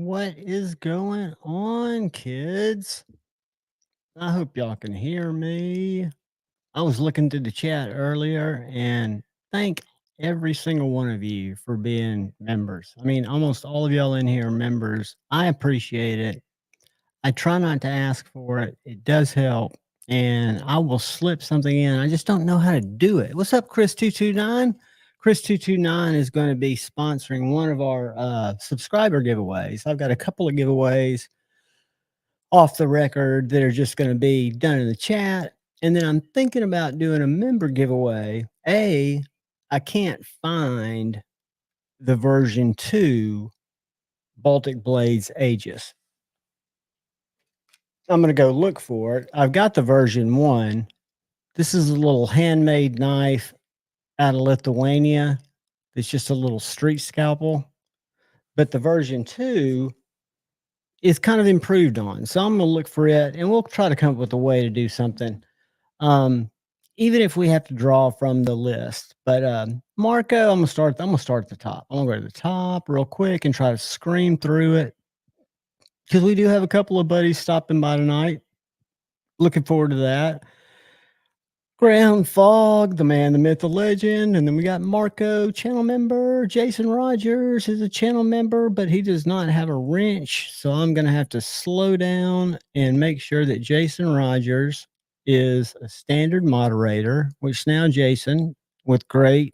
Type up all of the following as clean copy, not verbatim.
What is going on, kids? I hope y'all can hear me. I was looking through the chat earlier and thank every single one of you for being members. I mean, almost all of y'all in here are members. I appreciate it. I try not to ask for it. It does help. And I will slip something in. I just don't know how to do it. What's up, Chris229? Chris229 is going to be sponsoring one of our subscriber giveaways. I've got a couple of giveaways off the record that are just going to be done in the chat. And then I'm thinking about doing a member giveaway. I can't find the version 2 Baltic Blades Aegis. I'm going to go look for it. I've got the version 1. This is a little handmade knife out of Lithuania. It's just a little street scalpel. But the version 2 is kind of improved on. So I'm going to look for it and we'll try to come up with a way to do something. Even if we have to draw from the list. But Marco, I'm gonna start at the top. I'm gonna go to the top real quick and try to scream through it. Because we do have a couple of buddies stopping by tonight. Looking forward to that. Ground Fog, the man, the myth, the legend. And then we got Marco, channel member. Jason Rogers is a channel member, but he does not have a wrench. So I'm going to have to slow down and make sure that Jason Rogers is a standard moderator, which now, Jason, with great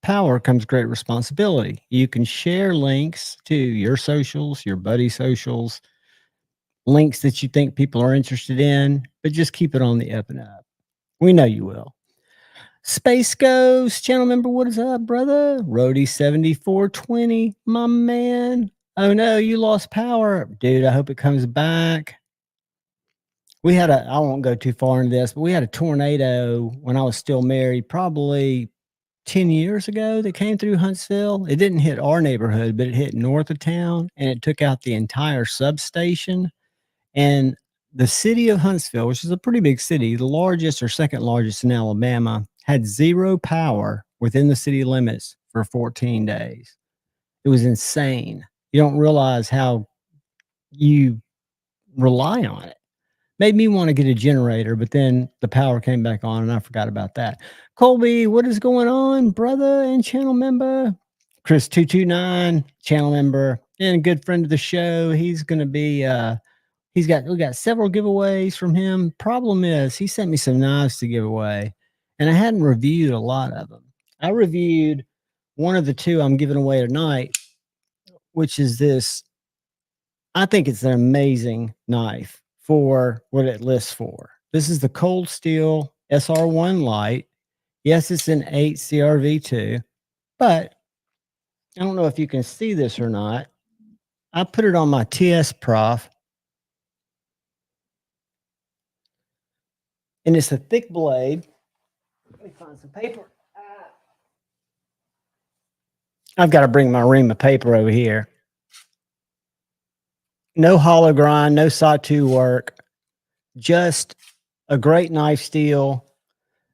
power comes great responsibility. You can share links to your socials, your buddy socials, links that you think people are interested in, but just keep it on the up and up. We know you will. Space Ghost, channel member, what is up, brother? Rody7420, my man. Oh no, you lost power. Dude, I hope it comes back. I won't go too far into this, but we had a tornado when I was still married, probably 10 years ago, that came through Huntsville. It didn't hit our neighborhood, but it hit north of town and it took out the entire substation. And the city of Huntsville, which is a pretty big city, the largest or second largest in Alabama, had zero power within the city limits for 14 days. It was insane. You don't realize how you rely on it. Made me want to get a generator, but then the power came back on and I forgot about that. Colby, what is going on, brother and channel member? Chris229, channel member and a good friend of the show. He's going to be we got several giveaways from him. Problem is, he sent me some knives to give away, and I hadn't reviewed a lot of them. I reviewed one of the two I'm giving away tonight, which is this. I think it's an amazing knife for what it lists for. This is the Cold Steel SR1 Light. Yes, it's an 8 CRV2, but I don't know if you can see this or not. I put it on my TS Prof, and it's a thick blade. Let me find some paper. I've got to bring my ream of paper over here. No hollow grind, no sawtooth work, just a great knife steel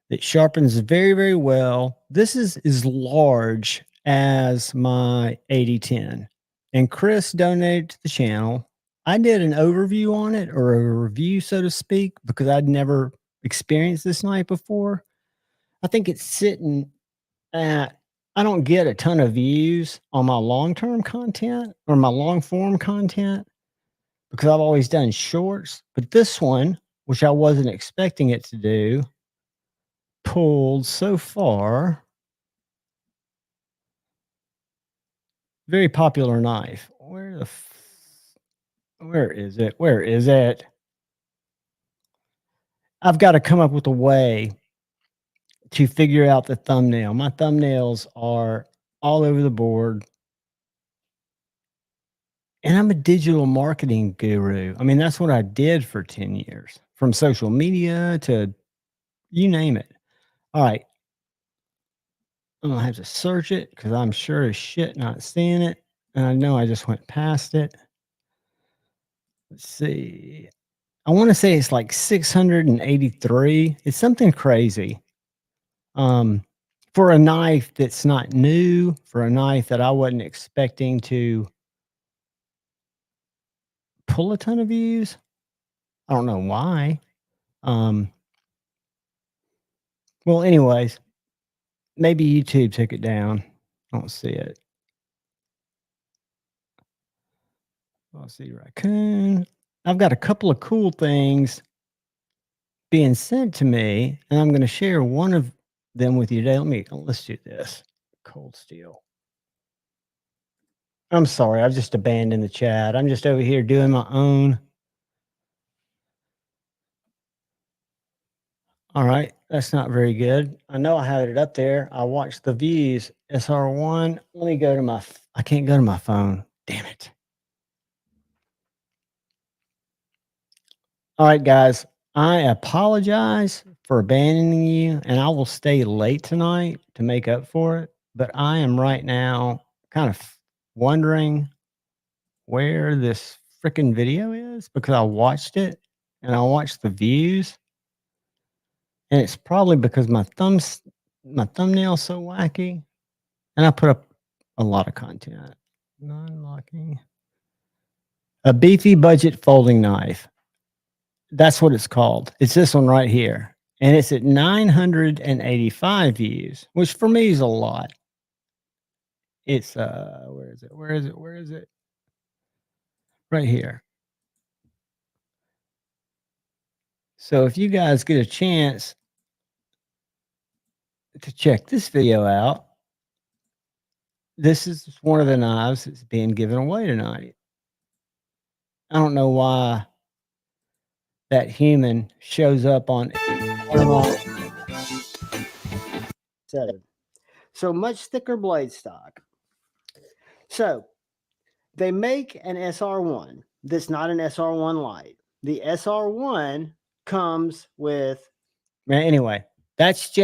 that sharpens very, very well. This is as large as my 8010. And Chris donated to the channel. I did an overview on it, or a review, so to speak, because I'd never experienced this knife before. I think it's sitting at, I don't get a ton of views on my long-term content or my long-form content because I've always done shorts. But this one, which I wasn't expecting it to do, pulled so far. Very popular knife. Where is it? Where is it? I've got to come up with a way to figure out the thumbnail. My thumbnails are all over the board. And I'm a digital marketing guru. I mean, that's what I did for 10 years, from social media to you name it. All right. I'm going to have to search it because I'm sure as shit not seeing it. And I know I just went past it. Let's see. I want to say it's like 683. It's something crazy. For a knife that's not new, for a knife that I wasn't expecting to pull a ton of views. I don't know why. Well, anyways, maybe YouTube took it down. I don't see it. I'll see raccoon. I've got a couple of cool things being sent to me, and I'm going to share one of them with you today. Let's do this. Cold steel. I'm sorry, I've just abandoned the chat. I'm just over here doing my own. All right, that's not very good. I know I had it up there. I watched the views. SR1. Let me go to I can't go to my phone. Damn it. All right, guys. I apologize for abandoning you, and I will stay late tonight to make up for it. But I am right now kind of wondering where this freaking video is because I watched it and I watched the views, and it's probably because my thumbnail's so wacky, and I put up a lot of content. Non-locking. A beefy budget folding knife. That's what it's called. It's this one right here. And it's at 985 views, which for me is a lot. It's where is it? Where is it? Where is it? Right here. So if you guys get a chance to check this video out, this is one of the knives that's being given away tonight. I don't know why that human shows up on so much thicker blade stock. So they make an SR1 that's not an SR1 light. The SR1 comes with. Anyway, that's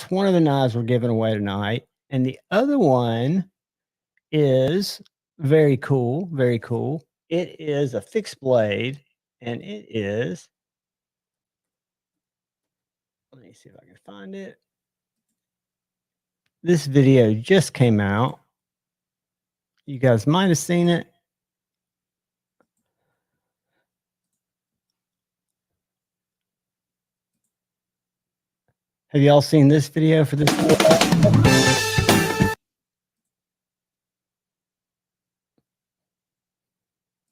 one of the knives we're giving away tonight. And the other one is very cool, very cool. It is a fixed blade, and it is. Let me see if I can find it. This video just came out. You guys might have seen it. Have y'all seen this video for this?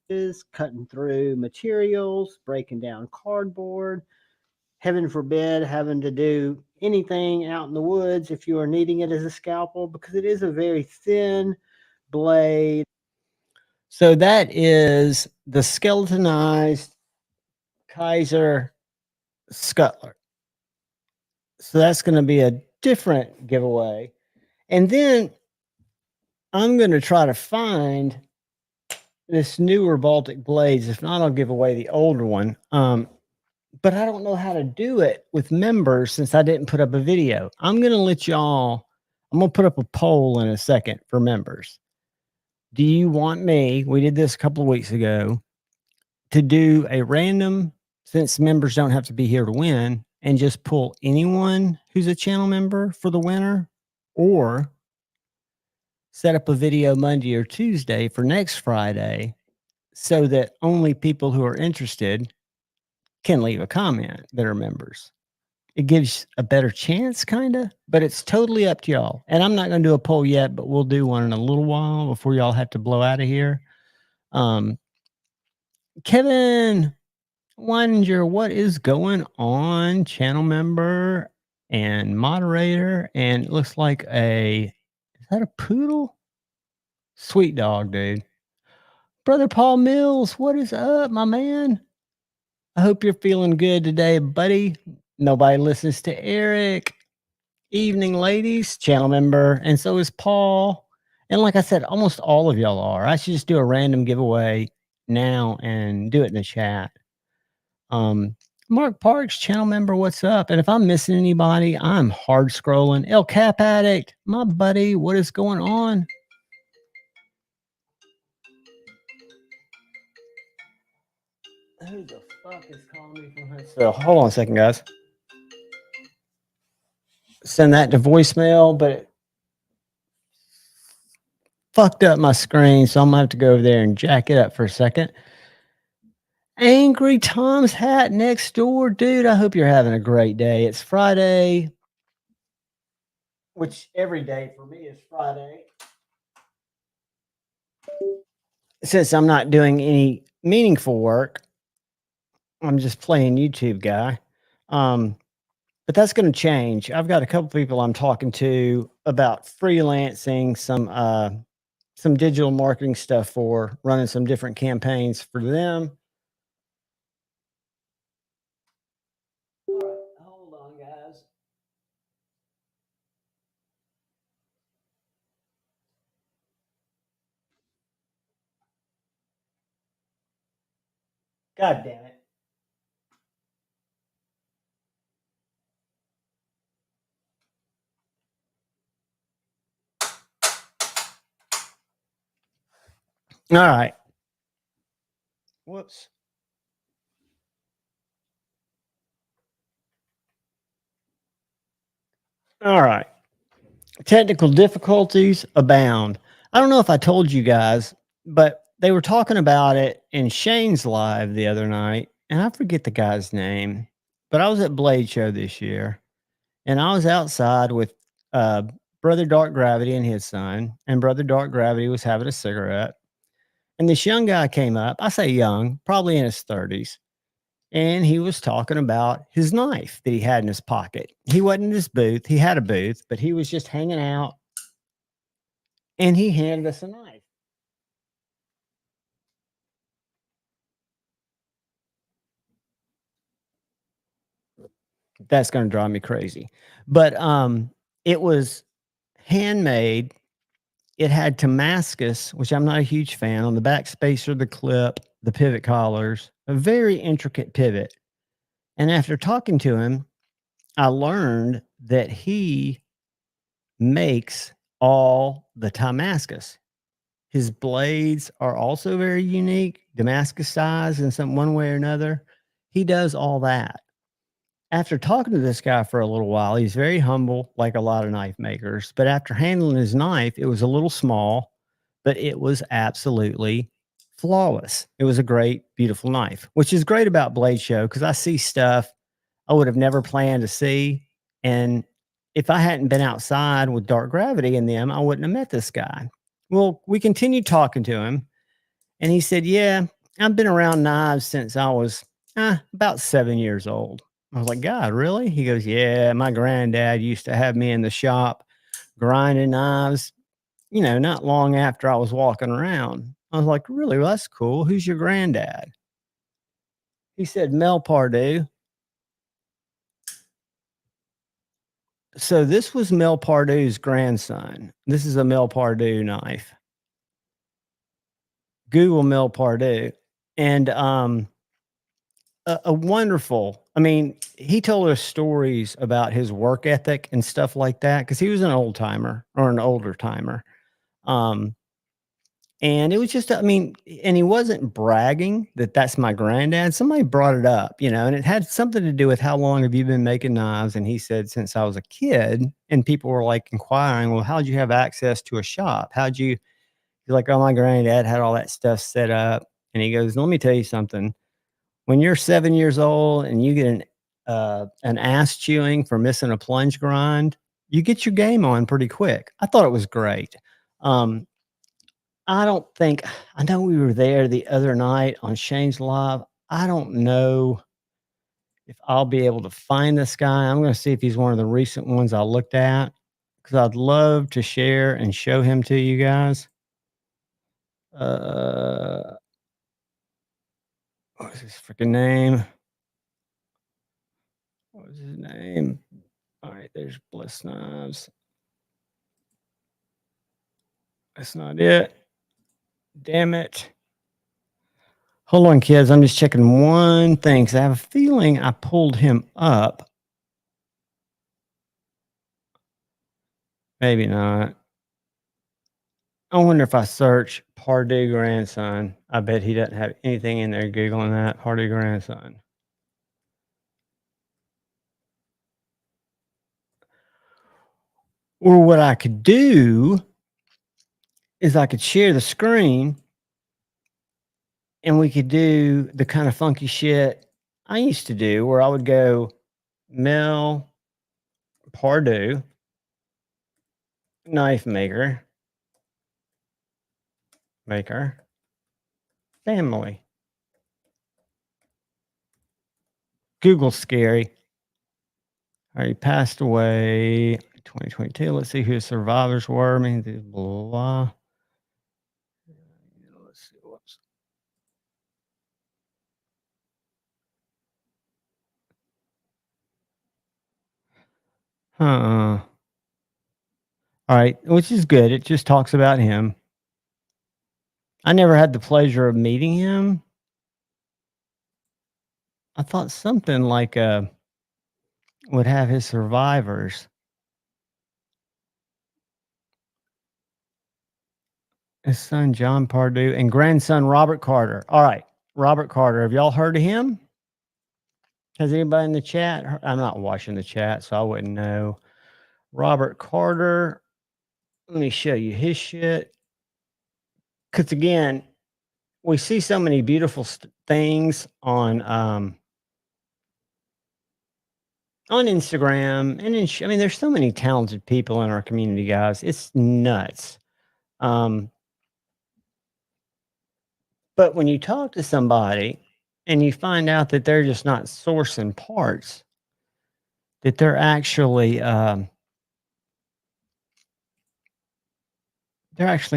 Is cutting through materials, breaking down cardboard. Heaven forbid having to do anything out in the woods if you are needing it as a scalpel, because it is a very thin blade. So that is the skeletonized Kaiser Scuttler. So that's going to be a different giveaway. And then I'm going to try to find this newer Baltic blades. If not, I'll give away the older one. But I don't know how to do it with members since I didn't put up a video. I'm going to put up a poll in a second for members. Do you want me, we did this a couple of weeks ago, to do a random, since members don't have to be here to win, and just pull anyone who's a channel member for the winner, or set up a video Monday or Tuesday for next Friday so that only people who are interested can leave a comment that are members. It gives a better chance, kind of, but it's totally up to y'all. And I'm not going to do a poll yet, but we'll do one in a little while before y'all have to blow out of here. Kevin Weininger, what is going on? Channel member and moderator, and it looks like is that a poodle? Sweet dog, dude. Brother Paul Mills, what is up, my man? I hope you're feeling good today, buddy. Nobody listens to Eric. Evening, ladies, channel member, and so is Paul. And like I said, almost all of y'all are. I should just do a random giveaway now and do it in the chat. Mark Parks, channel member, what's up? And if I'm missing anybody, I'm hard scrolling. El Cap Addict, my buddy, what is going on? Who the fuck is calling me from her? So hold on a second, guys. Send that to voicemail, but it fucked up my screen, so I'm gonna have to go over there and jack it up for a second. Angry Tom's Hat next door, dude. I hope you're having a great day. It's Friday, which every day for me is Friday. Since I'm not doing any meaningful work, I'm just playing YouTube guy. Um, but that's going to change. I've got a couple people I'm talking to about freelancing some digital marketing stuff for running some different campaigns for them. All right, hold on, guys. God damn it. All right. Whoops. All right. Technical difficulties abound. I don't know if I told you guys, but they were talking about it in Shane's live the other night, and I forget the guy's name, but I was at Blade Show this year, and I was outside with uh, Brother Dark Gravity and his son, and Brother Dark Gravity was having a cigarette, and this young guy came up. I say young, probably in his 30s, and he was talking about his knife that he had in his pocket. He wasn't in his booth; he had a booth, but he was just hanging out and he handed us a knife. That's going to drive me crazy. But it was handmade. It had Damascus, which I'm not a huge fan, on the back spacer, the clip, the pivot collars, a very intricate pivot. And after talking to him, I learned that he makes all the Damascus. His blades are also very unique, Damascus size in some one way or another. He does all that. After talking to this guy for a little while, he's very humble, like a lot of knife makers. But after handling his knife, it was a little small, but it was absolutely flawless. It was a great, beautiful knife, which is great about Blade Show because I see stuff I would have never planned to see. And if I hadn't been outside with Dark Gravity and them, I wouldn't have met this guy. Well, we continued talking to him, and he said, "Yeah, I've been around knives since I was about 7 years old." I was like, "God, really?" He goes, "Yeah, my granddad used to have me in the shop grinding knives, not long after I was walking around." I was like, "Really? Well, that's cool. Who's your granddad?" He said, "Mel Pardue." So this was Mel Pardue's grandson. This is a Mel Pardue knife. Google Mel Pardue. And a wonderful, I mean, he told us stories about his work ethic and stuff like that because he was an old timer or an older timer. Um, and it was just, I mean, and he wasn't bragging that that's my granddad. Somebody brought it up, and it had something to do with how long have you been making knives? And he said, since I was a kid. And people were like inquiring, well, how'd you have access to a shop? He's like, oh, my granddad had all that stuff set up. And he goes, let me tell you something. When you're 7 years old and you get an ass chewing for missing a plunge grind, you get your game on pretty quick. I thought it was great. Um, I don't think I know we were there the other night on Shane's Live. I don't know if I'll be able to find this guy. I'm going to see if he's one of the recent ones I looked at because I'd love to share and show him to you guys. Uh, what's his freaking name? What was his name? All right, there's Bliss Knives. That's not it. Damn it. Hold on, kids. I'm just checking one thing because I have a feeling I pulled him up. Maybe not. I wonder if I search Pardue grandson. I bet he doesn't have anything in there Googling that. Pardue grandson. Or what I could do is I could share the screen and we could do the kind of funky shit I used to do where I would go Mel Pardue, knife maker, family. Google scary. All right, he passed away 2022. Let's see who his survivors were. I mean, blah, blah, blah. Let's see. Whoops. All right, which is good. It just talks about him. I never had the pleasure of meeting him. I thought something like would have his survivors. His son John Pardue and grandson Robert Carter. All right, Robert Carter. Have y'all heard of him? Has anybody in the chat? I'm not watching the chat, so I wouldn't know. Robert Carter. Let me show you his shit. Because again, we see so many beautiful things on Instagram and I mean, there's so many talented people in our community, guys. It's nuts. Um, but when you talk to somebody and you find out that they're just not sourcing parts, that they're actually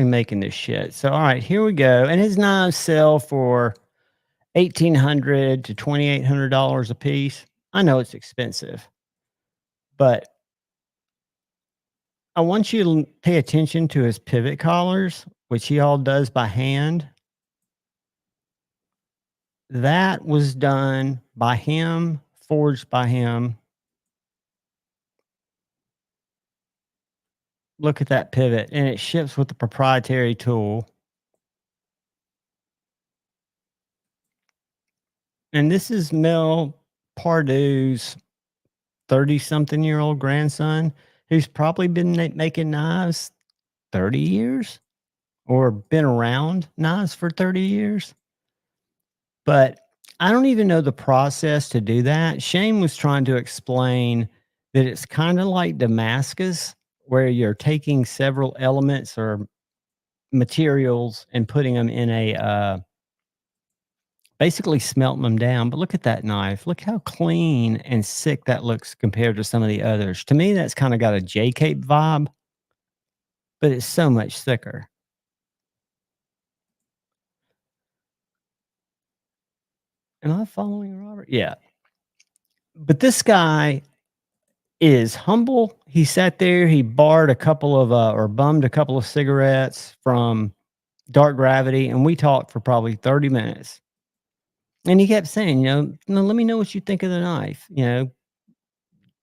making this shit. So, all right, here we go. And his knives sell for $1,800 to $2,800 a piece. I know it's expensive, but I want you to pay attention to his pivot collars, which he all does by hand. That was done by him, forged by him. Look at that pivot, and it ships with the proprietary tool. And this is Mel Pardue's 30-something-year-old grandson, who's probably been making knives 30 years or been around knives for 30 years. But I don't even know the process to do that. Shane was trying to explain that it's kind of like Damascus, where you're taking several elements or materials and putting them in basically smelting them down. But look at that knife. Look how clean and sick that looks compared to some of the others. To me, that's kind of got a J-cape vibe, but it's so much thicker. Am I following Robert? Yeah. But this guy is humble. He sat there, he barred a couple of or bummed a couple of cigarettes from Dark Gravity, and we talked for probably 30 minutes. And he kept saying, no, let me know what you think of the knife.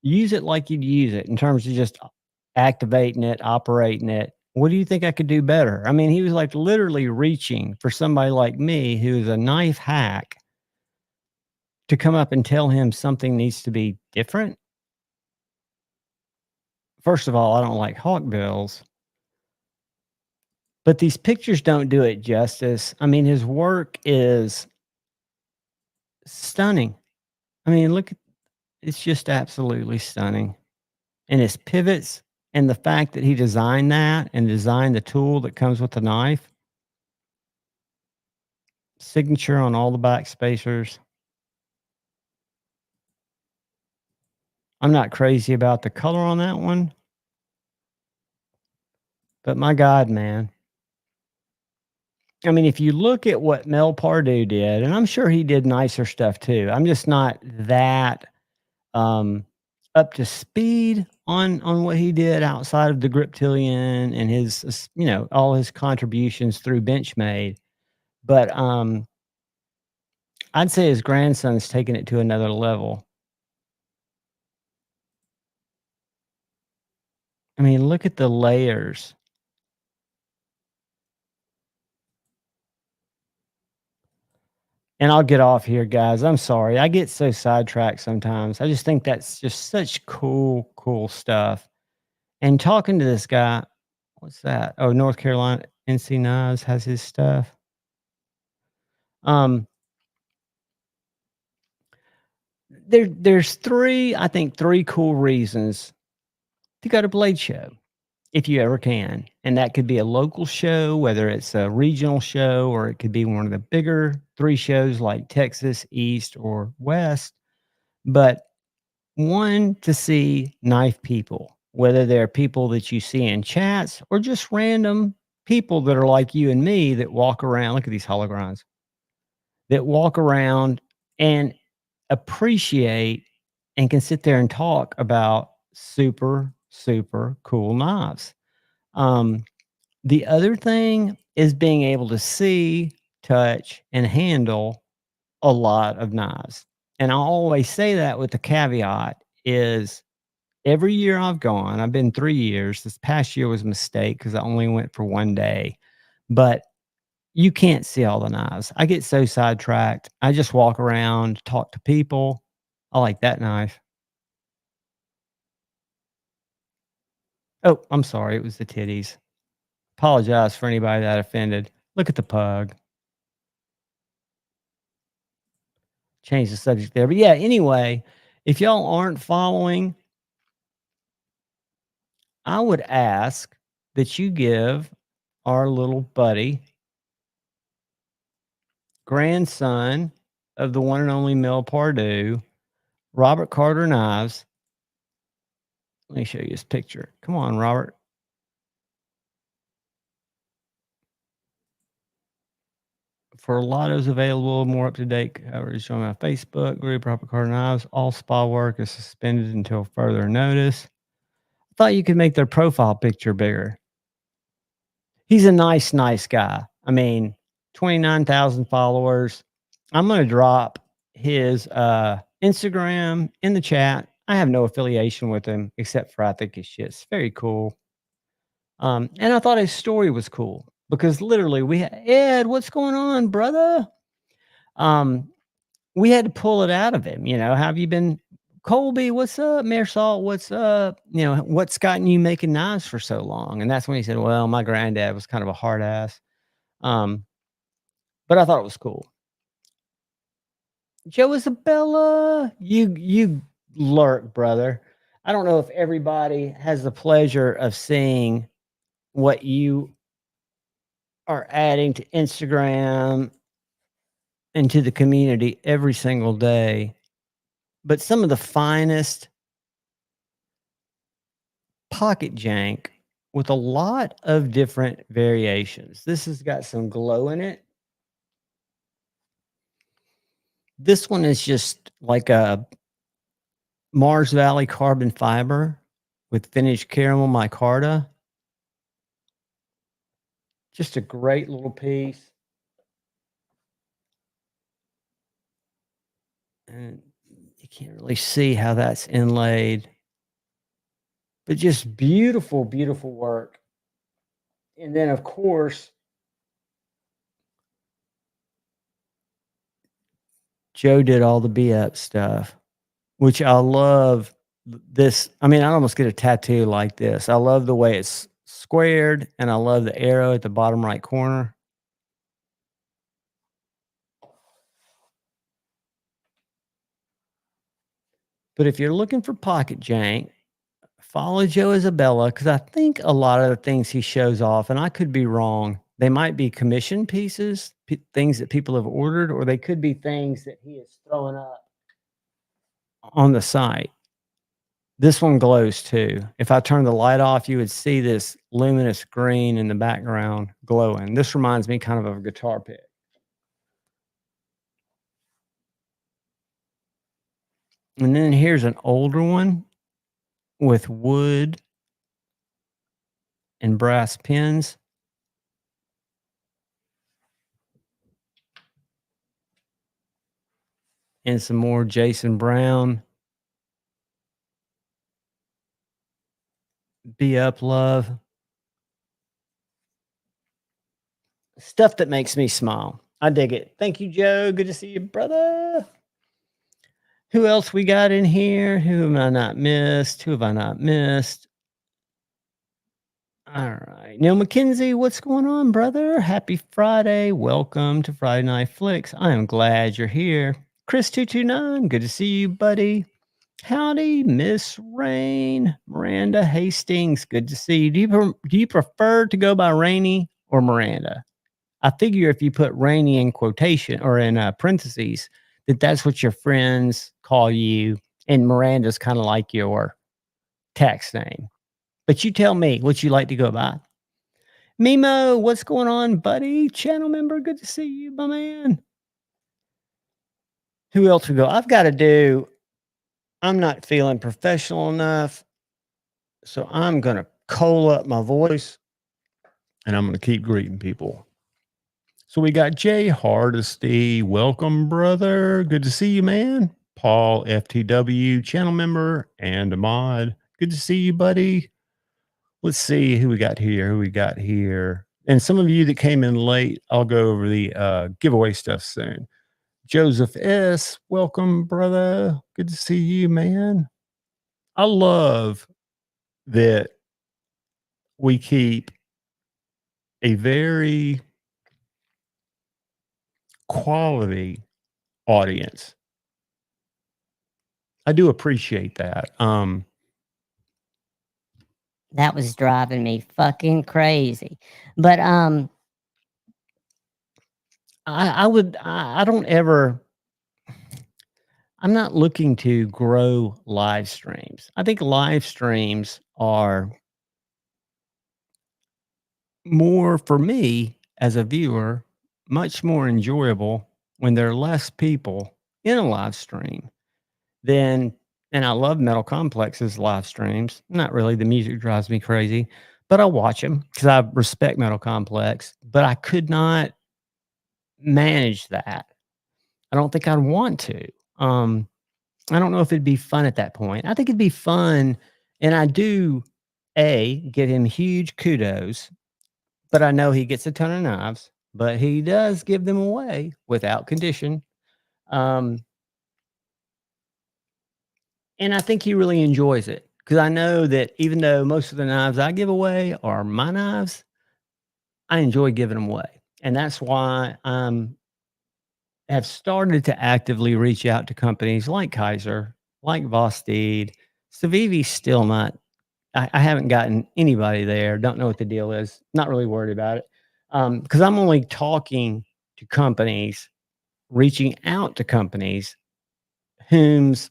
Use it like you'd use it in terms of just activating it, operating it. What do you think I could do better? I mean, he was like literally reaching for somebody like me who is a knife hack to come up and tell him something needs to be different. First of all, I don't like hawkbills, but these pictures don't do it justice. I mean, his work is stunning. I mean, it's just absolutely stunning. And his pivots and the fact that he designed that and designed the tool that comes with the knife, signature on all the back spacers. I'm not crazy about the color on that one, but my God, man. I mean, if you look at what Mel Pardue did, and I'm sure he did nicer stuff too. I'm just not that up to speed on what he did outside of the Griptilian and his all his contributions through Benchmade. But I'd say his grandson's taking it to another level. I mean, look at the layers. And I'll get off here, guys. I'm sorry. I get so sidetracked sometimes. I just think that's just such cool stuff. And talking to this guy, what's that? Oh, North Carolina NC Knives has his stuff. Um, there's three, I think, three cool reasons to go to Blade Show if you ever can, and that could be a local show, whether it's a regional show or it could be one of the bigger three shows like Texas East or West. But one, to see knife people, whether they're people that you see in chats or just random people that are like you and me that walk around. Look at these holograms that walk around and appreciate and can sit there and talk about super, super cool knives. Um, the other thing is being able to see, touch, and handle a lot of knives. And I always say that with the caveat is every year I've gone, I've been 3 years. This past year was a mistake because I only went for 1 day. But you can't see all the knives. I get so sidetracked. I just walk around, talk to people. I like that knife. Oh, I'm sorry. It was the titties. Apologize for anybody that offended. Look at the pug. Change the subject there. But yeah, anyway, if y'all aren't following, I would ask that you give our little buddy, grandson of the one and only Mel Pardue, Robert Carter Knives. Let me show you his picture. Come on, Robert. For lottos available, more up to date coverage on my Facebook group, Robert Carter Knives. All spa work is suspended until further notice. I thought you could make their profile picture bigger. He's a nice, nice guy. I mean, 29,000 followers. I'm going to drop his Instagram in the chat. I have no affiliation with him except for I think his shit's very cool. And I thought his story was cool because literally Ed, what's going on, brother? Um, we had to pull it out of him. Have you been, Colby? What's up, Mayor Salt? What's up? What's gotten you making knives for so long? And that's when he said, "Well, my granddad was kind of a hard ass." Um, but I thought it was cool. Joe Isabella, you lurk, brother. I don't know if everybody has the pleasure of seeing what you are adding to Instagram and to the community every single day, but some of the finest pocket jank with a lot of different variations. This has got some glow in it. This one is just like a Mars Valley carbon fiber with finished caramel micarta. Just a great little piece. And you can't really see how that's inlaid, but just beautiful, beautiful work. And then, of course, Joe did all the B-up stuff, which I love. This, I mean, I almost get a tattoo like this. I love the way it's squared, and I love the arrow at the bottom right corner. But if you're looking for pocket jank, follow Joe Isabella because I think a lot of the things he shows off, and I could be wrong, they might be commission pieces, things that people have ordered, or they could be things that he is throwing up on the site. This one glows too. If I turn the light off, you would see this luminous green in the background glowing. This reminds me kind of a guitar pick. And then here's an older one with wood and brass pins. And some more Jason Brown. Be up, love. Stuff that makes me smile. I dig it. Thank you, Joe. Good to see you, brother. Who else we got in here? Who have I not missed? Who have I not missed? All right. Neil McKenzie, what's going on, brother? Happy Friday. Welcome to Friday Night Flicks. I am glad you're here. Chris229, good to see you, buddy. Howdy, Miss Rain. Miranda Hastings, good to see you. Do you prefer to go by Rainy or Miranda? I figure if you put Rainy in quotation or in parentheses, that's what your friends call you, and Miranda's kind of like your text name. But you tell me what you like to go by. Mimo, what's going on, buddy? Channel member, good to see you, my man. Who else we go? I'm not feeling professional enough, so I'm going to coal up my voice and I'm going to keep greeting people. So we got Jay Hardesty. Welcome, brother. Good to see you, man. Paul FTW, channel member and a mod. Good to see you, buddy. Let's see who we got here. And some of you that came in late, I'll go over the giveaway stuff soon. Joseph S., welcome, brother. Good to see you, man. I love that we keep a very quality audience. I do appreciate that. That was driving me fucking crazy. But I don't ever, I'm not looking to grow live streams. I think live streams are more, for me as a viewer, much more enjoyable when there are less people in a live stream than, and I love Metal Complex's live streams. Not really, the music drives me crazy, but I watch them because I respect Metal Complex, but I could not manage that. I don't think I'd want to. I don't know if it'd be fun at that point. I think it'd be fun, and I do give him huge kudos, but I know he gets a ton of knives, but he does give them away without condition. And I think he really enjoys it because I know that even though most of the knives I give away are my knives, I enjoy giving them away. And that's why have started to actively reach out to companies like Kaiser, like Vosteed. Civivi's still not, I haven't gotten anybody there. Don't know what the deal is. Not really worried about it. Because I'm only talking to companies, reaching out to companies whose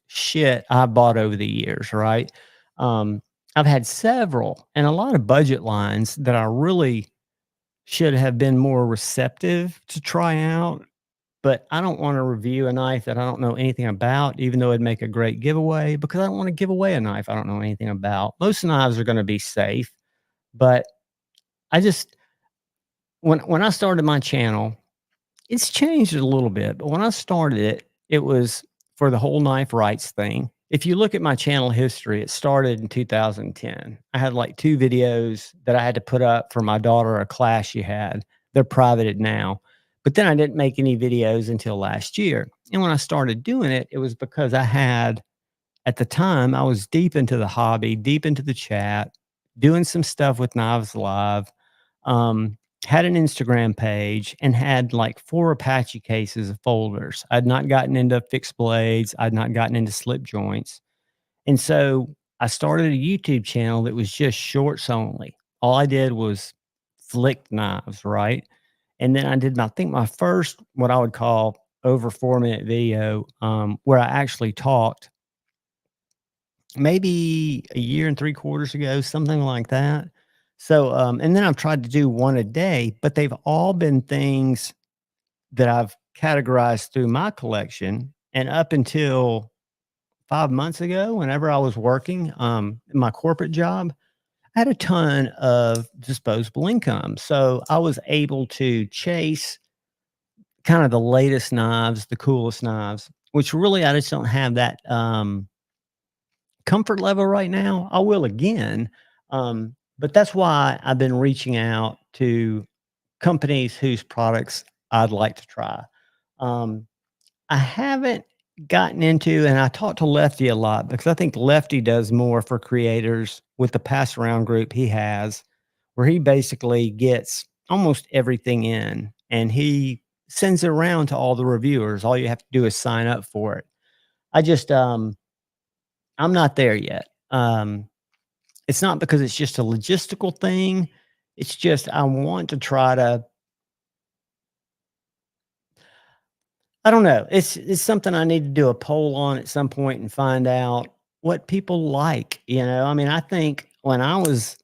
shit I bought over the years, right? I've had several and a lot of budget lines that I really should have been more receptive to try out, but I don't want to review a knife that I don't know anything about, even though it'd make a great giveaway, because I don't want to give away a knife I don't know anything about. Most knives are going to be safe, but I just when I started my channel, it's changed a little bit, but when I started it, it was for the whole knife rights thing. If you look at my channel history, it started in 2010. I had like 2 videos that I had to put up for my daughter, a class she had. They're privated now. But then I didn't make any videos until last year. And when I started doing it, it was because at the time, I was deep into the hobby, deep into the chat, doing some stuff with Knives Live. Um, had an Instagram page and had like 4 Apache cases of folders. I'd not gotten into fixed blades. I'd not gotten into slip joints. And so I started a YouTube channel that was just shorts only. All I did was flick knives, right? And then I did I think my first, what I would call over 4-minute video, where I actually talked maybe a year and 3/4 ago, something like that. So, and then I've tried to do one a day, but they've all been things that I've categorized through my collection. And up until 5 months ago, whenever I was working, my corporate job, I had a ton of disposable income. So I was able to chase kind of the latest knives, the coolest knives, which really I just don't have that comfort level right now. I will again. But that's why I've been reaching out to companies whose products I'd like to try. I haven't gotten into, and I talk to Lefty a lot because I think Lefty does more for creators with the pass around group he has, where he basically gets almost everything in and he sends it around to all the reviewers. All you have to do is sign up for it. I just, I'm not there yet. It's not because it's just a logistical thing. It's just I want to try to. I don't know. It's something I need to do a poll on at some point and find out what people like. I mean, I think when I was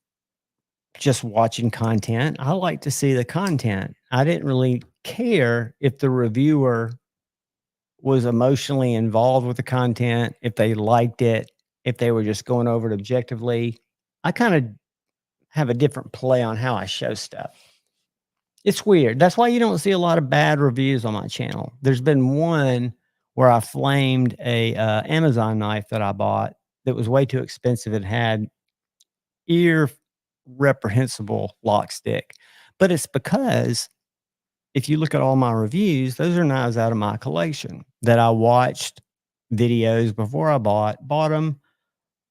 just watching content, I like to see the content. I didn't really care if the reviewer was emotionally involved with the content, if they liked it, if they were just going over it objectively. I kind of have a different play on how I show stuff. It's weird. That's why you don't see a lot of bad reviews on my channel. There's been one where I flamed a Amazon knife that I bought that was way too expensive. It had reprehensible lock stick. But it's because if you look at all my reviews, those are knives out of my collection that I watched videos before I bought them,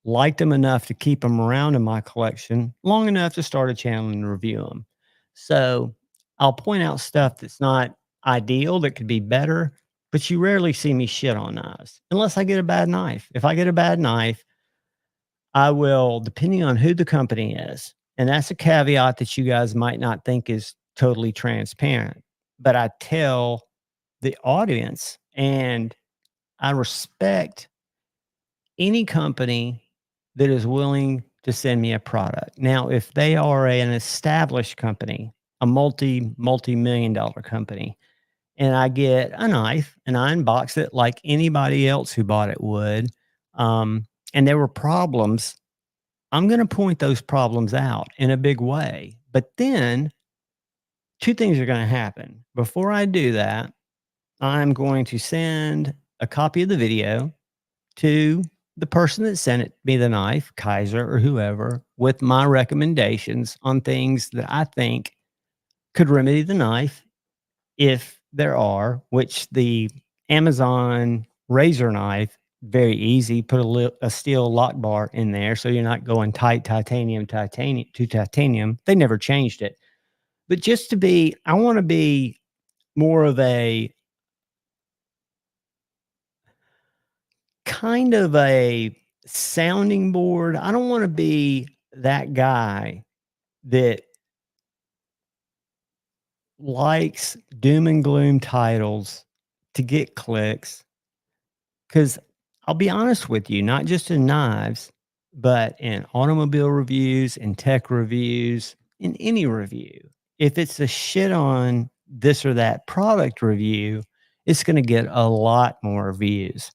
liked them enough to keep them around in my collection long enough to start a channel and review them. So I'll point out stuff that's not ideal, that could be better, but you rarely see me shit on knives unless I get a bad knife. If I get a bad knife, I will, depending on who the company is, and that's a caveat that you guys might not think is totally transparent, but I tell the audience and I respect any company that is willing to send me a product. Now, if they are an established company, a multi-million dollar company, and I get a knife and I unbox it like anybody else who bought it would, and there were problems, I'm going to point those problems out in a big way. But then two things are going to happen. Before I do that, I'm going to send a copy of the video to the person that sent me the knife, Kaiser or whoever, with my recommendations on things that I think could remedy the knife if there are, which the Amazon razor knife, very easy. Put a steel lock bar in there so you're not going tight titanium to titanium. They never changed it. But just to be, I want to be more of a kind of a sounding board. I don't want to be that guy that likes doom and gloom titles to get clicks. Because I'll be honest with you, not just in knives, but in automobile reviews, in tech reviews, in any review, if it's a shit on this or that product review, it's going to get a lot more views.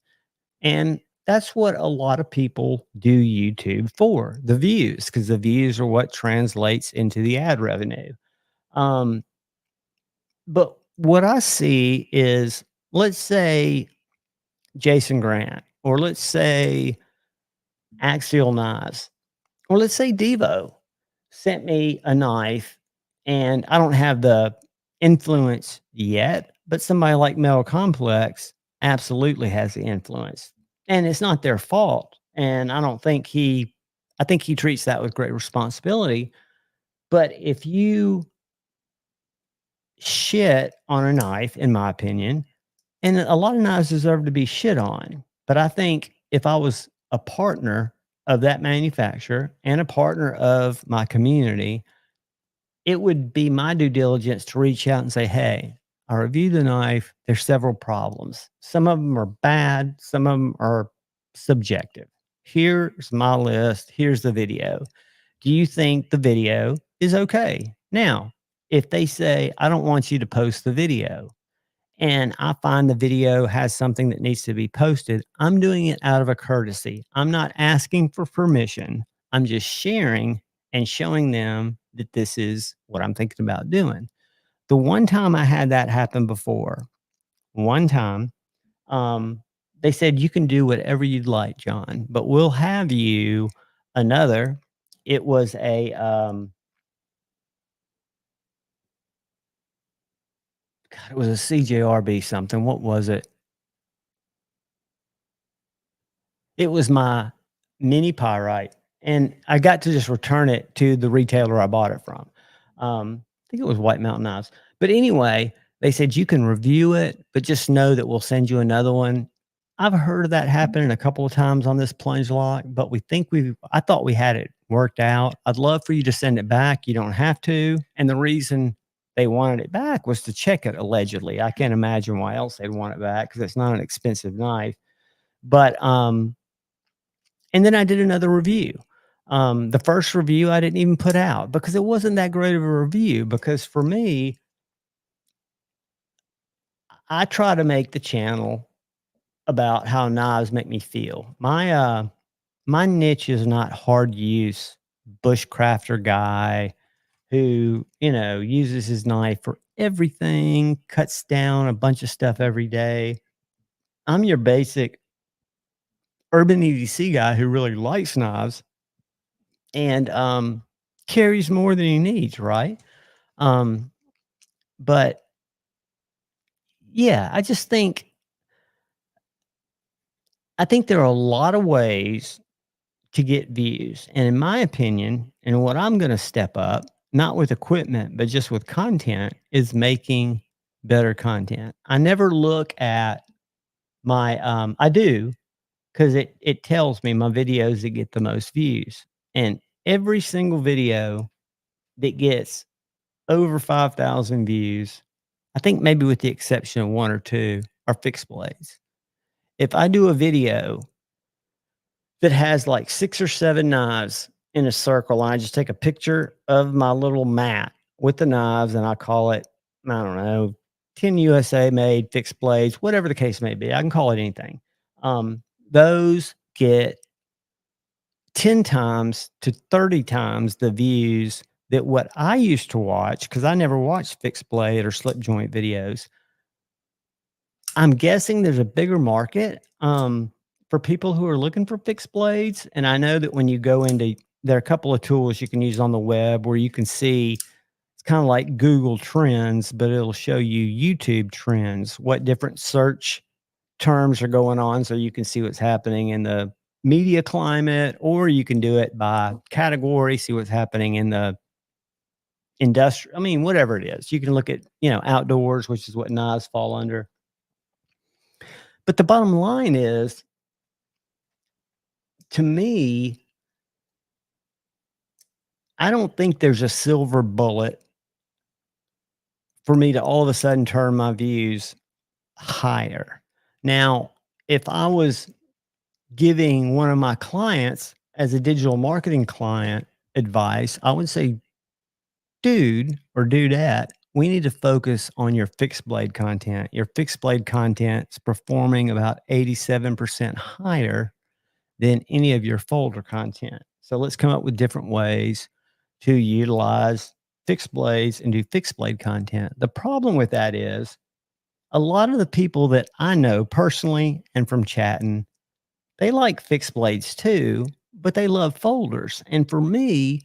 And that's what a lot of people do YouTube for, the views, because the views are what translates into the ad revenue. Um, but what I see is, let's say Jason Grant, or let's say Axial Knives, or let's say Devo sent me a knife, and I don't have the influence yet, but somebody like Metal Complex absolutely has the influence, and it's not their fault. And I think he treats that with great responsibility. But if you shit on a knife, in my opinion, and a lot of knives deserve to be shit on. But I think if I was a partner of that manufacturer and a partner of my community, it would be my due diligence to reach out and say, hey, I reviewed the knife. There's several problems. Some of them are bad, some of them are subjective. Here's my list. Here's the video. Do you think the video is okay? Now, if they say, I don't want you to post the video, and I find the video has something that needs to be posted, I'm doing it out of a courtesy. I'm not asking for permission. I'm just sharing and showing them that this is what I'm thinking about doing. The one time I had that happen before, one time, they said, you can do whatever you'd like, John, but we'll have you another. It was God, it was a CJRB something. What was it? It was my mini pyrite, and I got to just return it to the retailer I bought it from. I think it was White Mountain Knives. But anyway, they said you can review it, but just know that we'll send you another one. I've heard of that happening a couple of times on this plunge lock, but I thought we had it worked out. I'd love for you to send it back. You don't have to. And the reason they wanted it back was to check it allegedly. I can't imagine why else they'd want it back because it's not an expensive knife. But and then I did another review. The first review I didn't even put out because it wasn't that great of a review. Because for me, I try to make the channel about how knives make me feel. My niche is not hard use bushcrafter guy who, uses his knife for everything, cuts down a bunch of stuff every day. I'm your basic urban EDC guy who really likes knives and carries more than he needs, right? Um, but yeah, I think there are a lot of ways to get views. And in my opinion, and what I'm going to step up, not with equipment, but just with content, is making better content. I never look at I do because it tells me my videos that get the most views. And every single video that gets over 5,000 views, I think maybe with the exception of one or two, are fixed blades. If I do a video that has like 6 or 7 knives in a circle, and I just take a picture of my little mat with the knives, and I call it, I don't know, 10 USA made fixed blades, whatever the case may be. I can call it anything. Those get 10 times to 30 times the views that what I used to watch, because I never watched fixed blade or slip joint videos. I'm guessing there's a bigger market for people who are looking for fixed blades. And I know that when you go into, there are a couple of tools you can use on the web where you can see, it's kind of like Google Trends, but it'll show you YouTube trends, what different search terms are going on. So you can see what's happening in the media climate, or you can do it by category, see what's happening in the industrial. I mean, whatever it is, you can look at, outdoors, which is what knives fall under. But the bottom line is, to me, I don't think there's a silver bullet for me to all of a sudden turn my views higher. Now, if I was giving one of my clients as a digital marketing client advice, I would say, dude or dudette, we need to focus on your fixed blade content. Your fixed blade content is performing about 87% higher than any of your folder content. So let's come up with different ways to utilize fixed blades and do fixed blade content. The problem with that is a lot of the people that I know personally and from chatting, they like fixed blades too, but they love folders. And for me,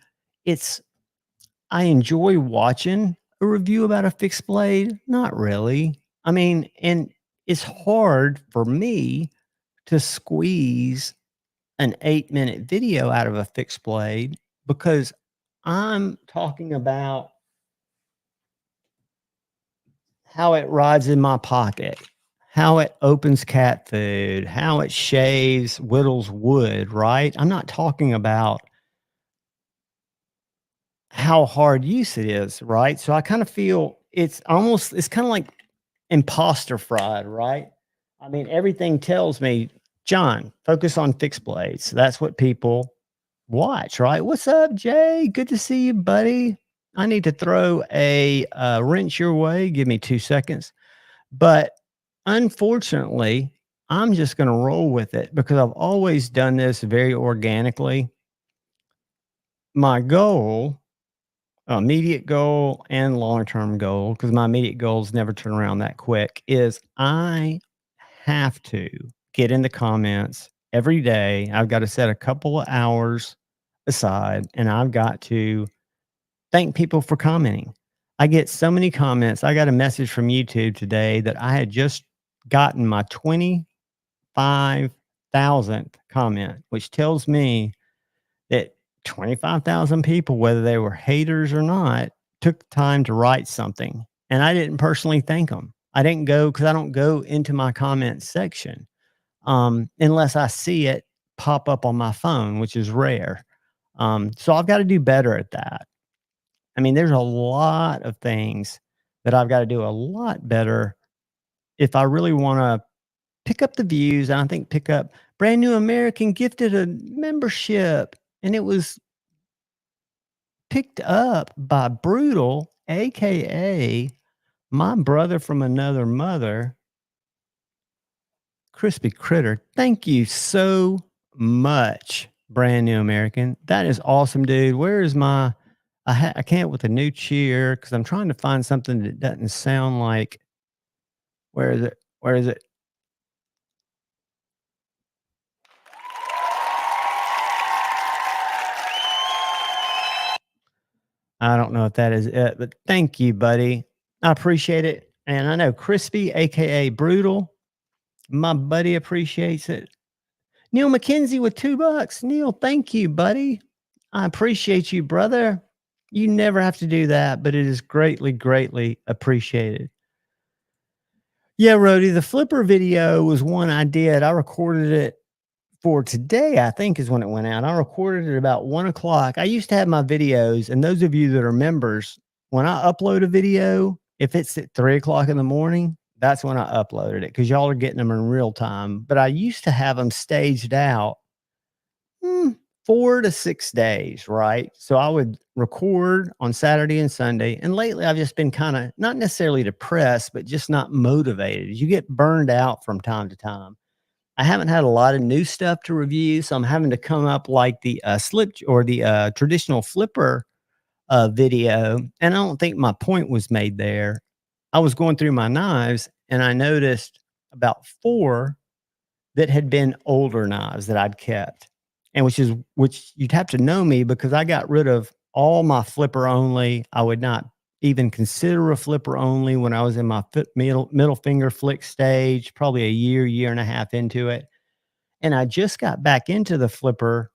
I enjoy watching a review about a fixed blade. Not really. I mean, and it's hard for me to squeeze an 8-minute video out of a fixed blade because I'm talking about how it rides in my pocket, how it opens cat food, how it shaves, whittles wood, right? I'm not talking about how hard use it is, right? So I kind of feel it's kind of like imposter fraud, right? I mean, everything tells me, John, focus on fixed blades. That's what people watch, right? What's up, Jay? Good to see you, buddy. I need to throw a wrench your way. Give me 2 seconds. But unfortunately, I'm just going to roll with it because I've always done this very organically. My goal, immediate goal and long-term goal, because my immediate goals never turn around that quick, is I have to get in the comments every day. I've got to set a couple of hours aside and I've got to thank people for commenting. I get so many comments. I got a message from YouTube today that I had just gotten my 25 25,000th comment, which tells me that 25,000 people, whether they were haters or not, took time to write something. And I didn't personally thank them. I didn't go because I don't go into my comments section unless I see it pop up on my phone, which is rare. So I've got to do better at that. I mean, there's a lot of things that I've got to do a lot better if I really want to pick up the views. And I think pick up Brand New American gifted a membership, and it was picked up by Brutal, aka my brother from another mother, Crispy Critter. Thank you so much, Brand New American. That is awesome, dude. Where is my? I can't with a new cheer because I'm trying to find something that doesn't sound like. Where is it? Where is it? I don't know if that is it, but thank you, buddy. I appreciate it. And I know Crispy, aka Brutal, my buddy appreciates it. Neil McKenzie with $2. Neil, thank you, buddy. I appreciate you, brother. You never have to do that, but it is greatly, greatly appreciated. Yeah, Rody, the flipper video was one I did. I recorded it for today, I think is when it went out. I recorded it about 1 o'clock. I used to have my videos, and those of you that are members, when I upload a video, if it's at 3 o'clock in the morning, that's when I uploaded it because y'all are getting them in real time. But I used to have them staged out 4 to 6 days, right? So I would record on Saturday and Sunday. And lately I've just been kind of not necessarily depressed, but just not motivated. You get burned out from time to time. I haven't had a lot of new stuff to review, so I'm having to come up like the slip or the traditional flipper video. And I don't think my point was made there. I was going through my knives and I noticed about four that had been older knives that I'd kept. And which you'd have to know me because I got rid of all my flipper only. I would not even consider a flipper only when I was in my middle finger flick stage, probably a year and a half into it. And I just got back into the flipper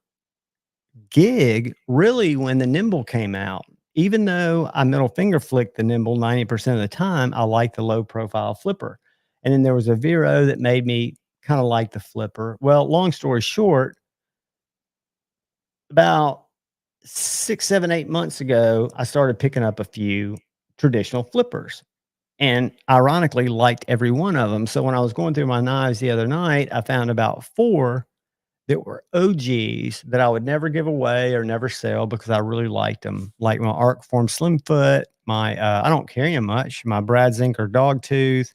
gig really when the Nimble came out. Even though I middle finger flicked the Nimble 90% of the time, I like the low profile flipper. And then there was a Vero that made me kind of like the flipper. Well, long story short, about 6, 7, 8 months ago, I started picking up a few traditional flippers and ironically liked every one of them. So when I was going through my knives the other night, I found about four that were OGs that I would never give away or never sell because I really liked them. Like my Arc Form Slim Foot, my I don't carry them much, my Brad Zinker Dogtooth,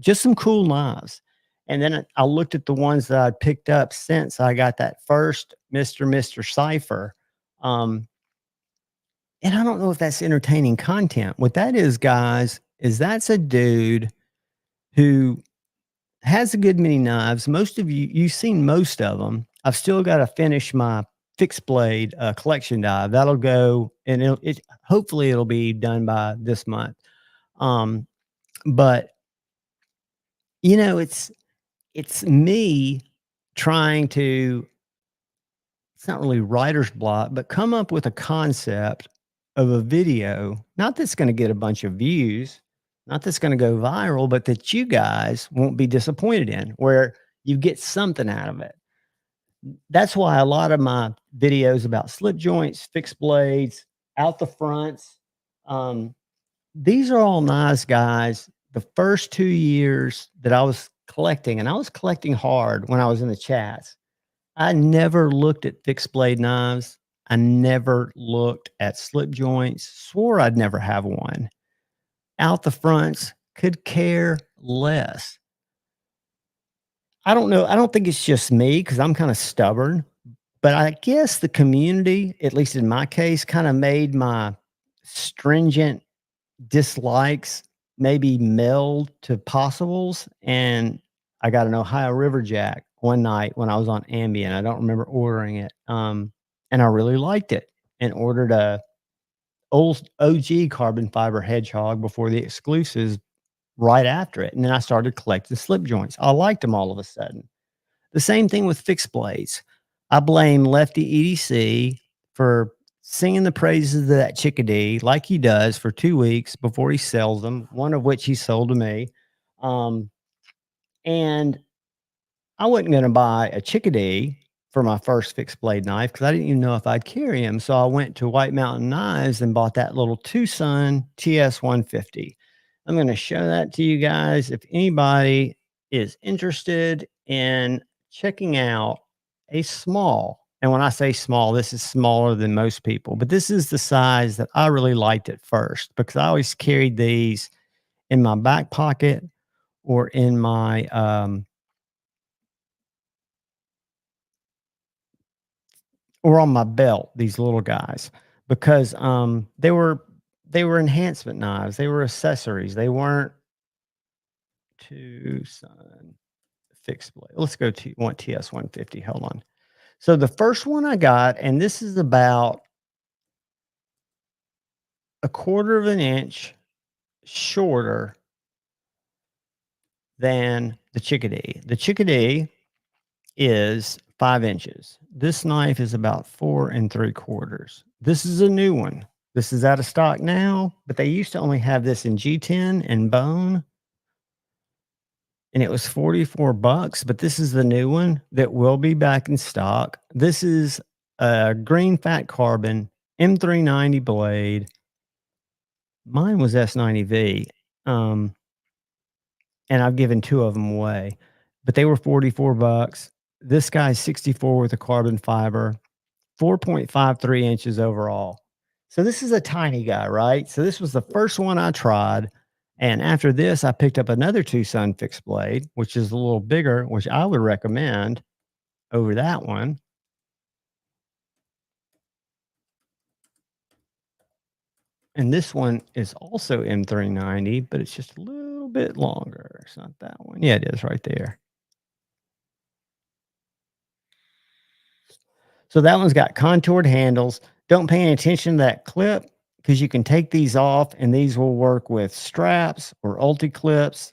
just some cool knives. And then I looked at the ones that I'd picked up since I got that first Mr. Cipher. And I don't know if that's entertaining content. What that is, guys, is that's a dude who has a good many knives. Most of you've seen most of them. I've still got to finish my fixed blade collection dive. That'll go, and hopefully it'll be done by this month. But you know, it's me trying to, it's not really writer's block, but come up with a concept of a video, not that's going to get a bunch of views, not that's going to go viral, but that you guys won't be disappointed in, where you get something out of it. That's why a lot of my videos about slip joints, fixed blades, out the fronts, these are all nice, guys. The first 2 years that I was collecting, and I was collecting hard when I was in the chats, I never looked at fixed blade knives. I never looked at slip joints, swore I'd never have one. Out the fronts, could care less. I don't know. I don't think it's just me because I'm kind of stubborn, but I guess the community, at least in my case, kind of made my stringent dislikes maybe meld to possibles. And I got an Ohio River Jack one night when I was on Ambien. I don't remember ordering it. And I really liked it and ordered a old OG carbon fiber hedgehog before the exclusives right after it. And then I started collecting slip joints. I liked them all of a sudden. The same thing with fixed blades. I blame Lefty EDC for singing the praises of that chickadee like he does for 2 weeks before he sells them, one of which he sold to me. Um, and I wasn't going to buy a chickadee for my first fixed blade knife because I didn't even know if I'd carry him. So I went to White Mountain Knives and bought that little Tucson TS 150. I'm going to show that to you guys if anybody is interested in checking out a small. And when I say small, this is smaller than most people, but this is the size that I really liked at first because I always carried these in my back pocket or in my or on my belt, these little guys, because they were enhancement knives. They were accessories. They weren't Tucson fixed blade. Let's go to one TS 150. Hold on. So the first one I got, and this is about a quarter of an inch shorter than the chickadee. The chickadee is 5 inches. This knife is about 4 3/4. This is a new one. This is out of stock now, but they used to only have this in G10 and bone, and it was $44. But this is the new one that will be back in stock. This is a green fat carbon M390 blade. Mine was S90V. And I've given 2 of them away, but they were $44. This guy's 64 with a carbon fiber, 4.53 inches overall. So this is a tiny guy, right? So this was the first one I tried. And after this, I picked up another Tucson fixed blade, which is a little bigger, which I would recommend over that one. And this one is also M390, but it's just a little bit longer. It's not that one. Yeah, it is right there. So that one's got contoured handles. Don't pay any attention to that clip because you can take these off and these will work with straps or ulti clips.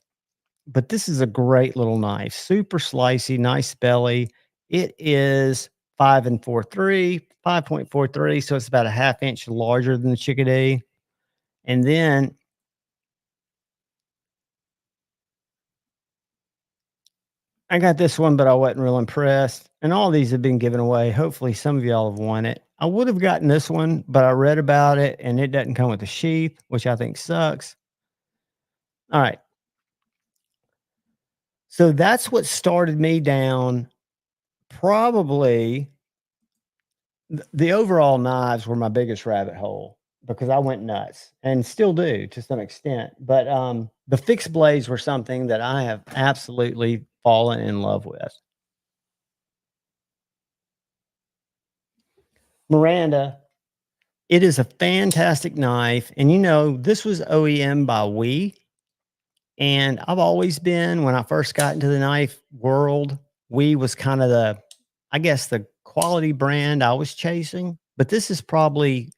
But this is a great little knife, super slicey, nice belly. It is 5.43. So it's about a 1/2 inch larger than the chickadee. And then I got this one, but I wasn't real impressed. And all these have been given away. Hopefully, some of y'all have won it. I would have gotten this one, but I read about it and it doesn't come with a sheath, which I think sucks. All right. So that's what started me down. Probably the overall knives were my biggest rabbit hole because I went nuts and still do to some extent. But the fixed blades were something that I have absolutely fallen in love with. Miranda, it is a fantastic knife. And you know, this was OEM by We. And I've always been, when I first got into the knife world, We was kind of the, I guess, the quality brand I was chasing. But this is probably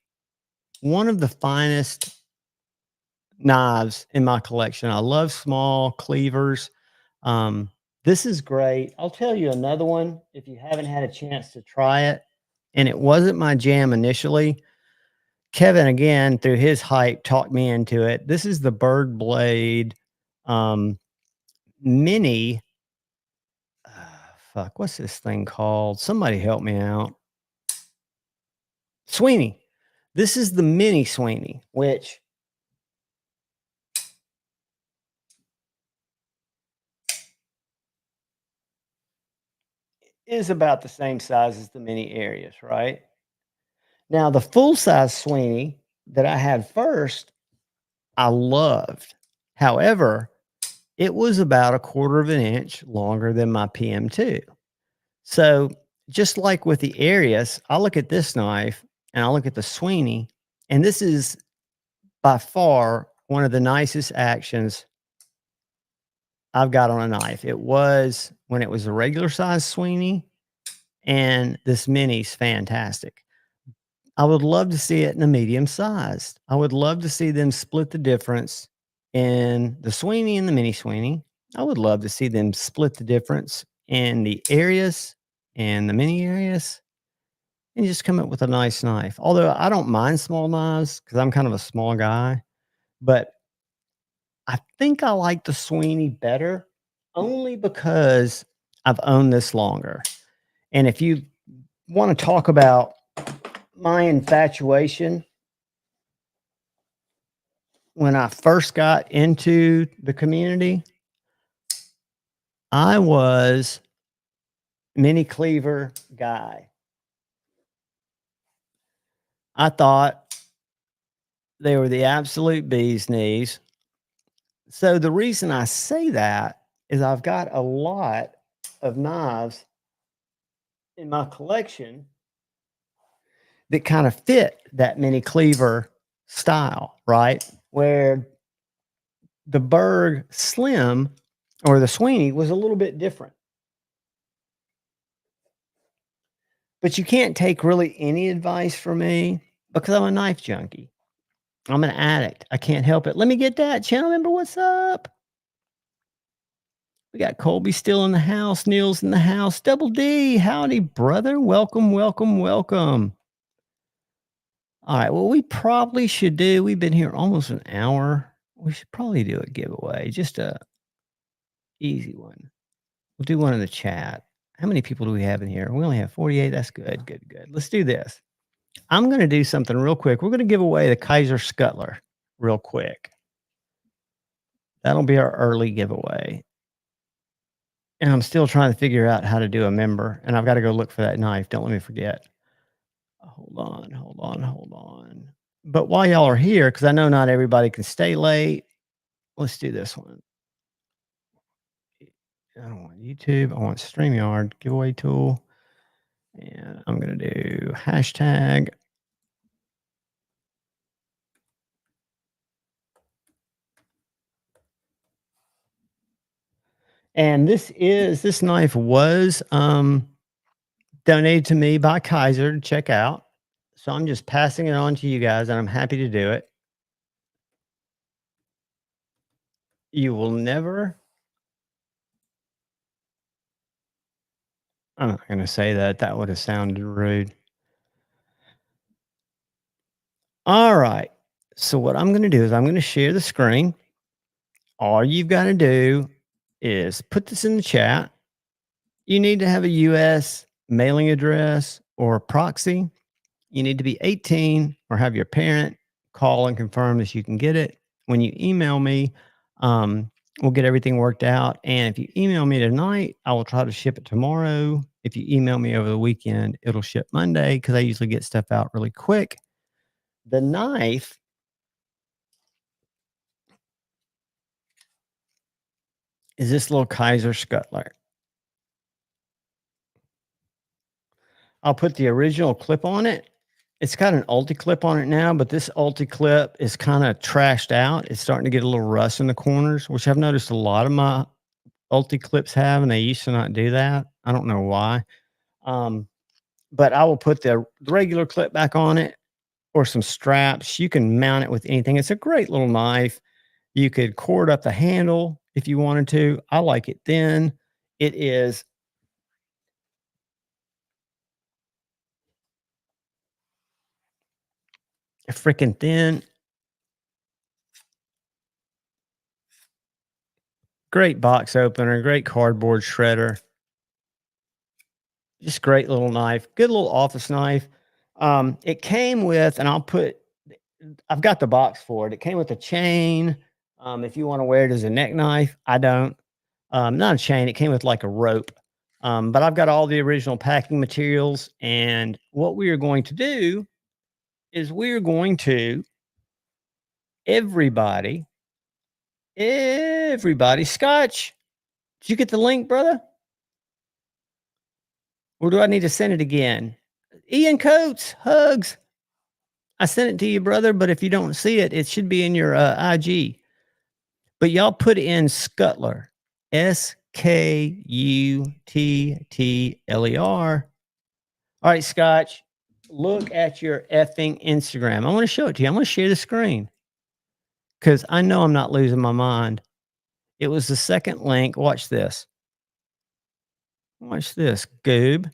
one of the finest knives in my collection. I love small cleavers. This is great. I'll tell you another one if you haven't had a chance to try it. And it wasn't my jam initially. Kevin, again, through his hype, talked me into it. This is the Bird Blade Mini. Fuck, what's this thing called? Somebody help me out. Sweeney. This is the Mini Sweeney, which is about the same size as the Mini Arius, right? Now, the full size Sweeney that I had first, I loved. However, it was about a quarter of an inch longer than my PM2. So, just like with the Arius, I look at this knife and I look at the Sweeney, and this is by far one of the nicest actions I've got on a knife. It was when it was a regular size Sweeney, and this Mini's fantastic. I would love to see it in a medium sized. I would love to see them split the difference in the Sweeney and the Mini Sweeney. I would love to see them split the difference in the areas and the mini areas and just come up with a nice knife. Although I don't mind small knives because I'm kind of a small guy, but I think I like the Sweeney better only because I've owned this longer. And if you want to talk about my infatuation, when I first got into the community, I was mini cleaver guy. I thought they were the absolute bee's knees. So the reason I say that is I've got a lot of knives in my collection that kind of fit that mini cleaver style, right? Where the Berg Slim or the Sweeney was a little bit different. But you can't take really any advice from me because I'm a knife junkie. I'm an addict. I can't help it. Let me get that. Channel member, what's up? We got Colby still in the house. Neil's in the house. Double D, howdy, brother. Welcome, welcome, welcome. All right. Well, we probably should do. We've been here almost an hour. We should probably do a giveaway. Just a easy one. We'll do one in the chat. How many people do we have in here? We only have 48. That's good. Good, good. Let's do this. I'm going to do something real quick. We're going to give away the Kaiser Scuttler real quick. That'll be our early giveaway. And I'm still trying to figure out how to do a member. And I've got to go look for that knife. Don't let me forget. Hold on, hold on, hold on. But while y'all are here, because I know not everybody can stay late, let's do this one. I don't want YouTube. I want StreamYard giveaway tool. And I'm going to do hashtag. And this knife was donated to me by Kaiser to check out. So I'm just passing it on to you guys, and I'm happy to do it. You will never. I'm not going to say that. That would have sounded rude. All right. So what I'm going to do is I'm going to share the screen. All you've got to do is put this in the chat. You need to have a US mailing address or proxy. You need to be 18 or have your parent call and confirm that you can get it. When you email me, we'll get everything worked out. And if you email me tonight, I will try to ship it tomorrow. If you email me over the weekend, it'll ship Monday because I usually get stuff out really quick. The knife is this little Kaiser Scuttler. I'll put the original clip on it. It's got an ulti clip on it now, but this ulti clip is kind of trashed out. It's starting to get a little rust in the corners, which I've noticed a lot of my ulti clips have, and they used to not do that. I don't know why. But I will put the regular clip back on it or some straps. You can mount it with anything. It's a great little knife. You could cord up the handle if you wanted to. I like it thin. It is freaking thin. Great box opener, great cardboard shredder. Just great little knife, good little office knife. It came with, and I've got the box for it. It came with a chain. If you want to wear it as a neck knife, I don't. Not a chain. It came with like a rope. But I've got all the original packing materials. And what we are going to do is we're going to everybody, Scotch. Did you get the link, brother? Or do I need to send it again? Ian Coates, hugs. I sent it to you, brother, but if you don't see it, it should be in your IG. But y'all put in Scuttler, Skuttler. All right, Scotch, look at your effing Instagram. I want to show it to you. I'm going to share the screen because I know I'm not losing my mind. It was the second link. Watch this. Watch this, goob.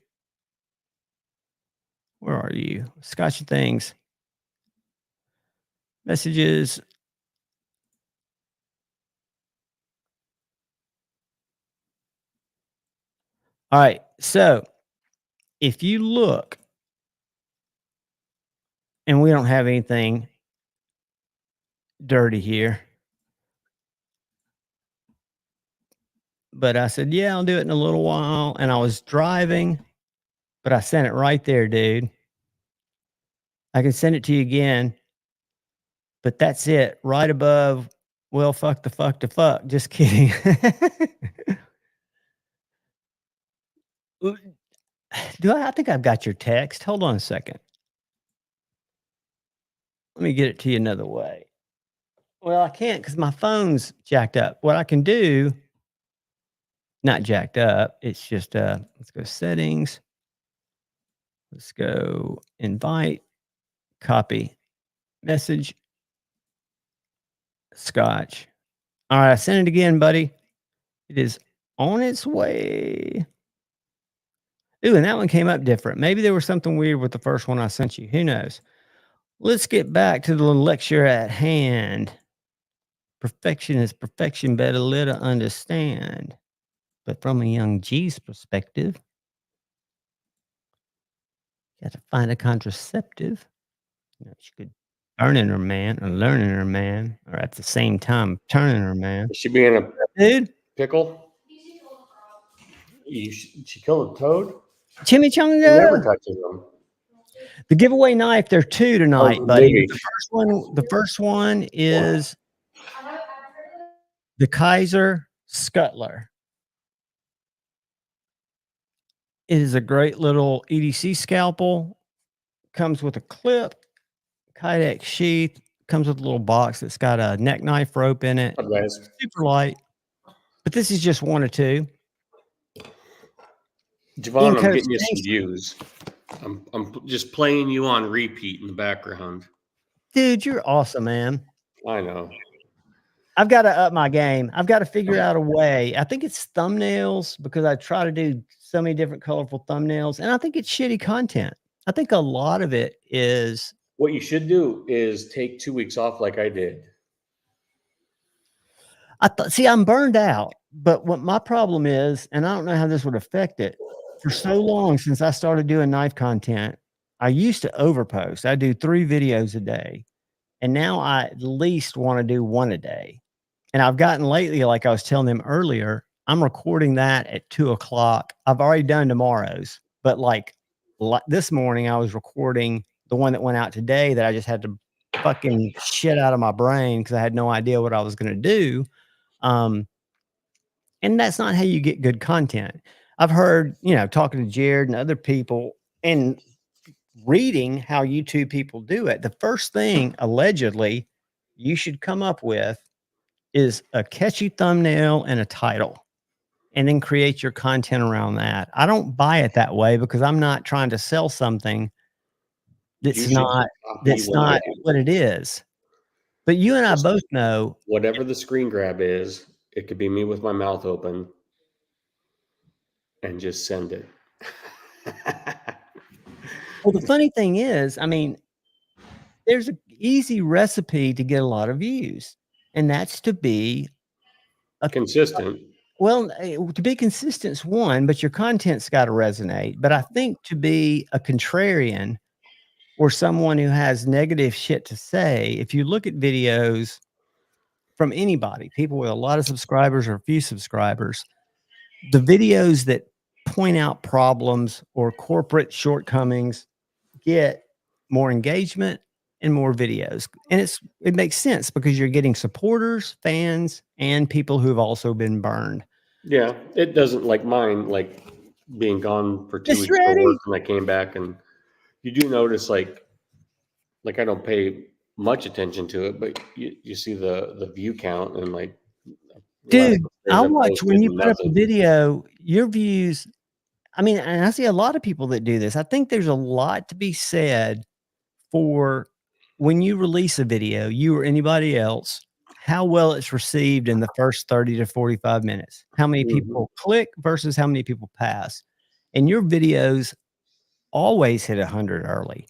Where are you? Scotchy things. Messages. All right. So if you look, and we don't have anything dirty here, but I said, yeah, I'll do it in a little while. And I was driving, but I sent it right there, dude. I can send it to you again, but that's it right above. Well, fuck the fuck the fuck. Just kidding. I think I've got your text. Hold on a second. Let me get it to you another way. Well, I can't because my phone's jacked up. What I can do, not jacked up, it's just let's go settings. Let's go invite, copy, message, Scotch. All right, I sent it again, buddy. It is on its way. Ooh, and that one came up different. Maybe there was something weird with the first one I sent you. Who knows? Let's get back to the lecture at hand. Perfection is perfection, better let her understand. But from a young G's perspective, you got to find a contraceptive. You know, she could burning her man or learning her man, or at the same time turning her man. Is she being a Dude, pickle? She killed a toad? Who never chimichanga. touches them. The giveaway knife, there are two tonight, buddy. maybe. The first one is the Kaiser Scuttler. It is a great little EDC scalpel. Comes with a clip, Kydex sheath. Comes with a little box that's got a neck knife rope in it. Hi, guys. Super light. But this is just one or two. Javon, I'm getting you some views. I'm just playing you on repeat in the background. Dude, you're awesome, man. I know. I've got to up my game. I've got to figure out a way. I think it's thumbnails because I try to do so many different colorful thumbnails, and I think it's shitty content. I think a lot of it is. What you should do is take 2 weeks off like I did. See, I'm burned out, but what my problem is, and I don't know how this would affect it, for so long since I started doing knife content, I used to overpost. I do 3 videos a day, and now I at least want to do 1 a day. And I've gotten lately, like I was telling them earlier, I'm recording that at 2:00. I've already done tomorrow's, but like this morning, I was recording the one that went out today that I just had to fucking shit out of my brain because I had no idea what I was going to do. And that's not how you get good content. I've heard, talking to Jared and other people and reading how YouTube people do it. The first thing allegedly you should come up with is a catchy thumbnail and a title, and then create your content around that. I don't buy it that way because I'm not trying to sell something that's not what it is. But you and I both know whatever the screen grab is, it could be me with my mouth open and just send it. Well, the funny thing is, I mean, there's an easy recipe to get a lot of views, and that's to be consistent. Well, to be consistent is one, but your content's got to resonate. But I think to be a contrarian or someone who has negative shit to say, if you look at videos from anybody, people with a lot of subscribers or a few subscribers, the videos that point out problems or corporate shortcomings get more engagement and more videos. And it makes sense because you're getting supporters, fans, and people who've also been burned. Yeah, it doesn't like mine, like being gone for 2 weeks for work, and I came back, and you do notice like I don't pay much attention to it, but you see the view count and like, dude, I'll watch when you put up a video, your views. I mean, and I see a lot of people that do this. I think there's a lot to be said for when you release a video, you or anybody else, how well it's received in the first 30 to 45 minutes. How many people click versus how many people pass. And your videos always hit 100 early.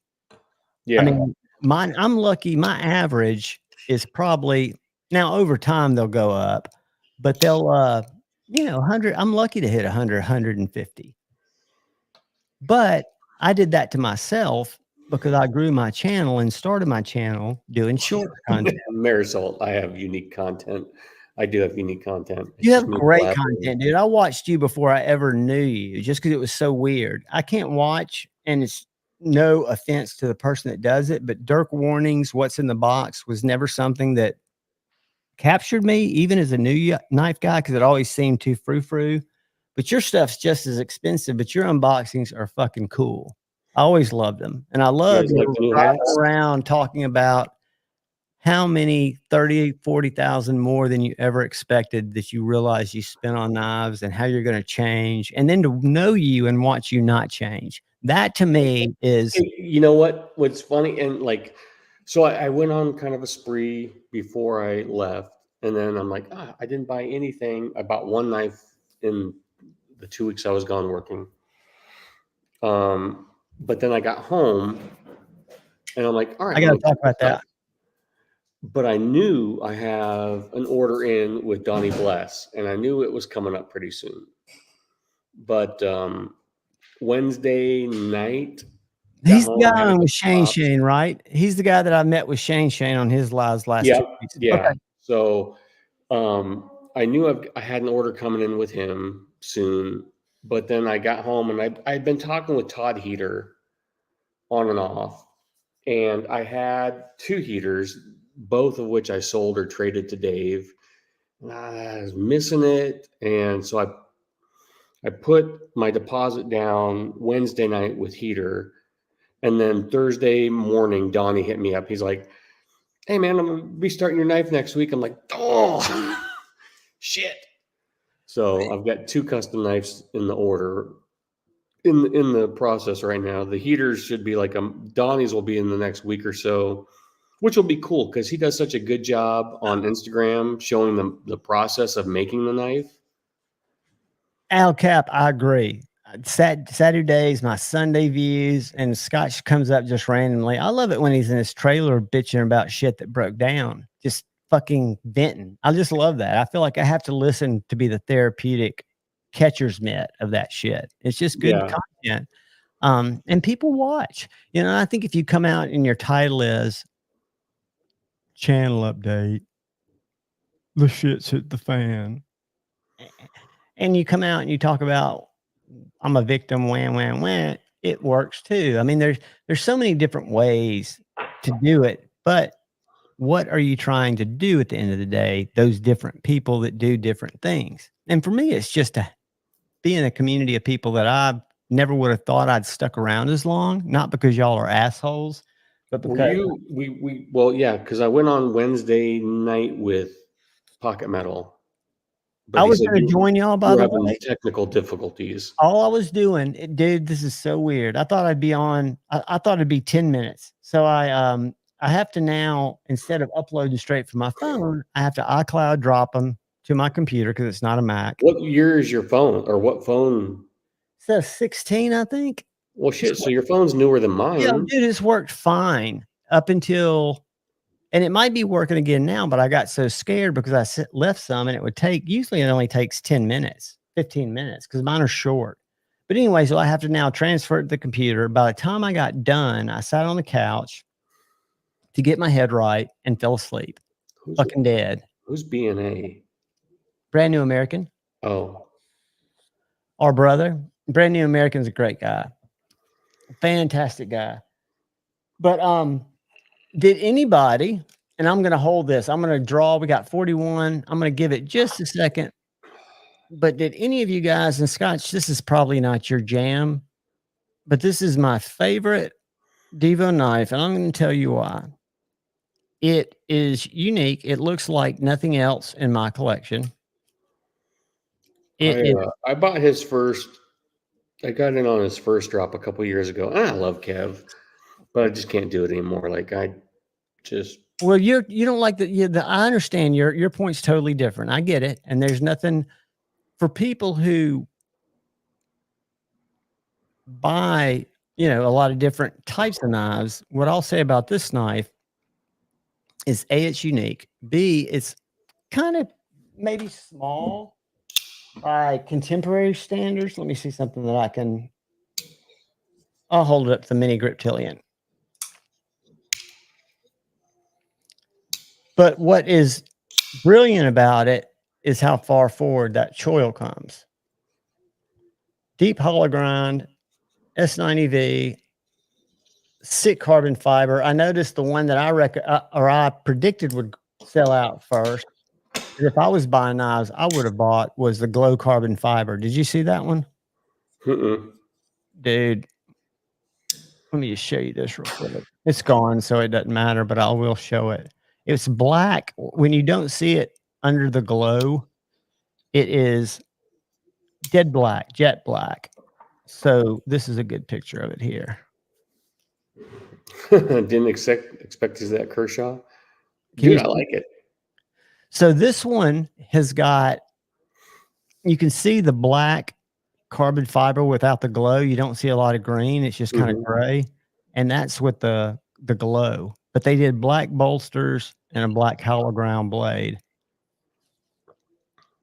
Yeah. I mean, I'm lucky. My average is probably now over time they'll go up, but they'll 100. I'm lucky to hit 100, 150. But I did that to myself because I grew my channel and started my channel doing short content. Marisol, I have unique content. I do have unique content. It's You have just me great blabbering. content, dude. I watched you before I ever knew you just because it was so weird. I can't watch, and it's no offense to the person that does it, but Dirk Warning's What's in the Box was never something that captured me, even as a new knife guy, because it always seemed too frou-frou. But your stuff's just as expensive, but your unboxings are fucking cool. I always loved them. And I love guys like the new driving hats? around talking about how many 30, 40,000 more than you ever expected that you realize you spent on knives and how you're going to change. And then to know you and watch you not change. That to me is Hey, you know what? What's funny, and like, so I went on kind of a spree before I left, and then I'm like, I didn't buy anything. I bought one knife in the 2 weeks I was gone working. But then I got home, and I'm like, all right, I got to talk about that. But I knew I have an order in with Donnie Bless, and I knew it was coming up pretty soon. But Wednesday night, He's the guy with Shane, right? He's the guy that I met with Shane on his lives last 2 weeks. Yeah. Okay. So I knew I had an order coming in with him soon, but then I got home and I'd been talking with Todd Heater on and off, and I had 2 heaters, both of which I sold or traded to Dave. And I was missing it, and so I put my deposit down Wednesday night with Heater, and then Thursday morning, Donnie hit me up. He's like, "Hey man, I'm gonna be starting your knife next week." I'm like, "Oh shit!" So I've got 2 custom knives in the order, in the process right now. The heaters should be like Donnie's will be in the next week or so, which will be cool because he does such a good job on Instagram showing them the process of making the knife. Al Cap, I agree. Saturdays, my Sunday views, and Scotch comes up just randomly. I love it when he's in his trailer bitching about shit that broke down, just fucking venting. I just love that. I feel like I have to listen to be the therapeutic catcher's mitt of that shit. It's just good content. And people watch. I think if you come out and your title is channel update, the shit's hit the fan. And you come out and you talk about I'm a victim, wham, it works too. I mean, there's so many different ways to do it, but what are you trying to do at the end of the day? Those different people that do different things. And for me, it's just to be in a community of people that I never would have thought I'd stuck around as long, not because y'all are assholes, but because because I went on Wednesday night with Pocket Metal. But I he was said going to join y'all, by the way. technical difficulties. All I was doing, dude, this is so weird. I thought I'd be on, I thought it'd be 10 minutes. So I have to now, instead of uploading straight from my phone, I have to iCloud drop them to my computer because it's not a Mac. What year is your phone, or what phone? It says 16, I think. Well, shit. So your phone's newer than mine. Yeah, dude, it's worked fine up until, and it might be working again now, but I got so scared because I left some and it would take, usually it only takes 10 minutes, 15 minutes because mine are short. But anyway, so I have to now transfer it to the computer. By the time I got done, I sat on the couch to get my head right and fell asleep. Fucking dead. Who's BNA? Brand New American. Oh. Our brother. Brand New American's a great guy. Fantastic guy. But did anybody, and I'm going to hold this, I'm going to draw, we got 41. I'm going to give it just a second. But did any of you guys, and Scotch, this is probably not your jam, but this is my favorite Devo knife, and I'm going to tell you why. It is unique. It looks like nothing else in my collection. I bought his first, I got in on his first drop a couple years ago. I love Kev, but I just can't do it anymore. Like, I just Well, you don't like I understand your point's totally different. I get it. And there's nothing for people who buy, a lot of different types of knives. What I'll say about this knife is A, it's unique. B, it's kind of maybe small by contemporary standards. Let me see something that I'll hold it up to the mini Griptilian. But what is brilliant about it is how far forward that choil comes. Deep hollow grind, S90V, sick carbon fiber. I noticed the one that I predicted would sell out first. If I was buying knives, I would have bought was the glow carbon fiber. Did you see that one? Dude, let me just show you this real quick. It's gone, so it doesn't matter, but I will show it. It's black. When you don't see it under the glow, it is dead black, jet black. So this is a good picture of it here. Didn't expect to see that, Kershaw. Dude, I like it. So this one has got, you can see the black carbon fiber without the glow. You don't see a lot of green. It's just kind of gray. And that's with the glow. But they did black bolsters and a black hollow ground blade.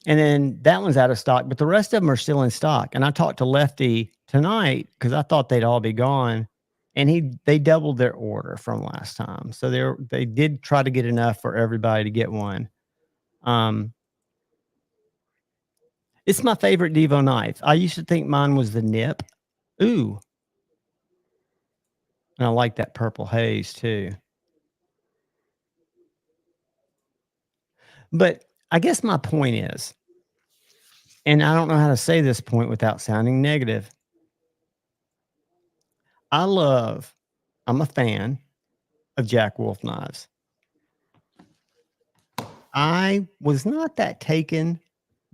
And then that one's out of stock, but the rest of them are still in stock. And I talked to Lefty tonight because I thought they'd all be gone. And they doubled their order from last time. So they did try to get enough for everybody to get one. It's my favorite Devo knife. I used to think mine was the nip. Ooh. And I like that purple haze too. But I guess my point is, and I don't know how to say this point without sounding negative. I'm a fan of Jack Wolf knives. I was not that taken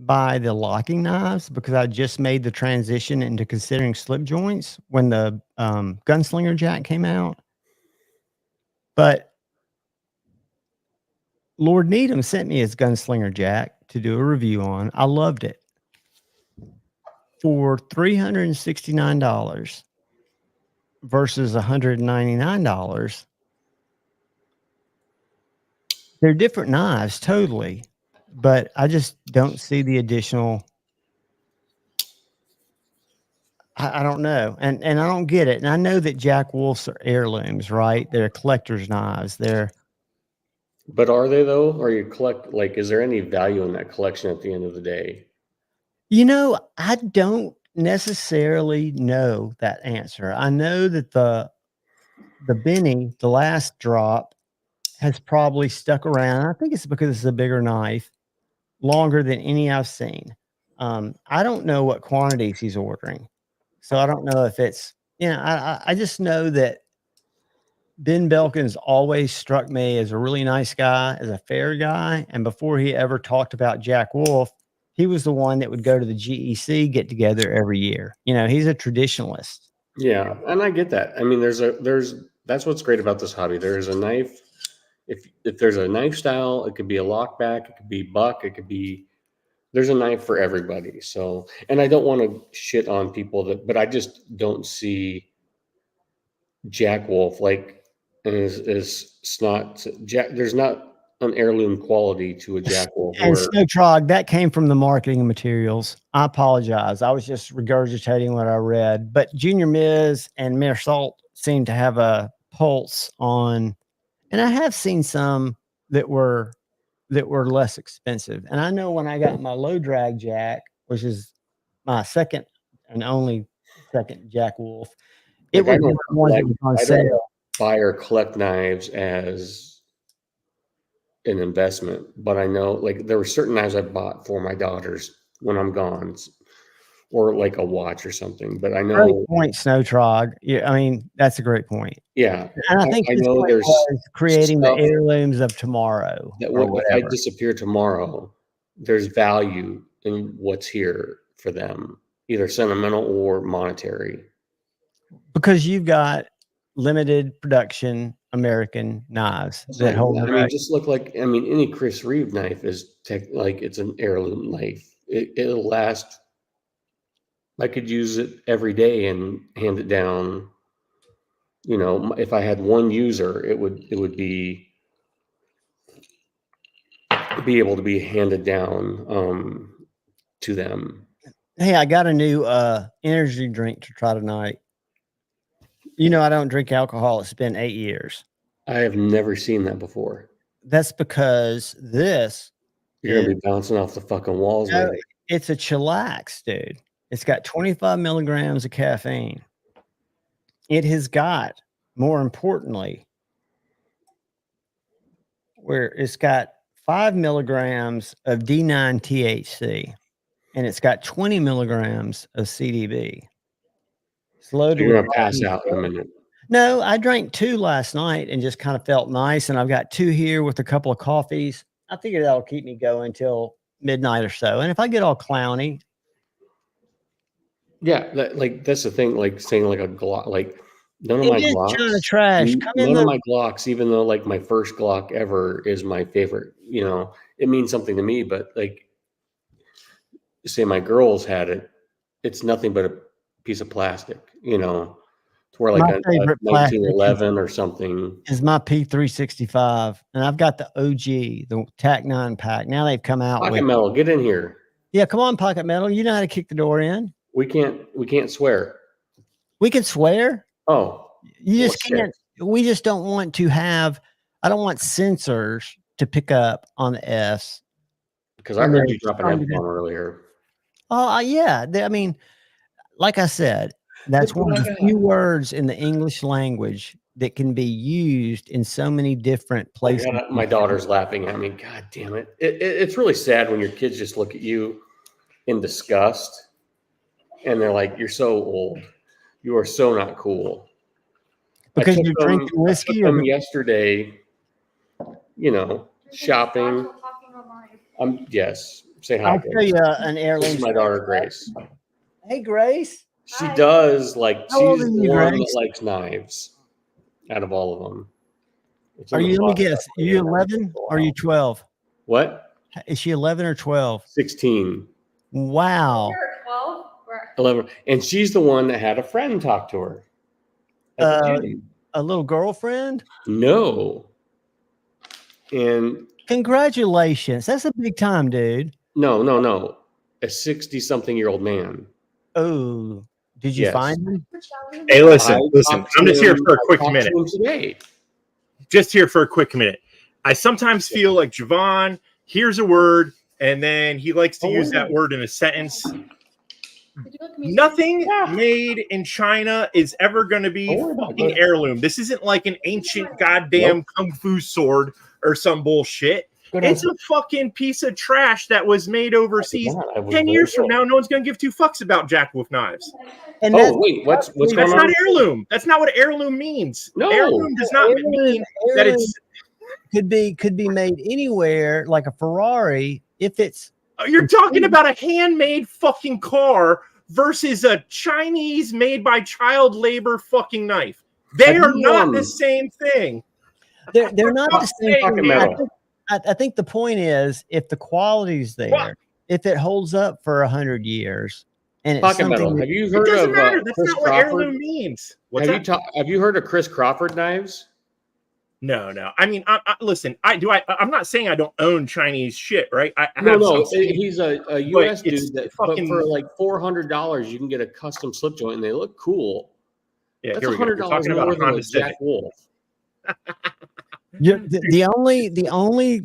by the locking knives because I just made the transition into considering slip joints when the Gunslinger Jack came out. But Lord Needham sent me his Gunslinger Jack to do a review on. I loved it. For $369 versus $199, they're different knives, totally. But I just don't see the additional. I don't know. And I don't get it. And I know that Jack Wolf's are heirlooms, right? They're collector's knives. But are they though? Or you collect, like, is there any value in that collection at the end of the day? I don't necessarily know that answer. I know that the Benny, the last drop, has probably stuck around. I think it's because it's a bigger knife, longer than any I've seen. I don't know what quantities he's ordering. So I don't know if it's, I just know that Ben Belkin's always struck me as a really nice guy, as a fair guy. And before he ever talked about Jack Wolf, he was the one that would go to the GEC get together every year. He's a traditionalist. Yeah, and I get that. I mean, that's what's great about this hobby. There's a knife. If there's a knife style, it could be a lockback, it could be buck, there's a knife for everybody. So, and I don't want to shit on people but I just don't see Jack Wolf is not Jack. There's not an heirloom quality to a Jack Wolf. And Snow Trog, that came from the marketing materials. I apologize. I was just regurgitating what I read. But Junior Miz and Mayor Salt seem to have a pulse on, and I have seen some that were less expensive. And I know when I got my low drag Jack, which is my second and only second Jack Wolf, it was one that was on sale. Don't buy or collect knives as an investment, but I know there were certain knives I bought for my daughters when I'm gone, or like a watch or something. But I know. Great point, Snow Trog. Yeah, I mean that's a great point. Yeah, and I think I know there's creating the heirlooms of tomorrow. That if I disappear tomorrow, there's value in what's here for them, either sentimental or monetary. Because you've got limited production American knives That's that not- hold. I mean, just look like, I mean, any Chris Reeve knife is like it's an heirloom knife. It'll last. I could use it every day and hand it down. You know, if I had one user, it would be able to be handed down to them. Hey, I got a new energy drink to try tonight. You know, I don't drink alcohol. It's been 8 years. I have never seen that before. That's because this You're gonna be bouncing off the fucking walls no, with it. it's a chillax, dude. It's got 25 milligrams of caffeine. It has got, more importantly, where it's got 5 milligrams of D9 THC, and it's got 20 milligrams of CBD. It's loaded You're with gonna pass out in a minute. No, I drank 2 last night and just kind of felt nice. And I've got 2 here with a couple of coffees. I figure that'll keep me going till midnight or so. And if I get all clowny, Yeah, that's the thing. Like saying like a Glock, like none of it my is Glocks, China trash. Come in none of the my Glocks, even though like my first Glock ever is my favorite. You know, it means something to me. But like, say my girls had it, it's nothing but a piece of plastic. You know, to where like my a favorite plastic 1911 or something. is my P365, and I've got the OG, the TAC 9 pack. Now they've come out Pocket with metal, get in here. yeah. Come on, Pocket Metal. You know how to kick the door in. We can't swear. We can swear. Oh, You well, just shit. can't. We just don't want to have. I don't want sensors to pick up on the S. Because I heard you drop an F-bomb earlier. Oh, yeah. I mean, like I said, that's one of the few words in the English language that can be used in so many different places. My daughter's laughing at me. God damn it. It's really sad when your kids just look at you in disgust and they're like, you're so old. You are so not cool. Because you're drinking whiskey. I took them yesterday, you know, shopping. Yes. Say hi. I'll tell you an This heirloom. is my daughter, Grace. Hey, Grace. She does like, How old she's are the you, one Grace? that likes knives out of all of them. Are you, let me guess, are you 11 or are you 12? What? Is she 11 or 12? 16. Wow. You're 12. 11. And she's the one that had a friend talk to her. At the gym. A little girlfriend? No. And Congratulations. That's a big time, dude. no. A 60-something-year-old man. Oh, did you Yes. find him? Hey, listen. talked I'm to just here him- for a I quick talked to minute. him today. Just here for a quick minute. I sometimes feel like Javon hears a word and then he likes to use that word in a sentence. Nothing made in China is ever going to be Don't worry about fucking it. heirloom. This isn't like an ancient goddamn kung fu sword or some bullshit. It's a fucking piece of trash that was made overseas. 10 years from now, no one's going to give 2 fucks about Jackwolf knives. And Oh, wait, what's going That's on? not heirloom. That's not what heirloom means. No. Heirloom does not mean that it's could be made anywhere, like a Ferrari, if it's you're talking about a handmade fucking car versus a Chinese made by child labor fucking knife. They are not the same thing. they're not the same Pocket thing. metal. I think the point is if the quality's there, if it holds up for 100 years, and it's Pocket metal. something Have you It heard doesn't of matter. That's Chris not what Crawford? heirloom means. What's that? Have you heard of Chris Crawford knives? No. I mean, listen. I'm not saying I don't own Chinese shit, right? I No. have some. He's a U.S. it's dude that fucking- but for like $400 you can get a custom slip joint and they look cool. Yeah, That's here we go. You're $100 talking about more a than Honda a Civic. Jack Wolf. the only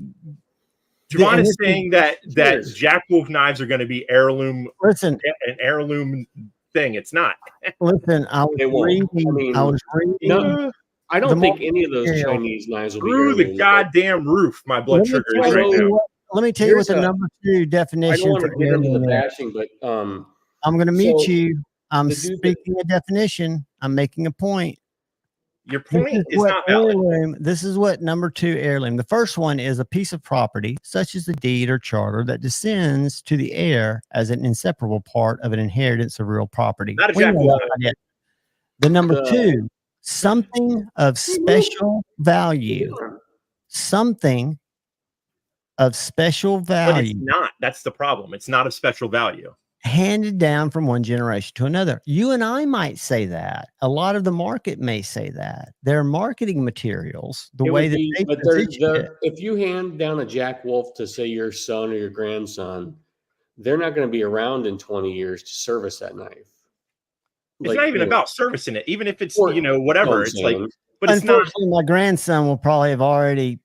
Javon and is this saying that Cheers. Jackwolf knives are going to be heirloom, listen. an heirloom thing. It's not. Listen, I was They won't. reading. I mean, I was reading. No, I don't The think more any of those material. Chinese knives will be Through the heirloom. goddamn roof, my blood sugar is tell right you now. what- let me tell you what the Here's a- number 2 I definition don't want for to get into the heirloom is. bashing, but I'm going to mute So, you. I'm the dude that- speaking a definition. I'm making a point. Your point is what not valid. heirloom. This is what number 2 heirloom. The first one is a piece of property, such as a deed or charter, that descends to the heir as an inseparable part of an inheritance of real property. Not a We know Jackwolf. that. The number The- 2, something of special value. Something of special But it's value not. That's the problem. It's not of special value. handed down from one generation to another. You and I might say that. A lot of the market may say that. Their marketing materials, the way that they position it. If you hand down a Jack Wolf to say your son or your grandson, they're not going to be around in 20 years to service that knife. It's not even about servicing it, even if it's whatever. It's like, but it's not. Unfortunately, my grandson will probably have already.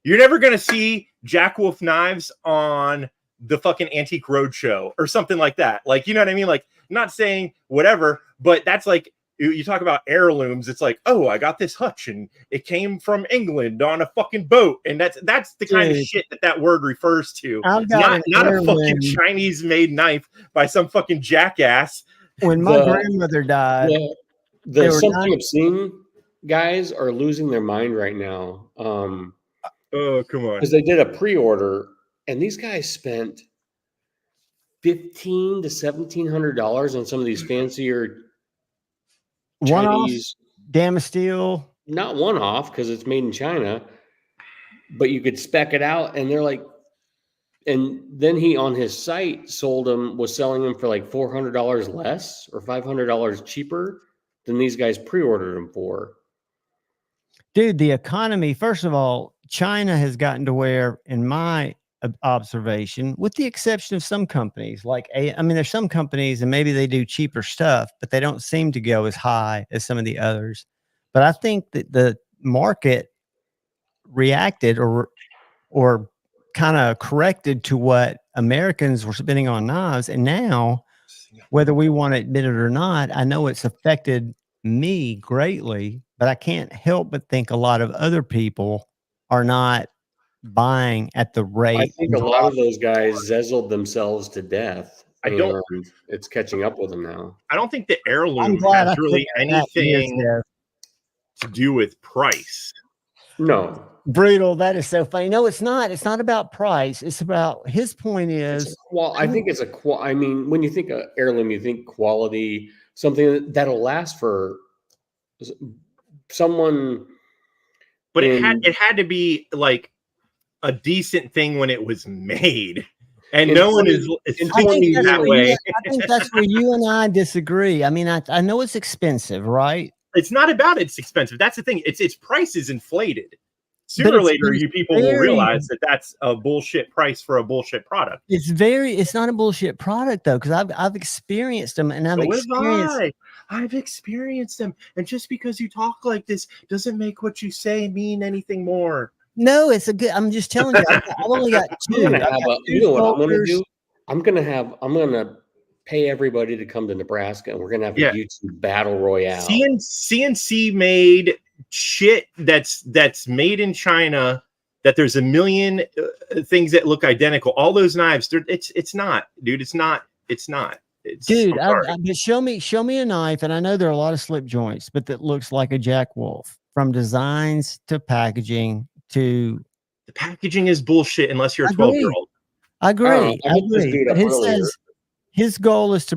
You're never going to see Jack Wolf knives on the fucking Antique Roadshow or something like that. Like, you know what I mean? Like, not saying whatever, but that's like, you talk about heirlooms. It's like, oh, I got this hutch and it came from England on a fucking boat. And that's the kind of shit that word refers to. Not a fucking Chinese made knife by some fucking jackass. When my grandmother died, the something obscene guys are losing their mind right now. Oh, come on. Because they did a pre-order and these guys spent $1,500 to $1,700 on some of these fancier Chinese Damasteel. Not one off because it's made in China, but you could spec it out and they're like, and then he on his site was selling them for like $400 less or $500 cheaper than these guys pre-ordered them for. Dude, the economy, first of all, China has gotten to where, in my observation, with the exception of some companies, there's some companies and maybe they do cheaper stuff, but they don't seem to go as high as some of the others. But I think that the market reacted or kind of corrected to what Americans were spending on knives. And now, whether we want to admit it or not, I know it's affected me greatly, but I can't help but think a lot of other people are not buying at the rate. I think a lot of those guys zezzled themselves to death. It's catching up with them now. I don't think the heirloom has really anything to do with price. No. Brutal. That is so funny. No, it's not. It's not about price. It's about, his point is. I think it's when you think of heirloom, you think quality, something that'll last for someone. But it had to be like a decent thing when it was made. And no one is thinking that way. I think that's where you and I disagree. I mean, I know it's expensive, right? It's not about it's expensive. That's the thing. Its price is inflated. Sooner or later, you people will realize that that's a bullshit price for a bullshit product. It's not a bullshit product though, because I've experienced them and I've experienced them. And just because you talk like this doesn't make what you say mean anything more. No, it's a good. I'm just telling you. I've only got two. You know what I'm going to do? I'm going to pay everybody to come to Nebraska, and we're going to have a YouTube battle royale. CNC made shit that's made in China. That there's a million things that look identical. All those knives, it's not, dude. It's not. Dude, but show me a knife, and I know there are a lot of slip joints, but that looks like a Jack Wolf, from designs to packaging. The packaging is bullshit unless you're a 12-year-old. I agree. But his goal is to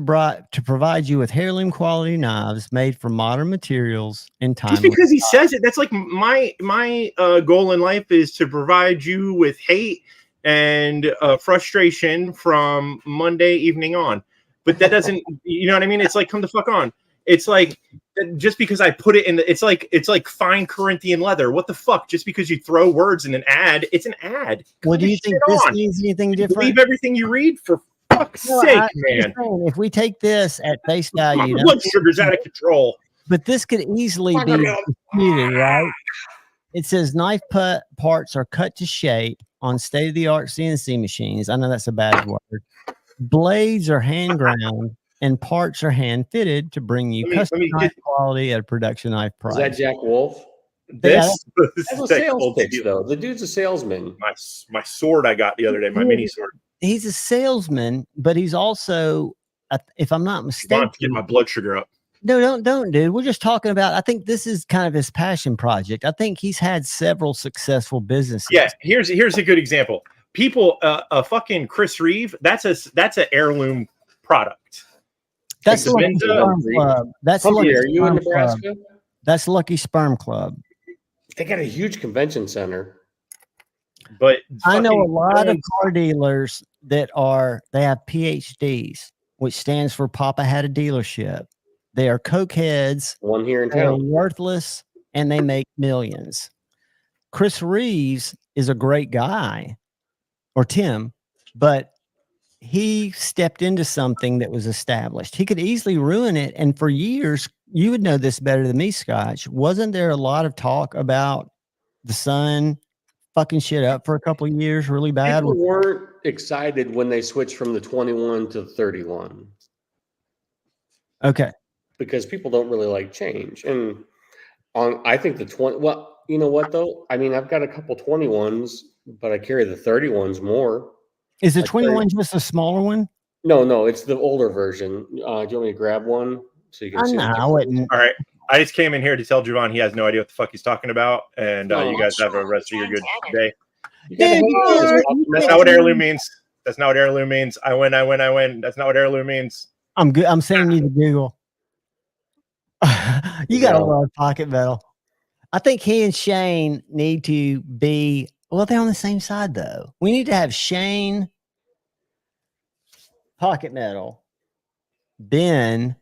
provide you with heirloom quality knives made from modern materials in time. Just because he says it, that's like my goal in life is to provide you with hate and frustration from Monday evening on. But that doesn't, you know what I mean? It's like, come the fuck on. It's like, just because I put it in it's like fine Corinthian leather. What the fuck? Just because you throw words in an ad, it's an ad. Well, do you think this means anything different? Believe everything you read, for fuck's sake, man. If we take this at face value, my blood sugar's out of control. But this could easily be disputed, right? It says knife parts are cut to shape on state-of-the-art CNC machines. I know that's a bad word. Blades are hand ground. And parts are hand fitted to bring you custom knife quality at a production knife price. Is that Jack Wolf? That's a sales pitch, though. The dude's a salesman. My sword I got the other day, my mini sword. He's a salesman, but he's also, if I'm not mistaken, get my blood sugar up. No, don't, dude. We're just talking about. I think this is kind of his passion project. I think he's had several successful businesses. Yeah, here's a good example. People, fucking Chris Reeve. That's an heirloom product. That's the That's are you in Nebraska? That's Lucky Sperm Club. They got a huge convention center. But I know a fucking lot of Jones- car dealers they have PhDs, which stands for Papa Had a Dealership. They are cokeheads, One here in they're town. worthless, and they make millions. Chris Reeves is a great guy, or Tim, but he stepped into something that was established. He could easily ruin it. And for years, you would know this better than me, Scotch. Wasn't there a lot of talk about the Sun fucking shit up for a couple of years really bad? People weren't excited when they switched from the 21 to the 31. Okay. Because people don't really like change. And I think the 20, well, you know what though? I mean, I've got a couple 21s, but I carry the 31s more. Is the 21 just a smaller one? No, it's the older version. Do you want me to grab one so you can see? No, I wouldn't. All right. I just came in here to tell Javon he has no idea what the fuck he's talking about, and you guys have a rest of your good day. That's not what heirloom means. That's not what heirloom means. I win. That's not what heirloom means. I'm good. I'm sending you to Google. You got a lot of pocket metal. I think he and Shane need to be, well, they're on the same side though. We need to have Shane pocket metal, Ben,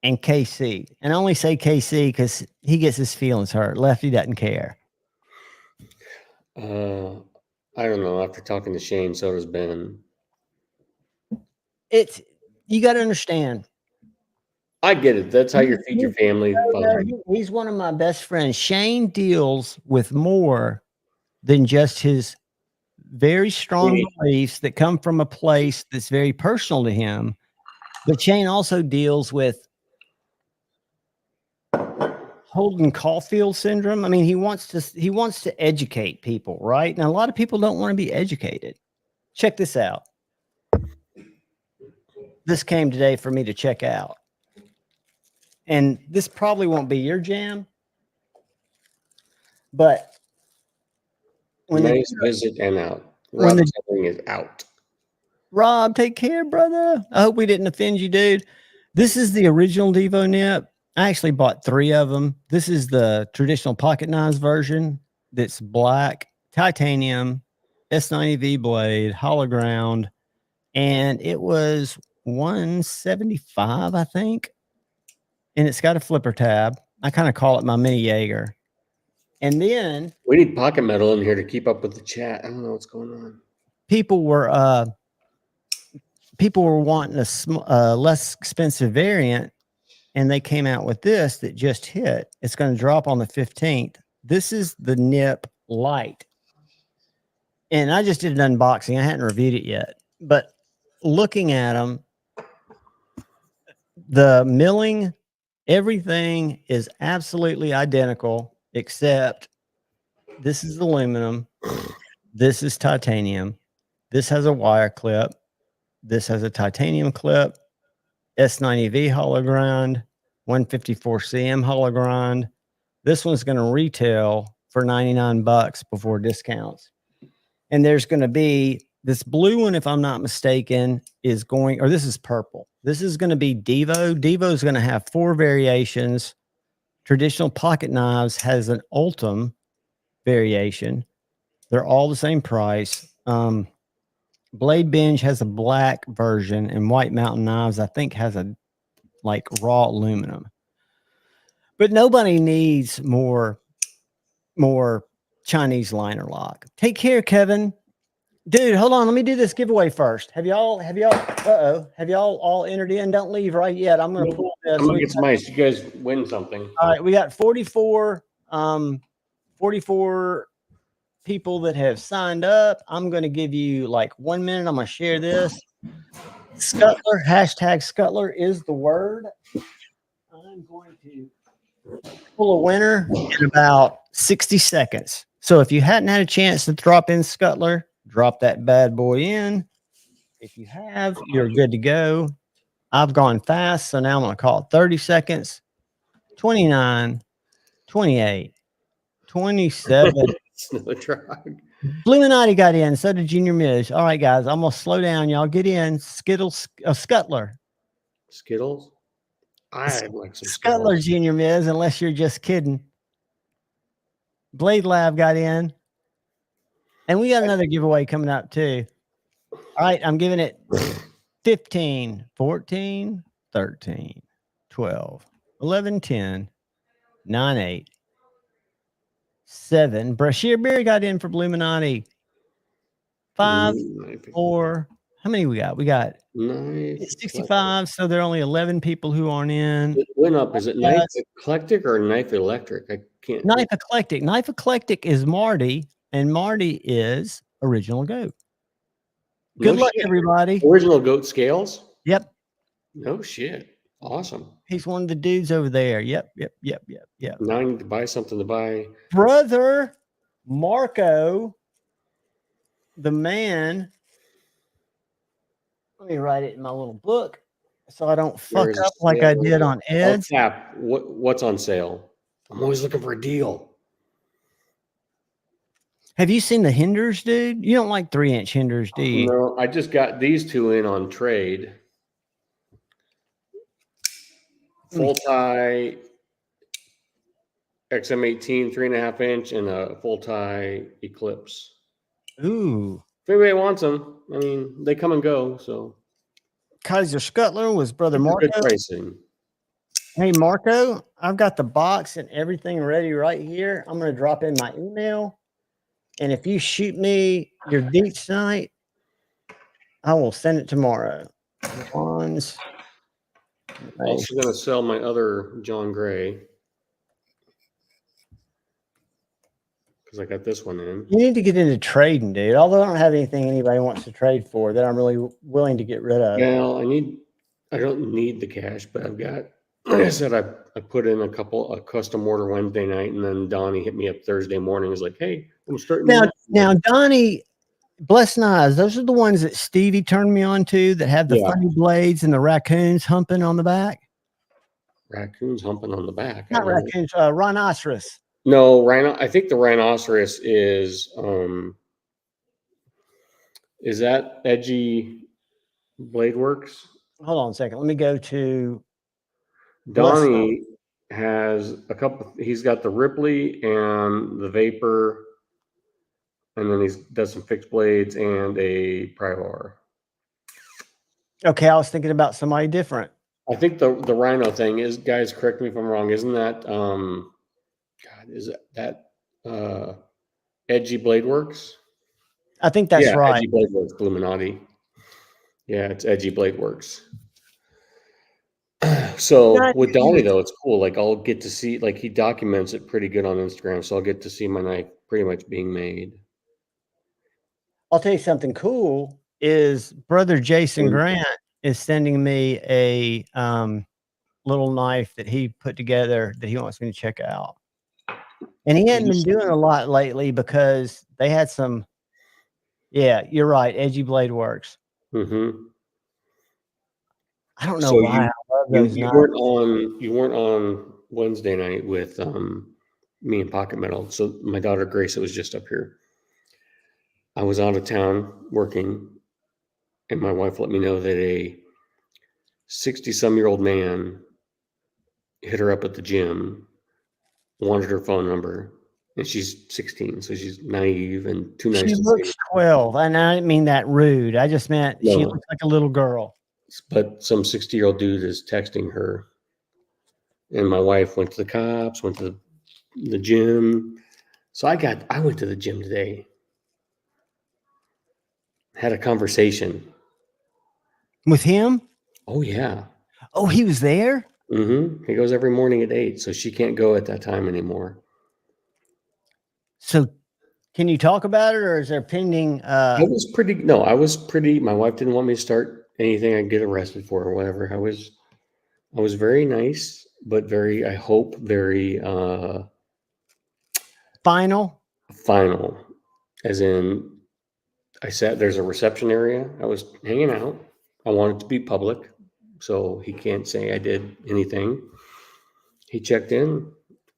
and KC. And I only say KC because he gets his feelings hurt. Lefty doesn't care. I don't know. After talking to Shane, so does Ben. You got to understand. I get it. That's how you feed your family. He's one of my best friends. Shane deals with more than just his very strong beliefs that come from a place that's very personal to him. But Shane also deals with Holden Caulfield syndrome. I mean, he wants to educate people, right? Now, a lot of people don't want to be educated. Check this out. This came today for me to check out. And this probably won't be your jam, but when nice visit and out. Rob is out. Rob, take care, brother. I hope we didn't offend you, dude. This is the original Devo nip. I actually bought 3 of them. This is the traditional pocket knives version that's black, titanium, S90V blade, hollow ground, and it was $175, I think. And it's got a flipper tab. I kind of call it my mini Jaeger. And then we need pocket metal in here to keep up with the chat. I don't know what's going on. People were wanting a less expensive variant, and they came out with this that just hit. It's going to drop on the 15th. This is the Nip Light. And I just did an unboxing. I hadn't reviewed it yet. But looking at them, the milling, everything is absolutely identical, except this is aluminum. This is titanium. This has a wire clip. This has a titanium clip. S90V hollow grind, 154 cm hollow grind. This one's going to retail for $99 before discounts. And there's going to be this blue one, if I'm not mistaken, is going, or this is purple. This is going to be Devo. Devo is going to have 4 variations. Traditional pocket knives has an Ultim variation. They're all the same price. Blade Binge has a black version, and White Mountain Knives, I think, has a like raw aluminum. But nobody needs more Chinese liner lock. Take care, Kevin. Dude, hold on. Let me do this giveaway first. Have y'all all entered in? Don't leave right yet. I'm gonna pull this. I'm gonna get some ice. You guys win something. All right, we got 44 people that have signed up. I'm going to give you like 1 minute. I'm going to share this. Scuttler, hashtag Scuttler is the word. I'm going to pull a winner in about 60 seconds. So if you hadn't had a chance to drop in Scuttler, drop that bad boy in. If you have, you're good to go. I've gone fast, so now I'm going to call it 30 seconds. 29, 28, 27. Bluminati got in. So did Junior Miz. All right, guys. I'm going to slow down. Y'all get in. Scuttler. Skittles? I'd like some Scuttler scales. Junior Miz, unless you're just kidding. Blade Lab got in. And we got another giveaway coming up too. All right, I'm giving it 15, 14, 13, 12, 11, 10, 9, 8, 7. Brashear Berry got in for Bluminati. 5, 4. How many we got? We got 65. So there are only 11 people who aren't in. It went up. Is it Knife Eclectic or Knife Electric? I can't. Knife Eclectic. Knife Eclectic is Marty, and Marty is Original Goat. Good luck, everybody. Original Goat scales? Yep. No shit. Awesome. He's one of the dudes over there. Yep. Now I need to buy something to buy. Brother Marco, the man. Let me write it in my little book so I don't fuck up like I did on Ed's. Cap. What's on sale? I'm always looking for a deal. Have you seen the Hinders, dude? You don't like 3-inch Hinders, do you? No, I just got these two in on trade. Full tie XM18 3.5 inch and a full tie Eclipse. Ooh. If anybody wants them, I mean, they come and go. So Kaiser Scuttler was Brother Marco. Good pricing. Hey, Marco, I've got the box and everything ready right here. I'm going to drop in my email. And if you shoot me your deets tonight, I will send it tomorrow. Ones. I'm also going to sell my other John Gray because I got this one in. You need to get into trading, dude. Although I don't have anything anybody wants to trade for that I'm really willing to get rid of. Well, I don't need the cash, but I've got, like I said, I put in a custom order Wednesday night, and then Donnie hit me up Thursday morning. He's like, "Hey, I'm starting." Now, Donnie, Blessed Eyes, those are the ones that Stevie turned me on to that have the funny blades and the raccoons humping on the back. Raccoons humping on the back. Not raccoons, rhinoceros. No, rhino. I think the rhinoceros is that Edgy Blade Works? Hold on a second. Let me go to Donnie has a couple. He's got the Ripley and the Vapor, and then he does some fixed blades and a Prior. Okay, I was thinking about somebody different. I think the Rhino thing is, guys, correct me if I'm wrong. Isn't that God? Is that Edgy Blade Works? I think that's right. Edgy Blade Works, Bluminati. Yeah, it's Edgy Blade Works. So with Donnie though, it's cool. Like I'll get to see, like he documents it pretty good on Instagram, so I'll get to see my knife pretty much being made. I'll tell you something cool is Brother Jason Grant is sending me a little knife that he put together that he wants me to check out. And he hadn't been doing a lot lately because they had some. Yeah, you're right. Edgy Blade Works. Mm-hmm. I don't know why I love those you weren't on Wednesday night with me and Pocket Metal. So my daughter Grace was just up here. I was out of town working, and my wife let me know that a 60-some-year-old man hit her up at the gym, wanted her phone number, and she's 16, so she's naive and too nice. She looks 12, and I didn't mean that rude. I just meant she looks like a little girl. But some 60-year-old dude is texting her, and my wife went to the cops, went to the gym. So I went to the gym today, had a conversation with him. Oh yeah. Oh, he was there. Mm-hmm. He goes every morning at 8, so she can't go at that time anymore. So, can you talk about it, or is there pending? I was pretty. My wife didn't want me to start anything I'd get arrested for or whatever. I was very nice, but very, I hope, very final. As in, there's a reception area. I was hanging out. I wanted to be public, so he can't say I did anything. He checked in,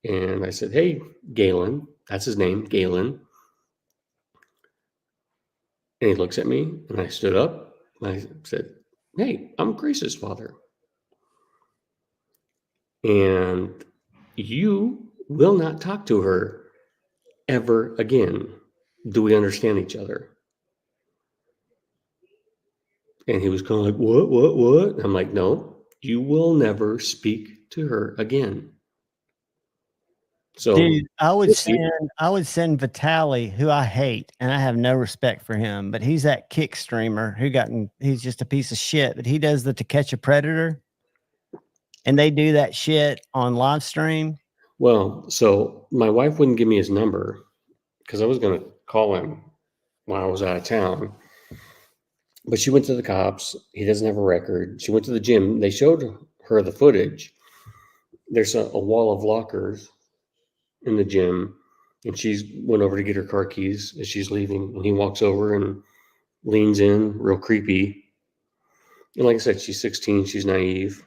and I said, "Hey, Galen," that's his name, Galen. And he looks at me, and I stood up, and I said, "Hey, I'm Grace's father." and you will not talk to her ever again. Do we understand each other? And he was kind of like, what? I'm like, no, you will never speak to her again. So, dude, I would see, send Vitaly, who I hate, and I have no respect for him, but he's that kick streamer he's just a piece of shit, but he does the To Catch a Predator, and they do that shit on live stream. well, so my wife wouldn't give me his number because I was going to call him while I was out of town. But she went to the cops. He doesn't have a record. She went to the gym. They showed her the footage. There's a wall of lockers in the gym, and she's went over to get her car keys as she's leaving. And he walks over and leans in, real creepy. And like I said, she's 16. She's naive.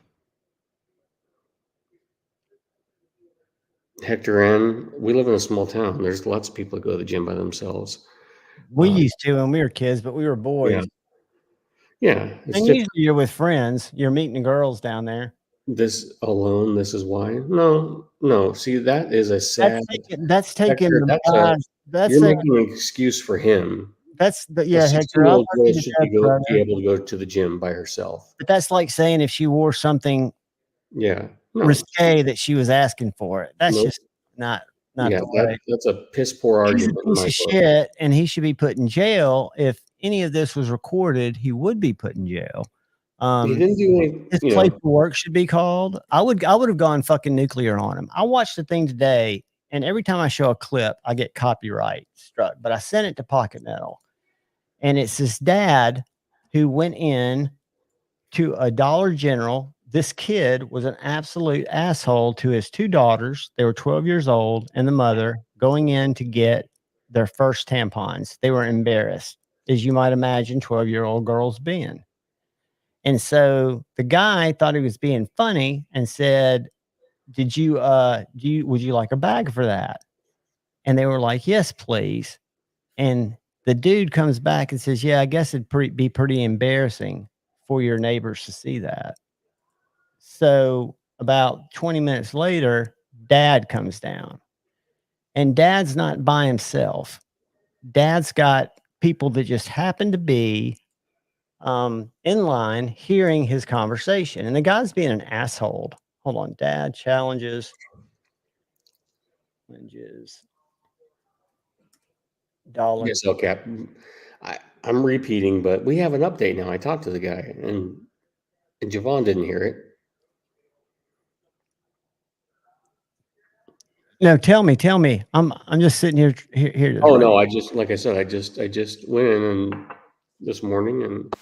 Hector N. We live in a small town. There's lots of people that go to the gym by themselves. We used to when we were kids, but we were boys. Yeah. And usually you're with friends. You're meeting the girls down there. This alone, this is why. No. See, that is a sad. That's taking Hector, that's you're making an excuse for him. That's the A Hector. 16-year-old girl should be able to go to the gym by herself. But that's like saying if she wore something risque that she was asking for it. That's just not the way. That's a piss poor argument. He's a piece of shit, and he should be put in jail. If any of this was recorded, he would be put in jail. He didn't do any. His playful work should be called. I would have gone fucking nuclear on him. I watched the thing today, and every time I show a clip, I get copyright struck. But I sent it to Pocket Metal, and it's this dad who went in to a Dollar General. This kid was an absolute asshole to his two daughters. They were 12 years old, and the mother going in to get their first tampons. They were embarrassed, as you might imagine 12-year-old girls being. And so the guy thought he was being funny and said, would you like a bag for that? And they were like, yes, please. And the dude comes back and says, yeah, I guess it'd be pretty embarrassing for your neighbors to see that. So about 20 minutes later, dad comes down, and dad's not by himself. Dad's got people that just happen to be in line hearing his conversation, and the guy's being an asshole. Hold on. Dad challenges dollar. Yes, okay. I'm repeating, but we have an update now. I talked to the guy, and Javon didn't hear it. No, tell me. I'm just sitting here. Oh no, like I said, I just went in and this morning and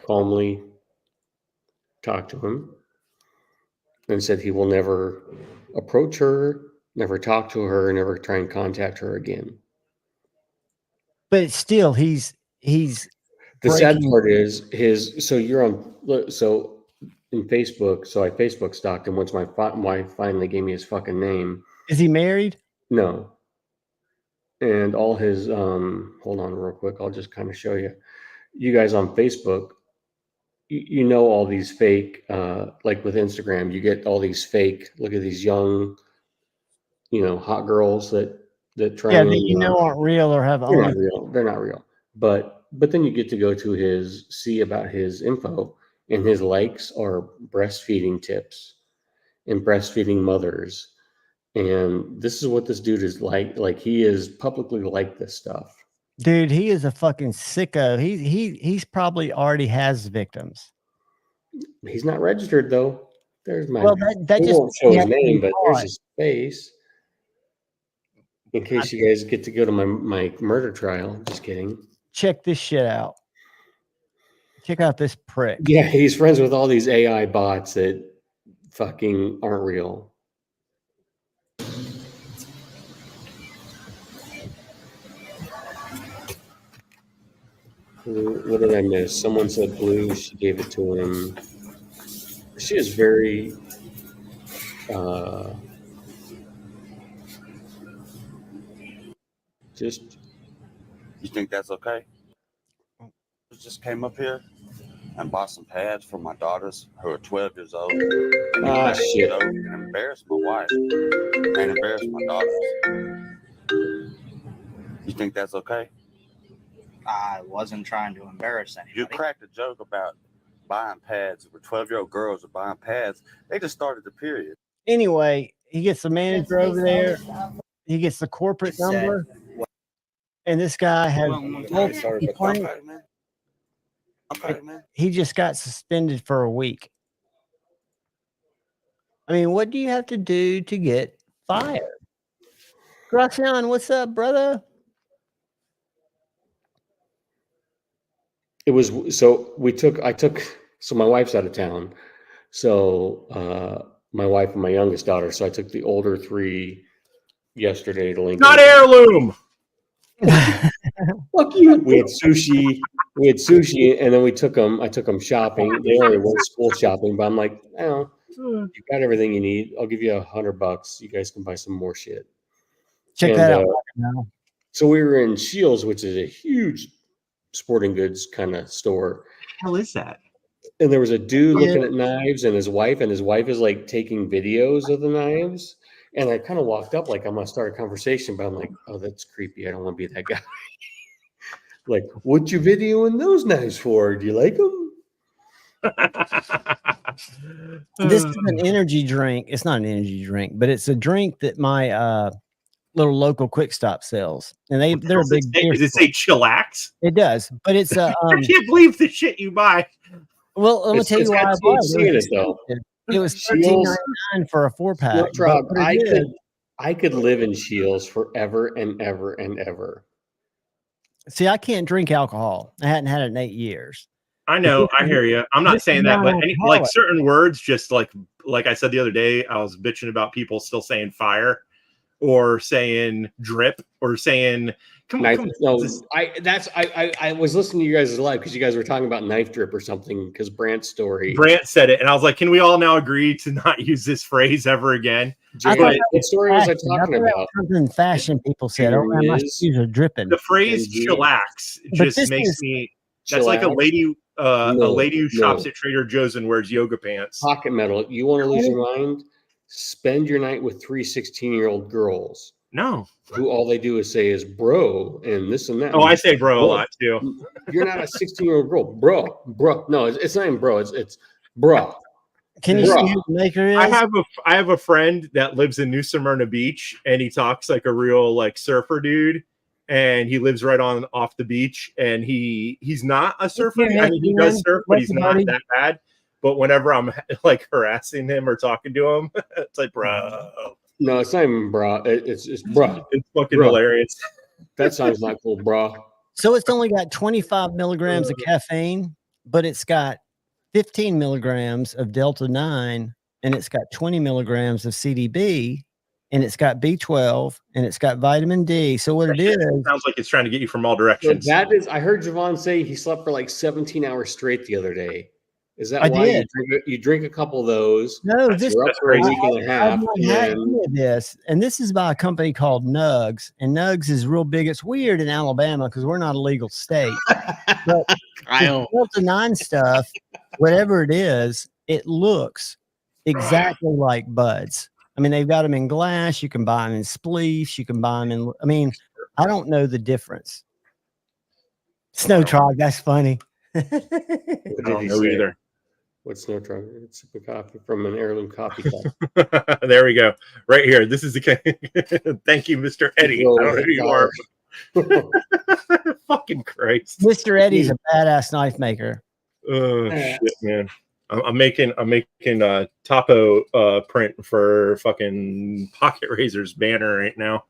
calmly talked to him and said he will never approach her, never talk to her, never try and contact her again. But still, he's the sad part is so you're on so in Facebook, so I Facebook stalked him once my wife finally gave me his fucking name. Is he married? No. And all his hold on real quick, I'll just kind of show you. You guys on Facebook, you know all these fake like with Instagram, you get all these fake, look at these young, hot girls that try aren't real or have they're not real. But then you get to go to see about his info, and his likes are breastfeeding tips and breastfeeding mothers. And this is what this dude is like. Like, he is publicly like this stuff. Dude, he is a fucking sicko. He's probably already has victims. He's not registered though. There's my. Well, that he just won't show his name, but there's his face. In case you guys get to go to my murder trial. Just kidding. Check this shit out. Check out this prick. Yeah, he's friends with all these AI bots that fucking aren't real. What did I miss? Someone said blue. She gave it to him. She is very just. You think that's okay? It just came up here. and bought some pads for my daughters who are 12 years old. Shit. And embarrass my wife and embarrass my daughters. You think that's okay? I wasn't trying to embarrass anybody. You cracked a joke about buying pads where 12-year-old girls are buying pads. They just started the period. Anyway, he gets the manager over there. He gets the corporate number. And this guy has he just got suspended for a week. I mean, what do you have to do to get fired? Gracian, what's up, brother? It was so my wife's out of town. So my wife and my youngest daughter. So I took the older 3 yesterday to Lincoln. Not Heirloom. Fuck you. We had sushi, and then I took them shopping. They only went school shopping, but I'm like, you got everything you need. I'll give you $100. You guys can buy some more shit. Check that out now. So we were in Shields, which is a huge sporting goods kind of store. Hell is that? And there was a dude looking at knives and his wife is like taking videos of the knives. And I kind of walked up like I'm gonna start a conversation, but I'm like, oh, that's creepy. I don't want to be that guy. Like, what you videoing those knives for? Do you like them? This is an energy drink. It's not an energy drink, but it's a drink that my little local Quick Stop sells, and they're a big. Does it say chillax? It does, but it's a. I can't believe the shit you buy. Well, let me tell you why I bought it. It was $13.99 for a 4-pack. I could live in Shields forever and ever and ever. See, I can't drink alcohol. I hadn't had it in 8 years. I know. I hear you. I'm not saying that, but like certain words, just like I said the other day, I was bitching about people still saying fire, or saying drip, or saying I was listening to you guys live because you guys were talking about knife drip or something because Brant said it, and I was like, can we all now agree to not use this phrase ever again? What story was I talking about? Something fashion people said. Oh, my shoes are dripping. The phrase chillax just makes me. That's like a lady who shops at Trader Joe's and wears yoga pants. Pocket metal. You want to lose your mind? Spend your night with 3 16-year-old girls. No. Who all they do is say is bro and this and that. Oh, I say bro a lot too. You're not a 16-year-old girl. Bro. No, it's not even bro. It's bro. Can you see who the maker is? I have a friend that lives in New Smyrna Beach, and he talks like a real like surfer dude. And he lives right off the beach, and he's not a surfer. I mean, he does surf, but he's not that bad. But whenever I'm like harassing him or talking to him, it's like, bro. No, it's not even bro. It's bro. It's fucking hilarious. That sounds not cool, bro. So it's only got 25 milligrams of caffeine, but it's got 15 milligrams of Delta 9, and it's got 20 milligrams of CDB. And it's got B12 and it's got vitamin D. So what it is sounds like it's trying to get you from all directions. So that is, I heard Javon say he slept for like 17 hours straight the other day. Is that why you drink a couple of those? No, this is for a week and a half. And this is by a company called Nugs. And Nugs is real big. It's weird in Alabama because we're not a legal state. But Delta 9 stuff, whatever it is, it looks exactly like buds. I mean, they've got them in glass. You can buy them in spleefs. You can buy them in. I mean, I don't know the difference. Snow Trog, that's funny. I don't know either. What's Snow Trog? It's a coffee from an Heirloom coffee cup. There we go. Right here. This is the. Thank you, Mr. Eddie. I don't know who you are. Fucking Christ. Mr. Eddie's a badass knife maker. Oh shit, man. I'm making a topo print for fucking Pocket Razor's banner right now.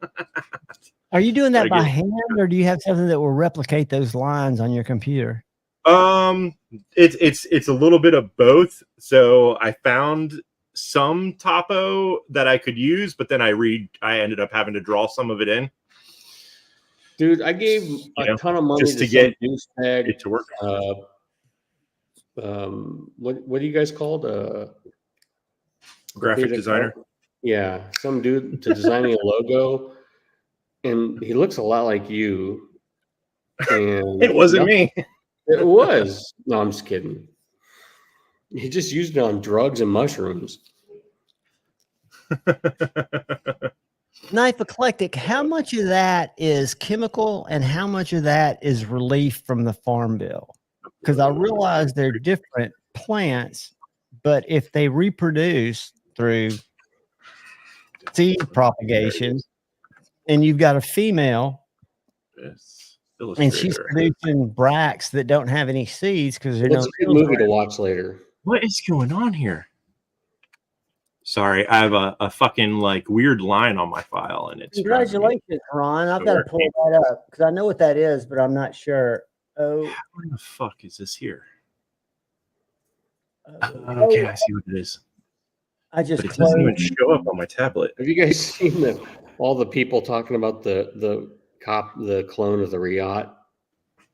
Are you doing that by hand, or do you have something that will replicate those lines on your computer? It's a little bit of both. So I found some topo that I could use, but then I ended up having to draw some of it in. Dude, I gave a ton of money just to get it to work. What do you guys called? Graphic designer. Yeah, some dude to designing a logo, and he looks a lot like you. And it wasn't me. It was. No, I'm just kidding. He just used it on drugs and mushrooms. Knife Eclectic, how much of that is chemical and how much of that is relief from the farm bill? Because I realize they're different plants, but if they reproduce through seed propagation and you've got a female and she's producing bracts that don't have any seeds because there's It's no a good movie to watch later. What is going on here? Sorry, I have a fucking like weird line on my file, and it's congratulations, Ron. I've got to pull that up because I know what that is, but I'm not sure. Oh, what the fuck is this here? Okay, I see what it is. I just but it doesn't even show up on my tablet. Have you guys seen all the people talking about the clone of the Riot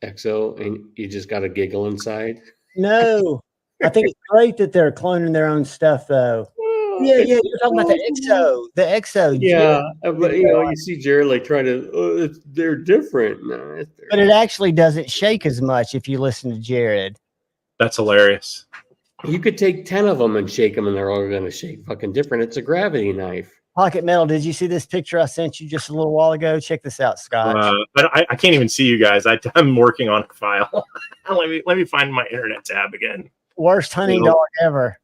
XO, and you just got a giggle inside? No, I think it's great that they're cloning their own stuff, though. Yeah, you're talking about the XO. The XO. Yeah, but you see Jared like trying to. They're different. No, but it actually doesn't shake as much if you listen to Jared. That's hilarious. You could take 10 of them and shake them, and they're all going to shake fucking different. It's a gravity knife. Pocket Metal, did you see this picture I sent you just a little while ago? Check this out, Scott. But I can't even see you guys. I'm working on a file. let me find my internet tab again. Worst hunting dog ever.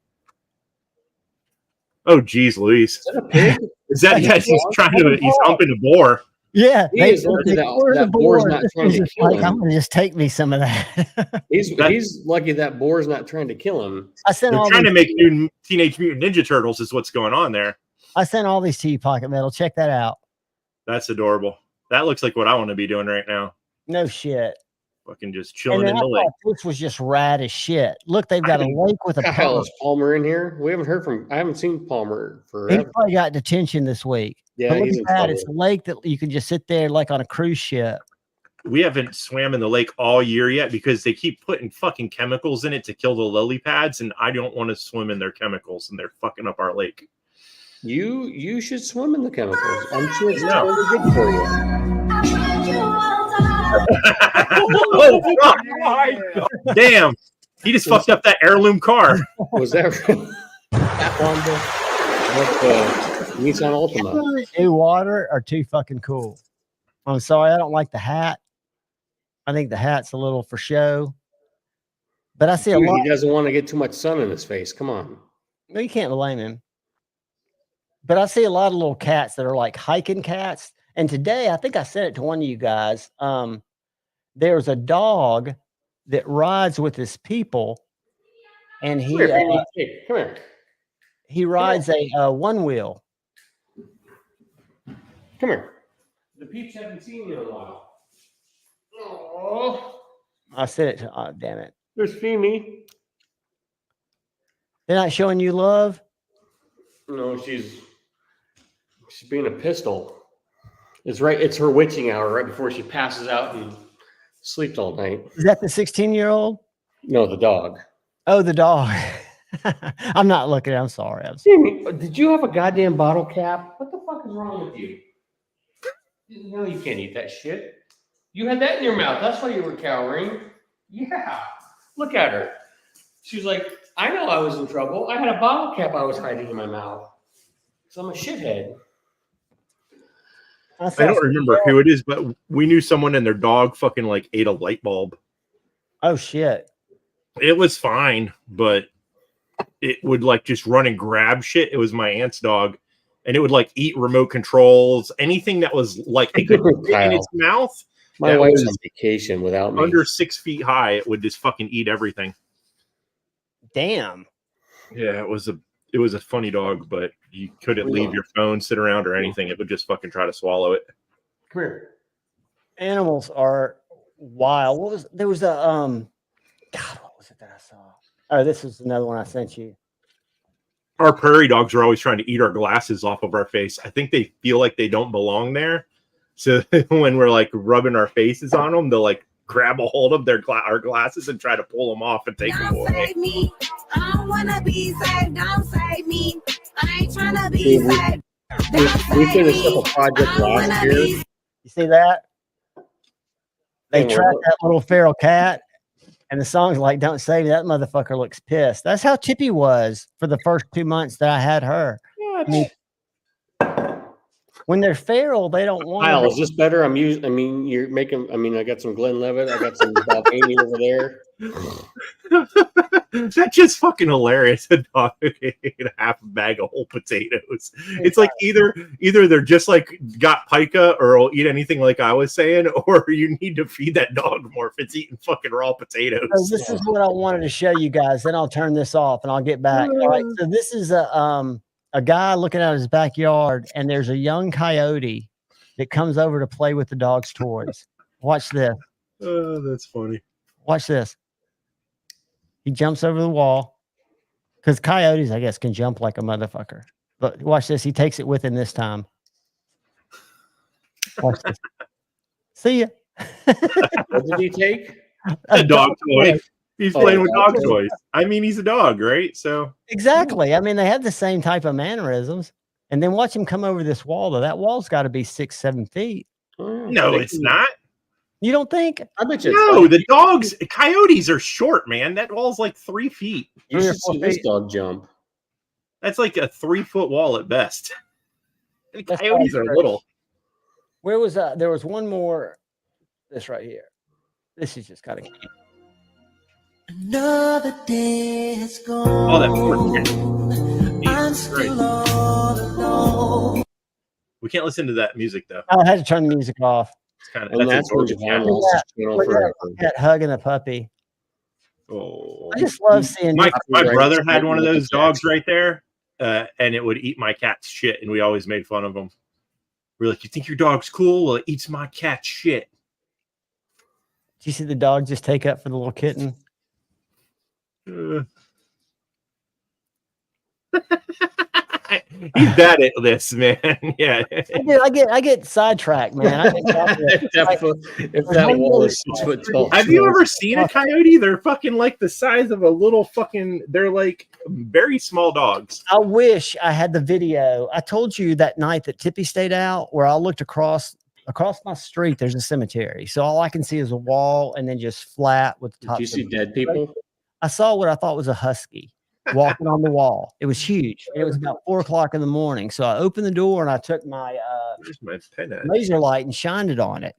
Oh, geez, Louise. Is that a pig? Is that he's humping a boar? Yeah, that boar's not trying to kill him. I'm gonna just take me some of that. he's lucky that boar's not trying to kill him. They're trying to make new Teenage Mutant Ninja Turtles is what's going on there. I sent all these to you, Pocket Metal. Check that out. That's adorable. That looks like what I want to be doing right now. No shit. Fucking just chilling in the lake. This was just rad as shit. Look, they've got a lake with a hell is Palmer in here? We haven't heard from. I haven't seen Palmer forever. He probably got detention this week. Yeah, look at that. It's a lake that you can just sit there like on a cruise ship. We haven't swam in the lake all year yet because they keep putting fucking chemicals in it to kill the lily pads, and I don't want to swim in their chemicals, and they're fucking up our lake. You should swim in the chemicals. I'm sure it's really good for you. Oh my God. Damn! He just fucked up that heirloom car. Was that Nissan Altima? New water are too fucking cool. I'm sorry, I don't like the hat. I think the hat's a little for show. But I see a lot. He doesn't want to get too much sun in his face. Come on. No, you can't blame him. But I see a lot of little cats that are like hiking cats. And today, I think I sent it to one of you guys. There's a dog that rides with his people, and he come here. He rides a one wheel. Come here. The peeps haven't seen you in a while. Oh, I sent it to. Damn it! There's Feemy. They're not showing you love. No, she's being a pistol. It's right. It's her witching hour right before she passes out and sleeps all night. Is that the 16-year-old? No, the dog. Oh, the dog. I'm not looking. I'm sorry. Did you have a goddamn bottle cap? What the fuck is wrong with you? No, you can't eat that shit. You had that in your mouth. That's why you were cowering. Yeah. Look at her. She's like, I know I was in trouble. I had a bottle cap I was hiding in my mouth. So I'm a shithead. I don't remember who it is, but we knew someone and their dog fucking like ate a light bulb. Oh shit. It was fine, but it would like just run and grab shit. It was my aunt's dog, and it would like eat remote controls, anything that was like it could fit in its mouth. My wife was on vacation without me. Under 6 feet high, it would just fucking eat everything. Damn. Yeah, it was a funny dog, but you couldn't leave your phone, sit around, or anything. It would just fucking try to swallow it. Come here. Animals are wild. There was a God, what was it that I saw? Oh, this was another one I sent you. Our prairie dogs are always trying to eat our glasses off of our face. I think they feel like they don't belong there. So when we're like rubbing our faces on them, they'll like grab a hold of our glasses and try to pull them off and take them away. Save me. I don't wanna be saved. Don't save me. I ain't trying to be saved. We finished up a project last year. You see that? They trapped that little feral cat, And the song's like, "Don't save me." That motherfucker looks pissed. That's how Tippy was for the first 2 months that I had her. I mean, when they're feral, they don't want. Kyle, is this better? I mean, you're making. I mean, I got some Glenlivet. I got some Bob Haney over there. That's just fucking hilarious. A dog ate a half a bag of whole potatoes. It's like either they're just like got pica or will eat anything like I was saying, or you need to feed that dog more if it's eating fucking raw potatoes. So this is what I wanted to show you guys. Then I'll turn this off and I'll get back. All right. So this is a guy looking at his backyard, and there's a young coyote that comes over to play with the dog's toys. Watch this. Oh, that's funny. Watch this. He jumps over the wall because coyotes, I guess, can jump like a motherfucker. But watch this. He takes it with him this time. Watch this. See ya. What did he take? A dog toy. He's playing with dog toys. I mean, he's a dog, right? So exactly. I mean, they have the same type of mannerisms. And then watch him come over this wall, though. That wall's got to be 6-7 feet. No, it's not. You don't think? I bet you. No, the dogs, coyotes are short, man. That wall's like 3 feet. You should see this dog jump. That's like a 3-foot wall at best. And coyotes are little. Where was there was one more. This right here. This is just kind of cute. Another day has gone. Oh, that poor cat. I'm still all alone. We can't listen to that music though. I had to turn the music off. It's kind of And that's when Japan lost his channel forever. That hugging a puppy. Oh, I just love seeing. my brother had one of those dogs right there, and it would eat my cat's shit, and we always made fun of him. We're like, "You think your dog's cool? Well, it eats my cat's shit." Do you see the dog just take up for the little kitten? He's bad at this, man. Yeah, I get sidetracked, man. If that wall is 6 foot tall. have you ever seen a coyote? They're fucking like the size of a little fucking. They're like very small dogs. I wish I had the video. I told you that night that Tippy stayed out, where I looked across my street. There's a cemetery, so all I can see is a wall and then just flat with the top. Did you see dead people? I saw what I thought was a husky walking on the wall. It was huge. And it was about 4 o'clock in the morning. So I opened the door and I took my laser light and shined it on it.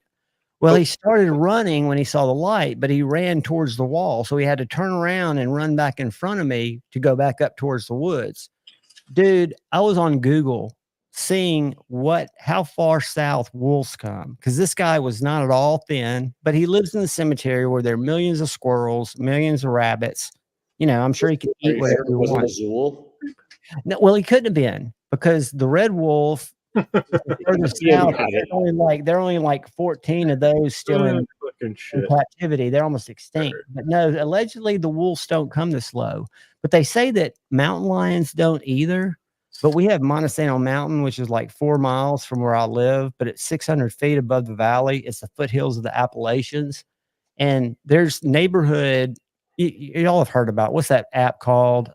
Well, he started running when he saw the light, but he ran towards the wall. So he had to turn around and run back in front of me to go back up towards the woods. Dude, I was on Google seeing how far south wolves come, because this guy was not at all thin, but he lives in the cemetery where there are millions of squirrels, millions of rabbits. You know, I'm sure he could eat whatever he wants. No, well, he couldn't have been, because the red wolf further south, they're only like 14 of those still in captivity. They're almost extinct. But no, allegedly the wolves don't come this low. But they say that mountain lions don't either. But we have Montesano Mountain, which is like 4 miles from where I live, but it's 600 feet above the valley. It's the foothills of the Appalachians. And there's neighborhood. Y'all have heard about, what's that app called?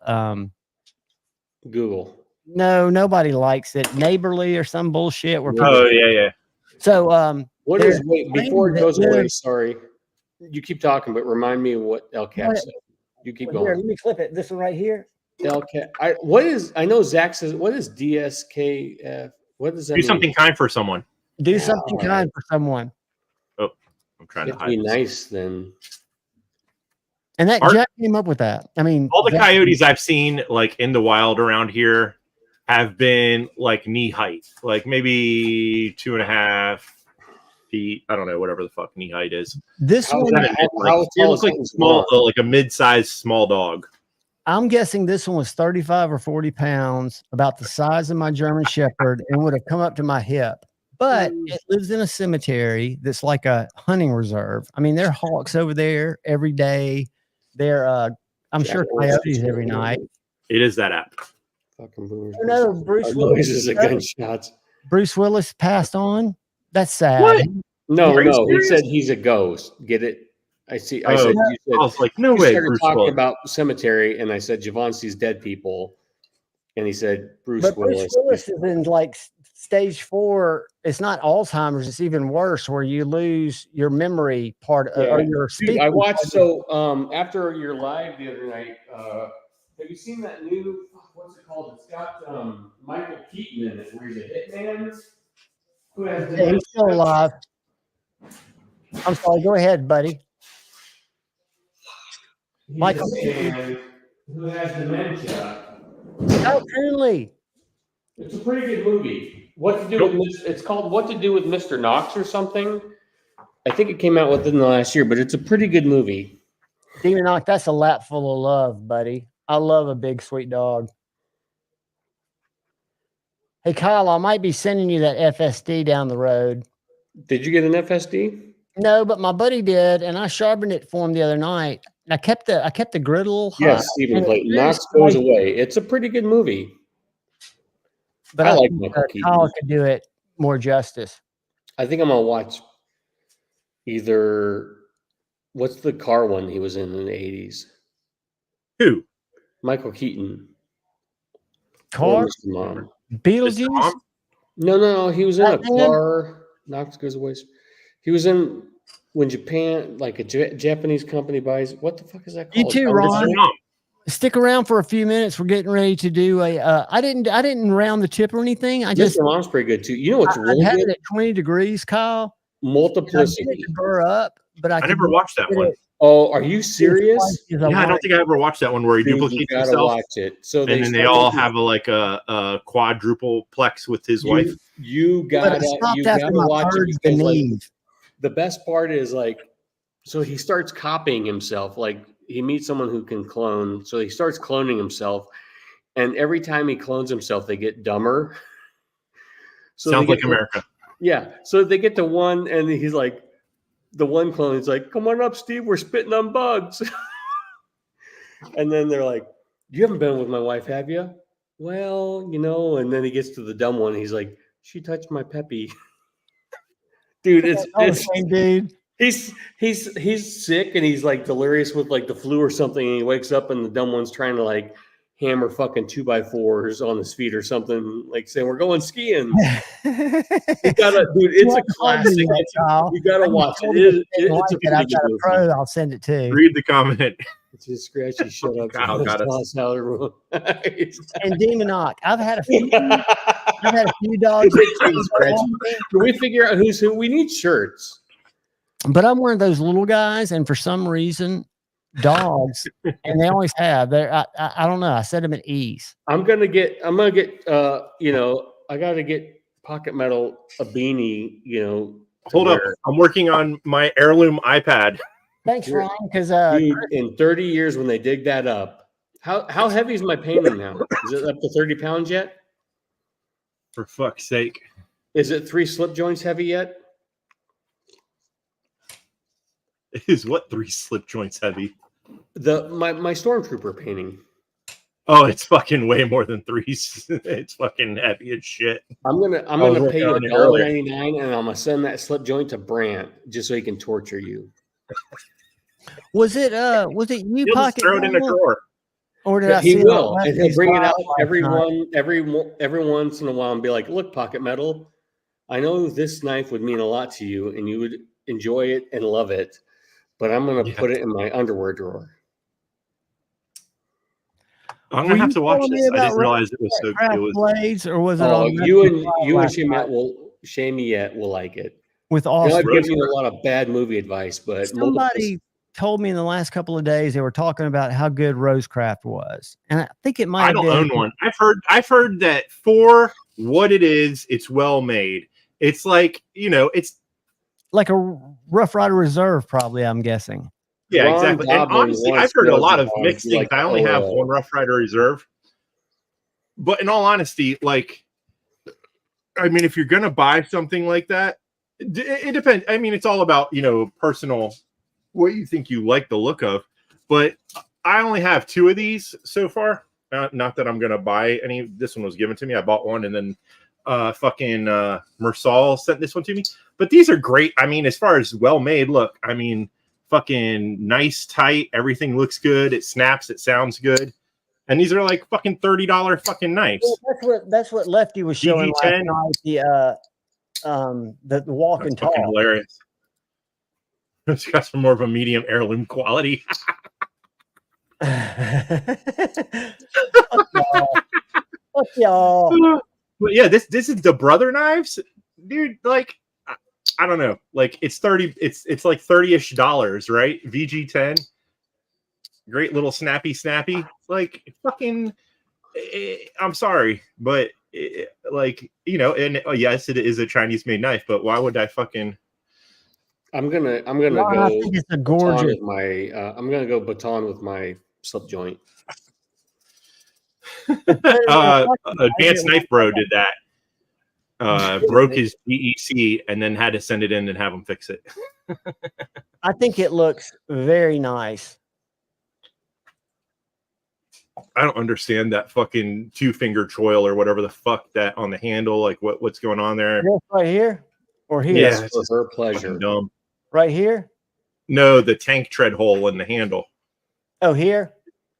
Google. No, nobody likes it. Neighborly or some bullshit. Yeah. So what is before it goes away? Sorry, you keep talking, but remind me what LCAP said. You keep going. Here, let me clip it. This one right here. LCAP. What is? I know Zach says. What is DSKF? What does that mean? Do something kind for someone. Do something kind for someone. Oh, I'm trying to be nice then. And that Jack came up with that. I mean, all the coyotes I've seen like in the wild around here have been like knee height, like maybe 2.5 feet. I don't know, whatever the fuck knee height is. This one, they look like small, like a mid-sized small dog. I'm guessing this one was 35 or 40 pounds, about the size of my German Shepherd, and would have come up to my hip. But it lives in a cemetery that's like a hunting reserve. I mean, there are hawks over there every day. There, I'm sure coyotes every night. It is that app. Fucking boomers. No, Bruce Willis is a gunshots. Bruce Willis passed on. That's sad. What? No, he said he's a ghost. Get it? I see. I said. I was like, no way. Started Bruce talking Willis. about cemetery, and I said Javon sees dead people, and he said Bruce Willis. Bruce Willis is in like stage 4, it's not Alzheimer's, it's even worse, where you lose your memory part or your Dude, speaking. I watched after your live the other night. Have you seen that new? What's it called? It's got Michael Keaton in it, where he's a hitman. Who has Yeah, he's still alive. I'm sorry. Go ahead, buddy. Michael Keaton, who has dementia. How Coonley. It's a pretty good movie. What to do with it's called What to Do with Mr. Knox or something. I think it came out within the last year, but it's a pretty good movie. Demon Knock, that's a lap full of love, buddy. I love a big sweet dog. Hey Kyle, I might be sending you that FSD down the road. Did you get an FSD? No, but my buddy did, and I sharpened it for him the other night. I kept the grid a little high. Yes, Stephen Clayton. Knox Goes Away. It's a pretty good movie. But I like think, Michael Keaton. Kyle could do it more justice. I think I'm gonna watch either what's the car one he was in the 80s? Who? Michael Keaton. Car? Mom. Beetlejuice? No. He was in a car. Knox Goes Away. He was in when Japan, like a Japanese company buys. What the fuck is that called? You too, Ron. Stick around for a few minutes. We're getting ready to do a. I didn't round the tip or anything. I just. Mr. Mom's pretty good too. You know what's really had good? it at 20 degrees, Kyle. Multiplicity. I did burr up, but I never watched that one. Oh, are you serious? Yeah, I don't think I ever watched that one where he duplicates himself. Watch it. So and then they all have a quadruple plex with his wife. You gotta watch it because like, the best part is like, so he starts copying himself. Like he meets someone who can clone, so he starts cloning himself, and every time he clones himself, they get dumber. So sounds like America. Yeah. So they get to one, and he's like. The one clone is like, come on up, Steve. We're spitting on bugs. And then they're like, you haven't been with my wife, have you? Well, and then he gets to the dumb one. He's like, she touched my peppy. Dude, it's dude. He's sick and he's like delirious with like the flu or something. And he wakes up and the dumb one's trying to like hammer fucking 2x4s on his feet or something, like saying we're going skiing. You gotta, dude, it's a classic. You gotta watch it. It's a pretty good movie. I'll send it to you. Read the comment. It's just scratchy. Shut up. Kyle got us. And Demon Knock. I've had a few dogs. Can we figure out who's who? We need shirts. But I'm one of those little guys, and for some reason, dogs, and they always have. I don't know. I set them at ease. I'm gonna get. I gotta get Pocket Metal a beanie. Hold up. I'm working on my Heirloom iPad. Thanks, Ron. Because in 30 years, when they dig that up, how heavy is my painting now? Is it up to 30 pounds yet? For fuck's sake! Is it 3 slip joints heavy yet? Is what 3 slip joints heavy? My Stormtrooper painting. Oh, it's fucking way more than 3. It's fucking heavy as shit. I'm gonna pay you $1.99 and I'm gonna send that slip joint to Brant just so he can torture you. Was it you? He'll Pocket just throw it in a drawer. Or did I he see will, and he'll bring it out every once in a while and be like, "Look, Pocket Metal, I know this knife would mean a lot to you, and you would enjoy it and love it, but I'm gonna put it in my underwear drawer." I'm gonna have to watch this. I didn't realize it was so. It was Blades, or was it? You and Shamette will like it. With all, I've given you a lot of bad movie advice, but somebody told me in the last couple of days they were talking about how good Rosecraft was, and I think it might. I don't own one. I've heard that for what it is, it's well made. It's like it's like a Rough Rider Reserve, probably. I'm guessing. Yeah, exactly. And honestly, I've heard a lot of mixed things. I only have one Rough Rider Reserve, but in all honesty, if you're gonna buy something like that, it depends. I mean, it's all about personal, what you think you like the look of. But I only have 2 of these so far. Not that I'm gonna buy any. This one was given to me. I bought one, and then Mersal sent this one to me. But these are great. I mean, as far as well made, look. I mean. Fucking nice, tight. Everything looks good. It snaps. It sounds good. And these are like fucking $30 fucking knives. Well, that's what Lefty was showing last VG10. night. The walking That's fucking tall. hilarious. It's got some more of a medium heirloom quality. Fuck y'all. Fuck y'all. But yeah, this is the brother knives, dude. Like, I don't know. Like, it's it's like $30-ish, right? VG10. Great little snappy. Like, fucking. I'm sorry, but like, you know, and yes, it is a Chinese made knife, but why would I fucking? I'm gonna Well, go. I think it's a gorgeous. I'm gonna go baton with my slip joint. Advanced Knife Bro did that. Broke his DEC and then had to send it in and have him fix it. I think it looks very nice. I don't understand that fucking 2-finger choil or whatever the fuck that on the handle. Like, what's going on there? This right here or here? Yeah, It's for her pleasure. Dumb. Right here. No, the tank tread hole in the handle. Oh, here.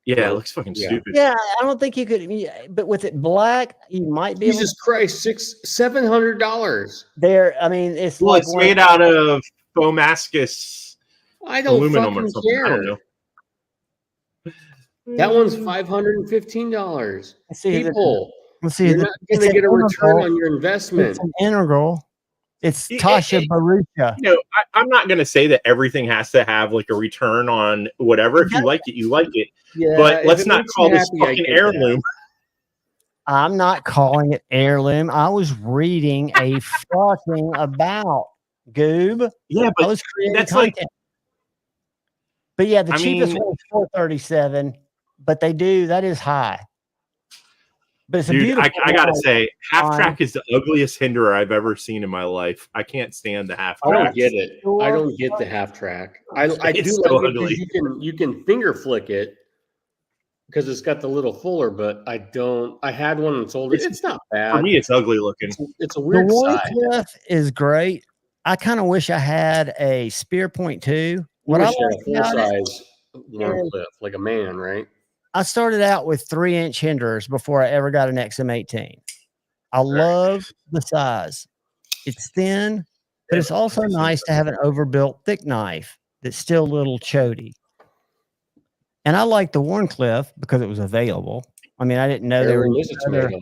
Yeah, it looks fucking stupid. Yeah, I don't think you could. But with it black, you might be. Jesus Christ, $700. There. I mean, it's Well, like it's made out of Fomascus I don't aluminum or fucking something. care. I don't know. That one's $515. Let's see. People, Let's see. you're not going to get a return on your investment. It's an integral. It's Tasha Barucha. You know, I'm not going to say that everything has to have like a return on whatever. If you like it, you like it. Yeah, but let's if it not makes call you this happy, I fucking get heirloom. I'm not calling it heirloom. I was reading a fucking about Goob. Yeah, I but was creating that's content. like. But yeah, the I cheapest mean- one is $437. But that is high. But it's a Dude, beautiful. I gotta say, half on- track is the ugliest hinderer I've ever seen in my life. I can't stand the half I track. don't get it. I don't get the half track. I do It's like so it ugly. because you can finger flick it because it's got the little fuller, but I don't. I had one and sold it. It's not bad. For me, it's ugly looking. It's a The weird one size. cliff is great. I kind of wish I had a spear point too. What I Wish like had a full about it, size one cliff, like a man, right? I started out with 3-inch hinderers before I ever got an XM18. I love the size. It's thin, but it's also nice to have an overbuilt thick knife that's still a little chody. And I like the Warncliffe because it was available. I mean, I didn't know there were Heirloom is a other, tomato.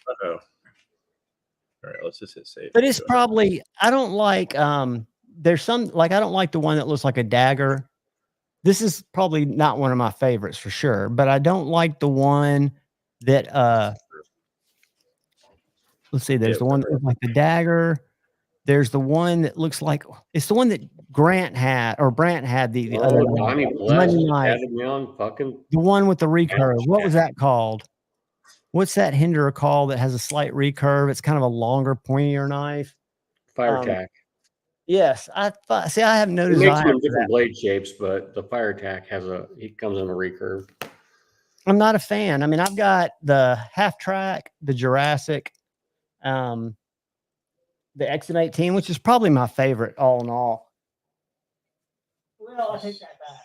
Uh-oh. All right, let's just hit save. but it's probably I don't like there's some like I don't like the one that looks like a dagger. This is probably not one of my favorites for sure, but I don't like the one that let's see, there's the one that looks like the dagger. There's the one that looks like it's the one that Brant had the other one. Donnie Monday Bless night. added me on fucking The one with the recurve. What was that called? What's that hinderer called that has a slight recurve? It's kind of a longer, pointier knife. fire tack. Yes, I have no It makes desire them for different that. blade shapes, but the fire tack it comes in a recurve. I'm not a fan. I mean, I've got the half track, the Jurassic, the XM18, which is probably my favorite all in all. Well, I take that back.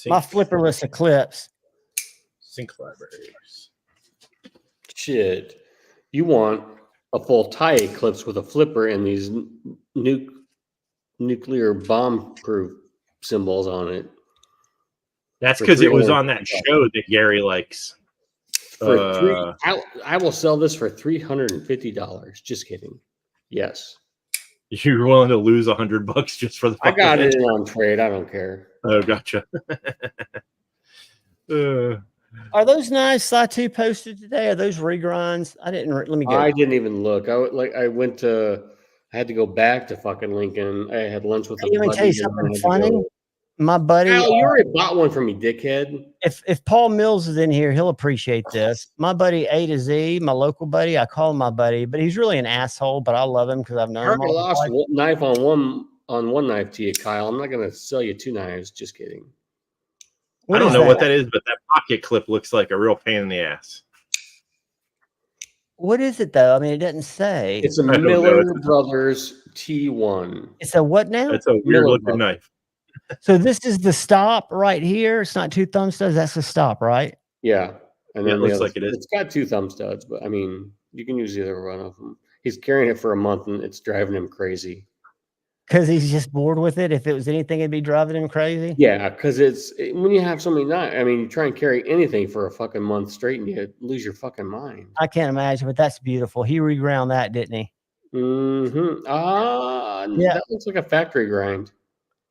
My flipperless Eclipse. Sync libraries. Shit, you want a full tie Eclipse with a flipper and these nuclear bomb-proof symbols on it. That's For because it was $300. on that show that Gary likes. I will sell this for $350. Just kidding. Yes, You're willing to lose $100 just for the. I got it on trade. I don't care. Oh, gotcha. Are those knives Satu posted today? Are those regrinds? I didn't. Let me go. I didn't even look. I had to go back to fucking Lincoln. I had lunch with a Let me buddy tell you and then I something had to funny. go- My buddy, Al, you already bought one from me, dickhead. if Paul Mills is in here, he'll appreciate this. My buddy A to Z, my local buddy, I call him my buddy, but he's really an asshole. But I love him because I've known him. I all lost his life. one knife on one knife to you, Kyle. I'm not gonna sell you 2 knives. Just kidding. What I don't is know that? what that is, but that pocket clip looks like a real pain in the ass. What is it though? I mean, it doesn't say. It's a I don't know. Miller Brothers T1. It's a what now? That's a weird Miller looking Brothers. knife. So this is the stop right here. It's not 2 thumb studs. That's the stop, right? Yeah. And Yeah, then it the looks other, like it is. it's got 2 thumb studs, but I mean, you can use either one of them. He's carrying it for a month and it's driving him crazy. Because he's just bored with it. If it was anything, it'd be driving him crazy. Yeah, because when you have so many knives, I mean, you try and carry anything for a fucking month straight and you lose your fucking mind. I can't imagine, but that's beautiful. He reground that, didn't he? Mm-hmm. Yeah. That looks like a factory grind.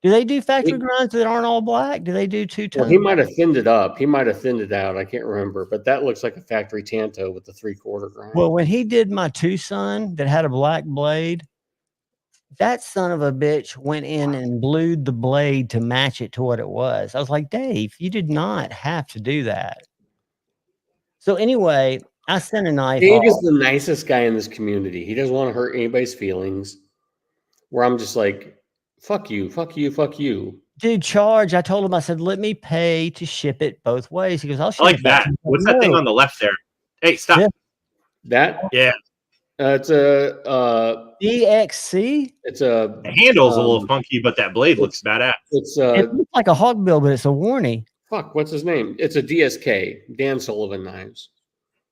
Do they do factory grinds that aren't all black? Do they do 2 Well, tone? he might have thinned it up. He might have thinned it out. I can't remember, but that looks like a factory Tanto with the 3/4 grind. Well, when he did my Tucson that had a black blade, that son of a bitch went in and blued the blade to match it to what it was. I was like, Dave, you did not have to do that. So anyway, I sent a knife. Dave is the nicest guy in this community. He doesn't want to hurt anybody's feelings. Where I'm just like, fuck you, fuck you, fuck you. Dude, charge. I told him, I said, let me pay to ship it both ways. He goes, I'll ship I like it that. What's that thing on the left there? Hey, stop. Yeah. That? Yeah. It's a EXC. it's a The handle's a little funky, but that blade looks badass. It's It looks like a hogbill, but it's a warnie. fuck, what's his name? It's a DSK, Dan Sullivan knives.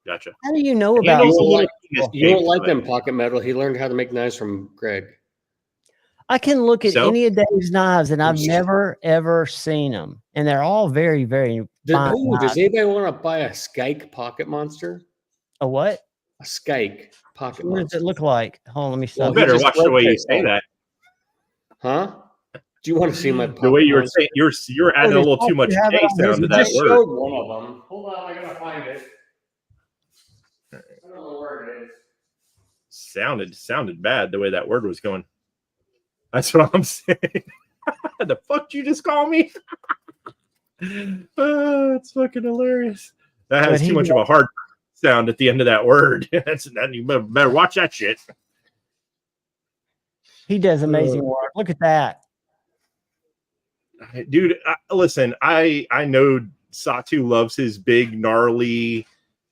Gotcha. How do you know The about handle's a it? little You don't like them pocket metal. He learned how to make knives from Greg. I can look at So? any of Dave's knives, and I've never ever seen them, and they're all very, very fine. Does anybody want to buy a Skike pocket monster? A what? A Skike pocket What does monster. it look like? Hold on, let me You stop. Well, better just watch the way you rotates say up. that. Huh? Do you want to see my The way you were monster? saying, you're adding a little too much You have it K on his- sound to I that just word. showed one of them. Hold on, I gotta find it. I don't know where it is. Sounded bad the way that word was going. That's what I'm saying. The fuck did you just call me? It's fucking hilarious. That has But too much of a hard sound at the end of that word. You better watch that shit. He does amazing work. Look at that. Dude, listen, I know Satu loves his big, gnarly,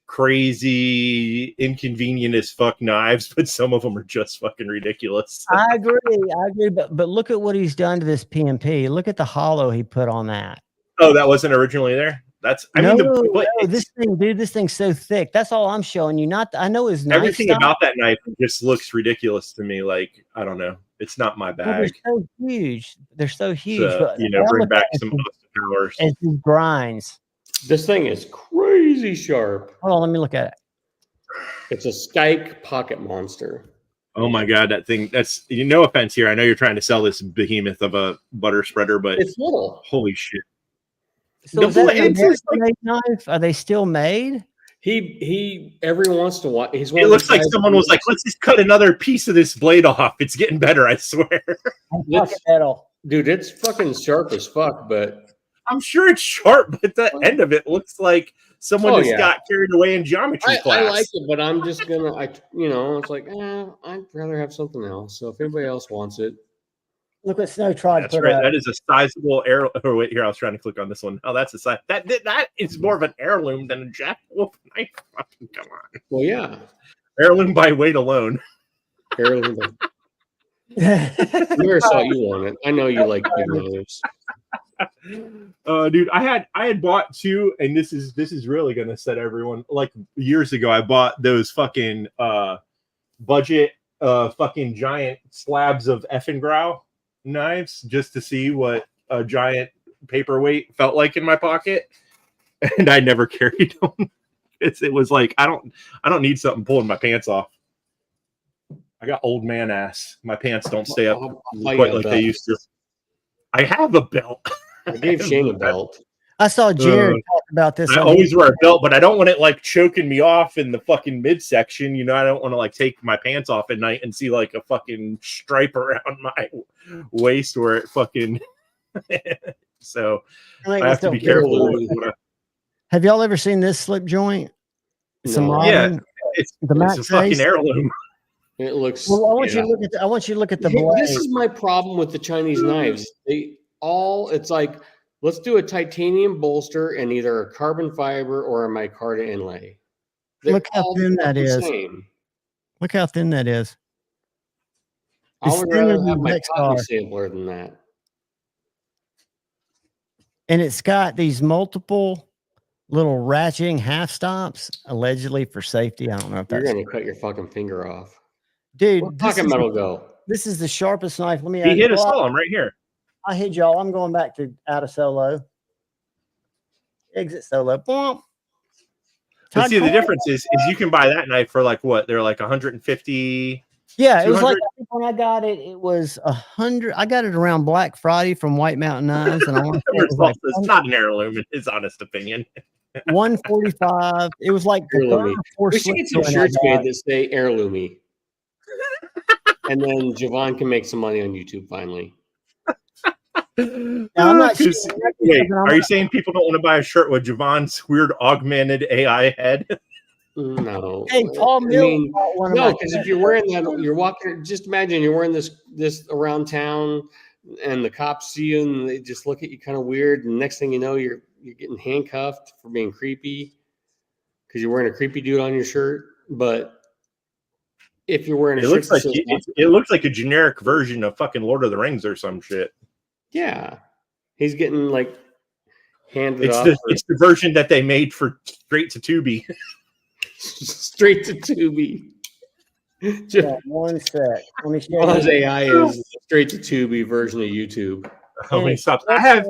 crazy, inconvenient as fuck knives, but some of them are just fucking ridiculous. I agree. But look at what he's done to this PMP. Look at the hollow he put on that. Oh, that wasn't originally there? That's No, but this thing, dude, this thing's so thick. That's all I'm showing you. Not, I know his knife everything style, about that knife just looks ridiculous to me. Like, I don't know. It's not my but they're bag. so huge. They're so huge. To, but bring back some Austin Powers. as he grinds. This thing is crazy sharp. Hold on, let me look at it. It's a Skike pocket monster. Oh my god, that thing! That's no offense here. I know you're trying to sell this behemoth of a butter spreader, but It's little. holy shit! So The is that an blades is American made knife? Are they still made? He every once in a while he's one It of looks the like guys someone who- was like, "Let's just cut another piece of this blade off. It's getting better, I swear." Pocket metal. Dude, it's fucking sharp as fuck, but I'm sure it's sharp, but the end of it looks like someone Oh, just yeah. got carried away in geometry I class. like it, but I'm just gonna it's like, I'd rather have something else. So if anybody else wants it, Look what Snow tried That's to put right. up. That is a sizable heirloom. Oh, wait, here I was trying to click on this one. Oh, that's a size. That is more of an heirloom than a Jack Wolf knife. Fucking come on. well, yeah. Heirloom by weight alone. Heirloom. I never saw you on it. I know you like big knives. Dude, I had bought two, and this is really gonna set everyone like years ago. I bought those fucking budget fucking giant slabs of Effengrau knives just to see what a giant paperweight felt like in my pocket, and I never carried them. It was like I don't need something pulling my pants off. I got old man ass. My pants don't stay up I'll buy you quite a like they belt. used to. I have a belt. I gave Shane a belt. I saw Jared talk about this. I on always wear a belt, but I don't want it like choking me off in the fucking midsection. You know, I don't want to like take my pants off at night and see like a fucking stripe around my waist where it fucking. So Wait, I have to be careful. Have y'all ever seen this slip joint? Some No. modern, It's the a Max fucking Ace? heirloom. It looks. Well, I want yeah. you to look at. I want you to look at the Hey, blade. this is my problem with the Chinese knives. It's like, let's do a titanium bolster and either a carbon fiber or a micarta inlay. They're Look how all thin that the is. same. Look how thin that is. I It's would thinner rather than have my Dexar. cotton sampler than that. And it's got these multiple little ratcheting half stops, allegedly for safety. I don't know if You're that's gonna cut your fucking finger off. dude. Where'd pocket metal go? This is the sharpest knife. Let me. He hit us all. I'm right here. I hit y'all. I'm going back to out of solo. Exit solo. Boom. But see, the difference is you can buy that knife for like what? They're like 150. Yeah, it was like when I got it, it was 100. I got it around Black Friday from White Mountain Knives, and I want to say it was like it's not an heirloom, in his honest opinion. 145. It was like the third or fourth. We should get some shirts made that say heirloomy. And then Javon can make some money on YouTube finally. Now, I'm not sure. Wait, are you saying people don't want to buy a shirt with Javon's weird augmented AI head? No. Hey, Paul Mill. No, because if you're wearing that, you're walking. Just imagine you're wearing this around town, and the cops see you, and they just look at you kind of weird. And next thing you know, you're getting handcuffed for being creepy because you're wearing a creepy dude on your shirt. But if you're wearing a shirt, it looks like a generic version of fucking Lord of the Rings or some shit. Yeah, he's getting like handed off. It's the version that they made for straight to Tubi. Straight to Tubi. Yeah, one sec. Let me show you. AI is straight to Tubi version of YouTube. How many stops? I have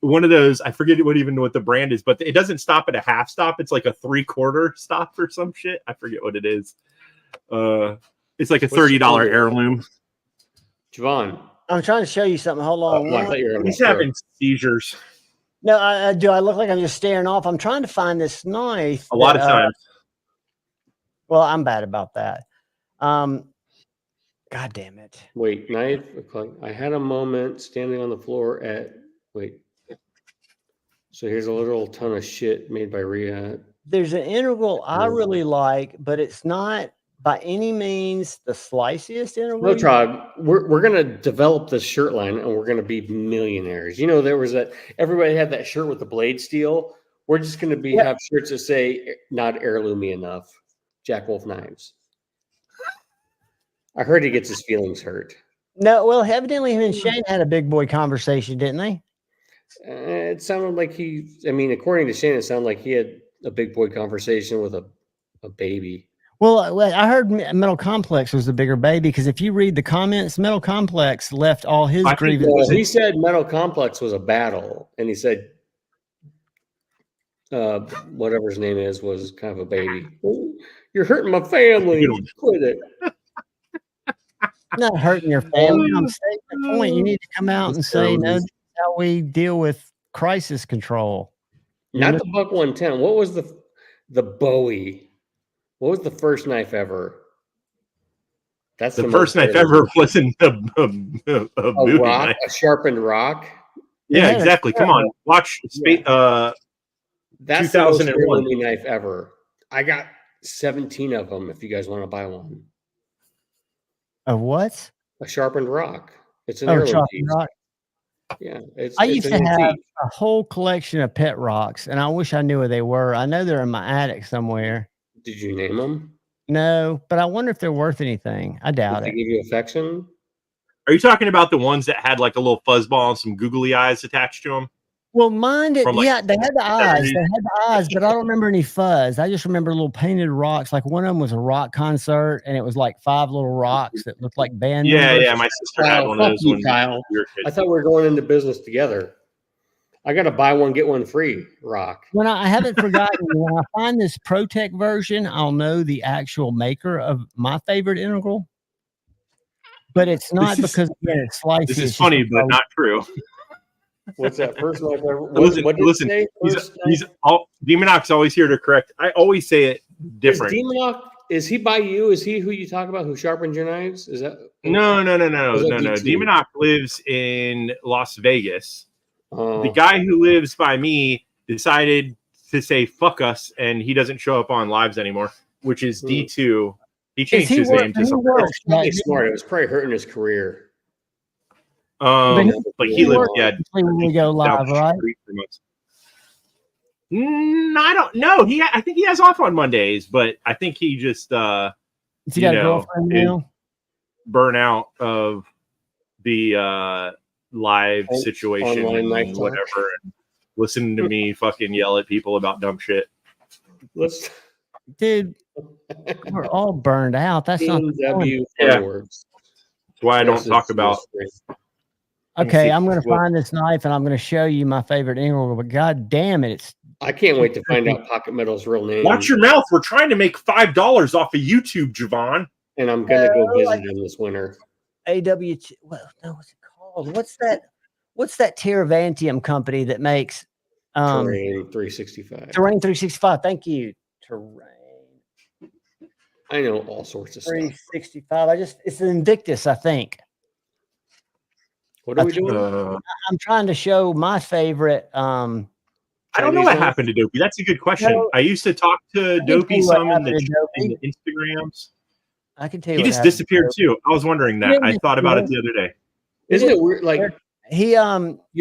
one of those. I forget what the brand is, but it doesn't stop at a half stop. It's like a 3/4 stop or some shit. I forget what it is. It's like a $30 heirloom. Javon, I'm trying to show you something. Hold on. He's having seizures. No, I do. I look like I'm just staring off. I'm trying to find this knife. A lot of times. Well, I'm bad about that. God damn it. Wait, knife. I had a moment standing on the floor at. Wait. So here's a little ton of shit made by Rhea. There's an integral I really like, but it's not by any means the sliciest integral. No, Trog, we're gonna develop this shirt line and we're gonna be millionaires. You know, there was everybody had that shirt with the blade steel. We're just gonna have shirts that say not heirloomy enough. Jack Wolf Knives. I heard he gets his feelings hurt. No, well, evidently him and Shane had a big boy conversation, didn't they? It sounded like according to Shane, it sounded like he had a big boy conversation with a baby. Well, I heard Metal Complex was the bigger baby because if you read the comments, Metal Complex left all his grievances. Well, he said Metal Complex was a battle, and he said whatever his name was kind of a baby. You're hurting my family. Quit it. I'm not hurting your family. I'm saying the point. You need to come out and say, no, this is how we deal with crisis control. Not the Buck 110. What was the Bowie? What was the first knife ever? That's the first knife ever wasn't a rock, knife. A sharpened rock. Yeah, exactly. Come on, watch. That's 2001 the most knife ever. I got 17 of them. If you guys want to buy one. A what? A sharpened rock. It's an heirloom piece. Rock. Yeah, I used to have a whole collection of pet rocks, and I wish I knew where they were. I know they're in my attic somewhere. Did you name them? No, but I wonder if they're worth anything. I doubt it. Did they give you affection? Are you talking about the ones that had like a little fuzzball and some googly eyes attached to them? Well, mine did. Yeah, they had the eyes. They had the eyes, but I don't remember any fuzz. I just remember little painted rocks. Like one of them was a rock concert, and it was like 5 little rocks that looked like band members. Yeah. My sister had one of those ones. Kyle. I thought we were going into business together. I got to buy one, get one free rock. When I haven't forgotten, when I find this ProTech version, I'll know the actual maker of my favorite integral. But it's not because it's slicey. This is funny, but not true. What's that first knife ever? Listen. Demonox always here to correct. I always say it different. Is he by you? Is he who you talk about who sharpened your knives? Is that no. Demonox lives in Las Vegas. The guy who lives by me decided to say fuck us, and he doesn't show up on lives anymore, which is D2. He changed his name to something else. Probably smart. It was probably hurting his career. But he lived when we go live, right? I don't know. I think he has off on Mondays, but I think he just got a girlfriend now? Burn out of the live situation and whatever. listening to me fucking yell at people about dumb shit. Let's Dude, we're all burned out. That's not the point. W Yeah. words. That's why I don't talk about. Okay, I'm going to find this knife and I'm going to show you my favorite integral, but god damn it, it's I can't wait to find out Pocket Metal's real name. Watch your mouth. We're trying to make $5 off of YouTube, Javon. And I'm gonna go visit him this winter. AWT. Well, no, what's it called? What's that Teravantium company that makes Terrain 365. Terrain 365? Thank you. Terrain I know all sorts of stuff. 365. It's an Invictus, I think. What are we doing? I'm trying to show my favorite. I don't know what happened to Dopey. That's a good question. No, I used to talk to Dopey some in the Instagrams. I can tell you. He just disappeared too. I was wondering that. I thought about it the other day. Isn't it weird? Like you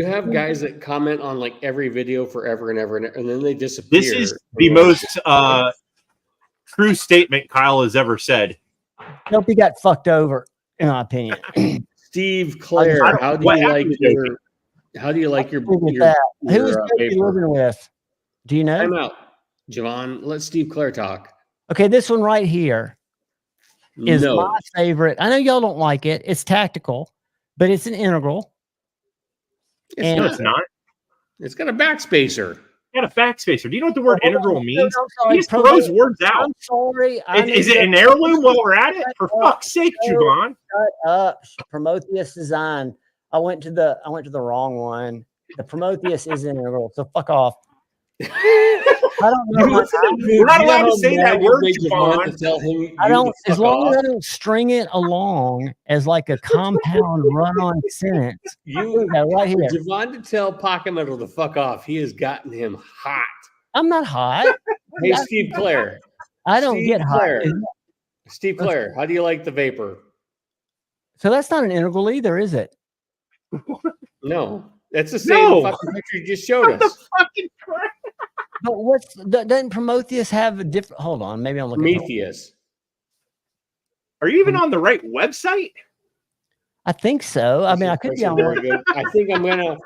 have guys that comment on like every video forever and ever, and then they disappear. This is the most true statement Kyle has ever said. Dopey got fucked over, in my opinion. Steve Clare, how do you like your Who is Dopey paper? living with? Do you know? Time out, Javon. Let Steve Clare talk. Okay, this one right here is my favorite. I know y'all don't like it. It's tactical, but it's an integral. It's not. It's got a backspacer. Got a backspacer. Do you know what the word integral means? Sorry, He just throws words out. I'm sorry. Is it an heirloom while we're at it? For fuck's sake, Javon. Shut up. Prometheus design. I went to the wrong one. The Prometheus is an integral, so fuck off. I don't know. We're not allowed to say that word, Javon. I don't. As long as I don't string it along as like a compound run-on sentence. You right here. Javon to tell Pocket Metal to fuck off. He has gotten him hot. I'm not hot. Hey, Steve Clare. I don't get hot. Steve Clare, how do you like the vapor? So that's not an integral either, is it? No, that's the same fucking picture you just showed us. But doesn't Prometheus have a different? Hold on, maybe I'm looking. Prometheus. Are you even on the right website? I think so. I mean, I could be on. I think I'm gonna.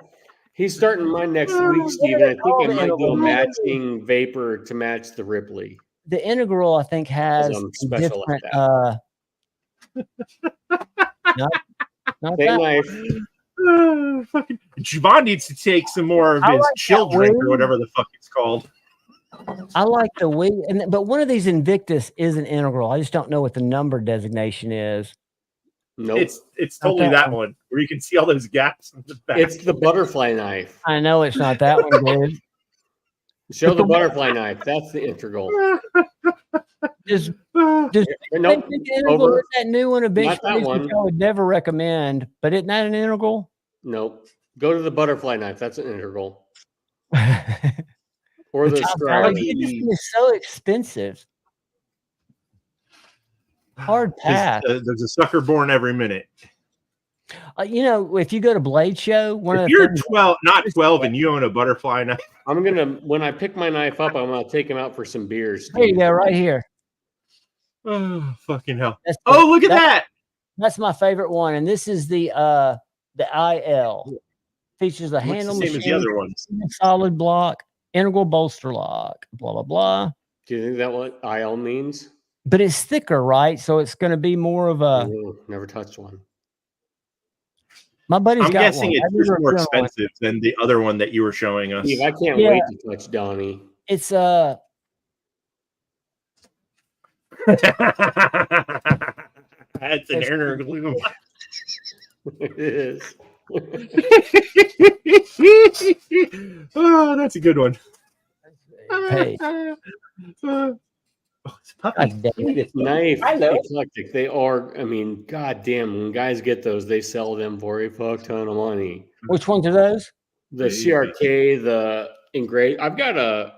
He's starting mine next week, Steve. And I think I might do a matching vapor to match the Ripley. The integral, I think, has a different. Not that knife. Fucking Javon needs to take some more of his chill drink or whatever the fuck it's called. I like the Wii, but one of these Invictus is an integral. I just don't know what the number designation is. No, nope. It's totally that one where you can see all those gaps in the back. It's the butterfly knife. I know it's not that one, dude. Show the butterfly knife. That's the integral. Just nope. Integral is that new one, a big space, which I would never recommend. But isn't that an integral? Nope. Go to the butterfly knife. That's an integral. Or the Sream. It is so expensive. Hard pass. There's a sucker born every minute. You know, if you go to Blade Show, if you're 12, not 12, and you own a butterfly knife, I'm gonna when I pick my knife up, I'm gonna take him out for some beers. There you go, right here. Oh fucking hell! Look at that. That's my favorite one, and this is the IL. Features a handle machine, same as the other ones. Solid block, integral bolster lock, blah blah blah. Do you think that what IL means? But it's thicker, right? So it's going to be more of a. Never touched one. My buddy's got guessing one. it's just more expensive than the other one that you were showing us. Steve, I can't wait to touch Donnie. It's That's an integral. It is. Oh, that's a good one. Hey. It's puppy. Knife eclectic. They are. I mean, goddamn. When guys get those, they sell them for a fuck ton of money. Which ones are those? The CRK, the engraved. I've got a.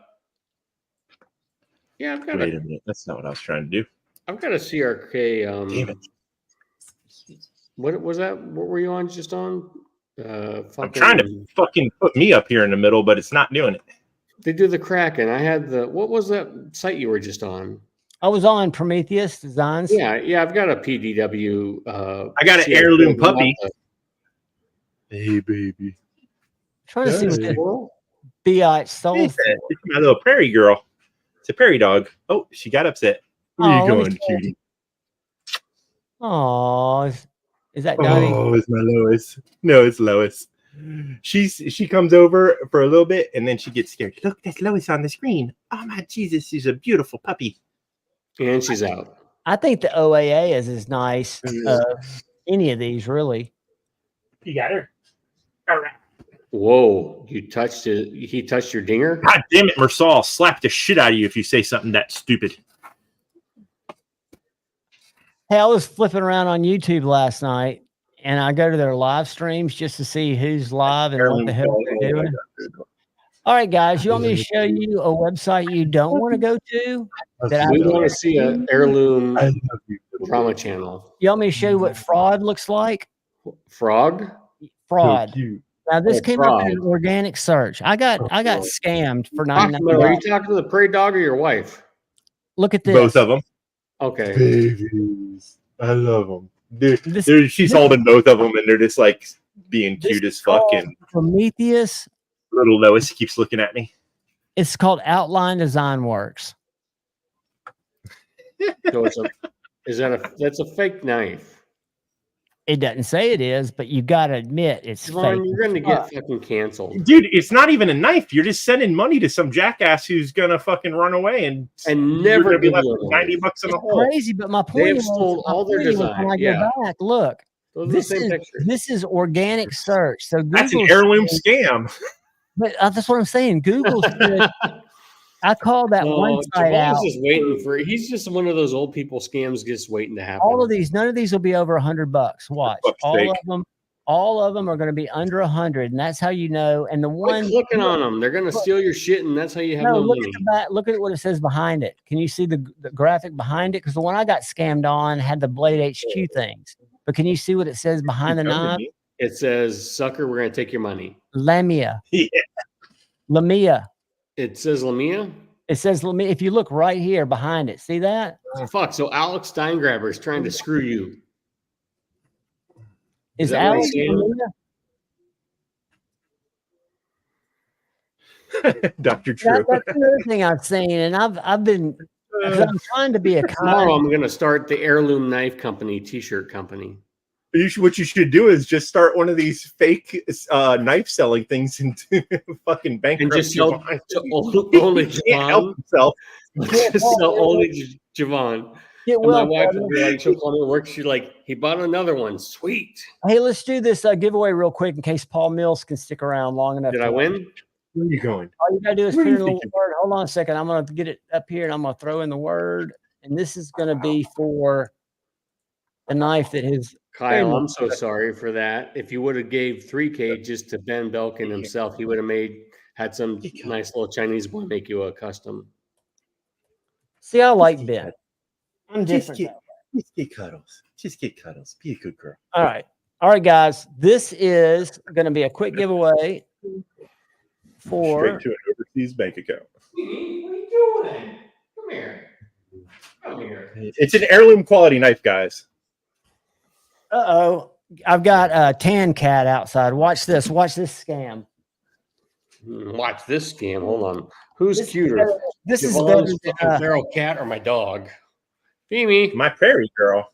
Yeah, I've got Wait a minute. That's not what I was trying to do. I've got a CRK. Damn it. What was that? What were you on? Just on? I'm trying to fucking put me up here in the middle, but it's not doing it. They do the Kraken. I had the. What was that site you were just on? I was on Prometheus Designs. Yeah. I've got a PDW. I got an heirloom puppy. Hey, baby. Trying to see what Fiat soul. It's my little prairie girl. It's a prairie dog. Oh, she got upset. Where Oh, you let me going, see. cutie? Oh, is that Donnie? Oh, it's my Lois. No, it's Lois. She comes over for a little bit and then she gets scared. Look, that's Lois on the screen. Oh my Jesus, she's a beautiful puppy. And she's out. I think the OAA is as nice any of these, really. You got her. All right. Whoa, you touched it. He touched your dinger? God damn it, Mersal. I'll slap the shit out of you if you say something that stupid. Hey, I was flipping around on YouTube last night, and I go to their live streams just to see who's live and what the hell they're doing. All right, guys, you want me to show you a website you don't want to go to? We want to see an Heirloom drama channel. You want me to show you what fraud looks like? Frog? Fraud. So cute. Now this came up in fraud. an organic search. I got scammed for Are $9.99. you talking to the prairie dog or your wife? Look at this. Both of them. Okay. Babies. I love them. This- She's holding both of them and they're just like being cute as fuck. And Prometheus. little Lois keeps looking at me. It's called Outline Design Works. So that's a fake knife. It doesn't say it is, but you got to admit it's Vaughn, fake. you're going to get fucking canceled. Dude, it's not even a knife. You're just sending money to some jackass who's gonna fucking run away and never you're gonna be give left you with a $90 in It's the hole. crazy, but my point They've is, stole all their design, when I yeah. go back, look, Those are the this same is pictures. this is organic search. So That's an Google heirloom said- scam. But that's what I'm saying. Google said, I called that one site out. Just waiting for. He's just one of those old people scams, just waiting to happen. All of these, none of these will be over $100. Watch, fuck's sake. all of them are going to be under 100, and that's how you know. And the Quit one clicking on them. They're going to steal your shit, and that's how you have no, no look money. at the back. Look at what it says behind it. Can you see the graphic behind it? Because the one I got scammed on had the Blade HQ things. But can you see what it says behind the knife? It says, "Sucker, we're going to take your money." Lamia. Yeah. Lamia. It says Lamia. It says Lamia. If you look right here behind it, see that? Oh, fuck. So Alex Steingraber is trying to screw you. Is that what Alex he's saying? Lamia? Dr. True. That's another thing I've seen, and I've been because I'm trying to be a Tomorrow, kind. I'm going to start the Heirloom Knife Company T-shirt company. What you should do is just start one of these fake knife selling things into fucking bankrupt. And just sell Javon. to only He can't help Javon. himself. Just sell only Javon. Get And my well, wife brother. will be like, she'll call me to work. She's like, he bought another one. Sweet. Hey, let's do this giveaway real quick in case Paul Mills can stick around long enough. Did I win? Where are you going? All you gotta do is Where put do in you a little think word. Hold on a second. I'm gonna get it up here and I'm gonna throw in the word. And this is gonna be for the knife that his Kyle, I'm so sorry for that. If you would have gave 3K just to Ben Belkin himself, he would have had some nice little Chinese boy make you a custom. see. I like Ben. I'm Just different. get cuddles. Just get cuddles. Be a good girl. All right, guys. This is gonna be a quick giveaway for Straight to an overseas bank account. What are you doing? Come here. Come here. It's an heirloom quality knife, guys. I've got a tan cat outside. Watch this. Watch this scam. Watch this scam. Hold on. Who's This is cuter? better- This is Javon's better fucking than, feral cat or my dog? Femi. My prairie girl.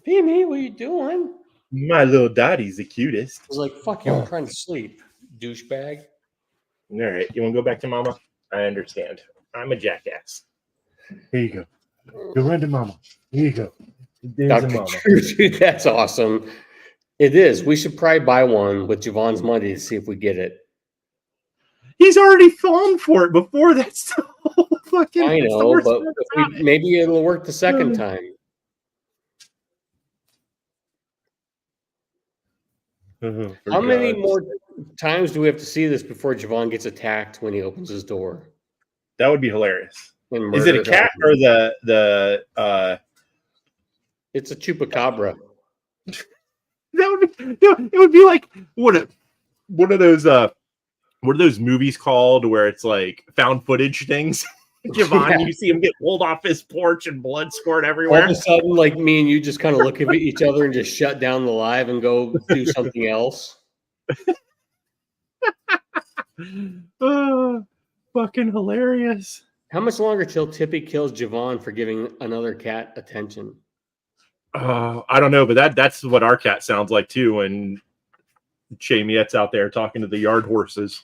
Femi, what are you doing? My little Dottie's the cutest. I was like, fuck you, I'm trying to sleep, douchebag. All right. You want to go back to mama? I understand. I'm a jackass. Here you go. Go run to mama. Here you go. There's a Dr. mama. True, dude, that's awesome. It is. We should probably buy one with Javon's money to see if we get it. He's already fallen for it before. That's the whole fucking. I that's the know, worst but part if about we, it. maybe it'll work the second time. For How many God. more times do we have to see this before Javon gets attacked when he opens his door? That would be hilarious. And Is it a murdered? cat or the? It's a chupacabra. That would be, no, it would be like one of those movies called where it's like found footage things. Javon, Yeah. you see him get pulled off his porch and blood squirt All everywhere. of a sudden, like me and you just kind of look at each other and just shut down the live and go do something else. Fucking hilarious. How much longer till Tippy kills Javon for giving another cat attention? I don't know, but that's what our cat sounds like too. And Chamiette's out there talking to the yard horses,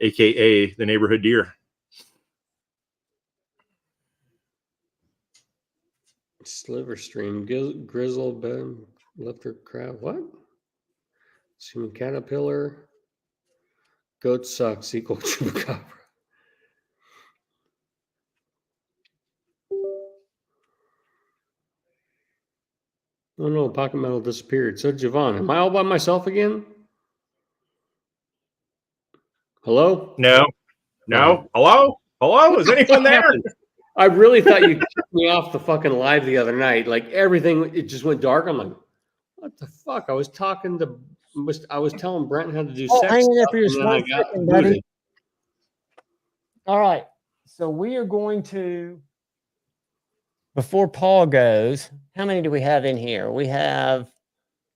aka the neighborhood deer. Sliver stream, grizzle, bone, lifter, crab. What? Human caterpillar. Goat sucks equal chupacabra. Oh no, pocket metal disappeared. So Javon, am I all by myself again? Hello? No. Hello? Is anyone there? I really thought you kicked me off the fucking live the other night. Like everything, it just went dark. I'm like, what the fuck? I was telling Brent how to do sex hang in there stuff, for your and then I small got second, buddy. booted. All right. So we are going to, before Paul goes, how many do we have in here? We have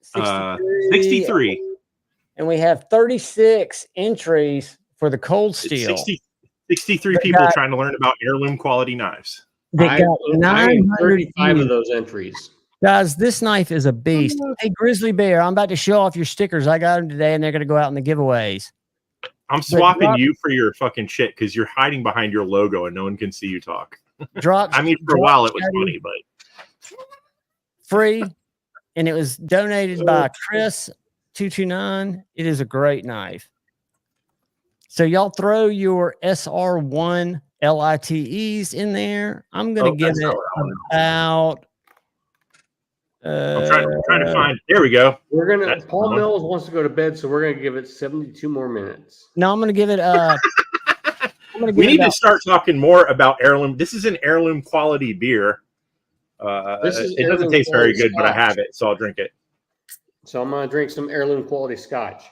63. And we have 36 entries for the cold steel. 63 people trying to learn about heirloom quality knives. They got 35 of those entries. Guys, this knife is a beast. Hey, Grizzly Bear, I'm about to show off your stickers. I got them today, and they're going to go out in the giveaways. I'm swapping you for your fucking shit because you're hiding behind your logo and no one can see you talk. I mean, for a while it was funny, but free, and it was donated by Chris229. It is a great knife. So y'all throw your SR1 LITEs in there. I'm going to give it about. I'm trying to find. There we go. We're gonna. Paul Mills wants to go to bed, so we're gonna give it 72 more minutes. No, I'm gonna give it. We need to start talking more about heirloom. This is an heirloom quality beer. It doesn't taste very good, but I have it, so I'll drink it. So I'm gonna drink some heirloom quality scotch.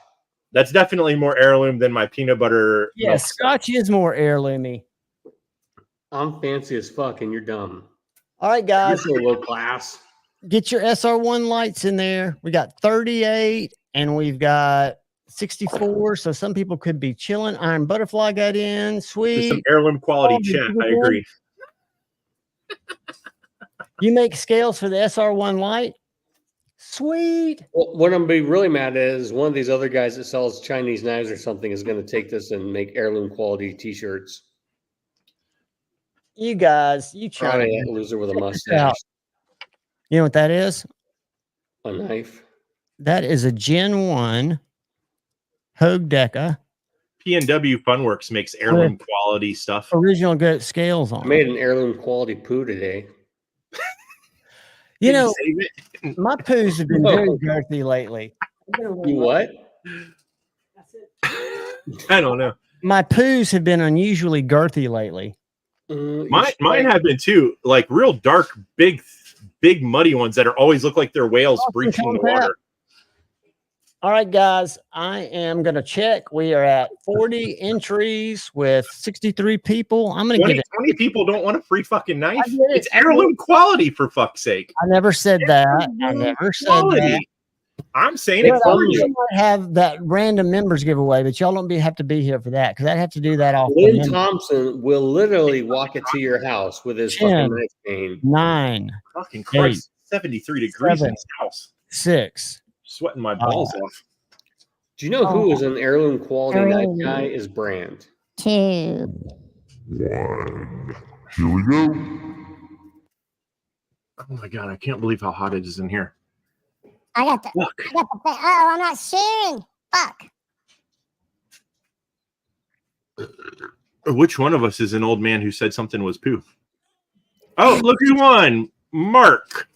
That's definitely more heirloom than my peanut butter. Yeah, scotch is more heirloomy. I'm fancy as fuck, and you're dumb. All right, guys. You're so low class. Get your SR1 lights in there. We got 38 and we've got 64. So some people could be chilling. Iron Butterfly got in. Sweet. There's some heirloom quality chat. I agree. You make scales for the SR1 light? Sweet. Well, what I'm be really mad at is one of these other guys that sells Chinese knives or something is going to take this and make heirloom quality t-shirts. You guys, you try that loser with a mustache. You know what that is? A knife. That is a Gen 1 Hogue Deca. P&W Funworks makes heirloom quality stuff. Original goat scales on. I made an heirloom quality poo today. You know, my poos have been very girthy lately. You what? I don't know. My poos have been unusually girthy lately. Mine have been too. Like real dark, big muddy ones that are always look like they're whales breaching the water. All right, guys, I am going to check. We are at 40 entries with 63 people. I'm going to give it 20 people don't want a free fucking knife. It's heirloom quality, for fuck's sake. I never said that. I never said that. I'm saying it for you. Might have that random members giveaway, but y'all don't have to be here for that because I'd have to do that off. Lynn Thompson will literally walk it to your house with his 10, fucking knife cane. 9, fucking Christ, 73 degrees 7, in this house. 6. Sweating my balls off. Do you know who is an heirloom quality knife guy? Is Brand. 2. 1. Here we go. Oh my god, I can't believe how hot it is in here. I got the. Oh, I'm not sharing. Fuck. Which one of us is an old man who said something was poo? Oh, look who won. Mark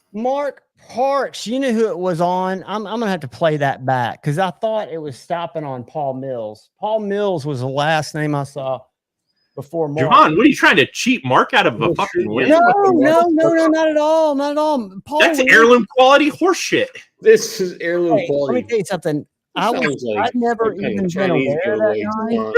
Parks. You know who it was on. I'm gonna have to play that back because I thought it was stopping on Paul Mills. Paul Mills was the last name I saw before Mark. Javon, what are you trying to cheat Mark out of a fucking win? No, not at all. Not at all. Paul, that's heirloom quality horseshit. This is heirloom quality. Let me tell you something. I've never even been aware of that knife.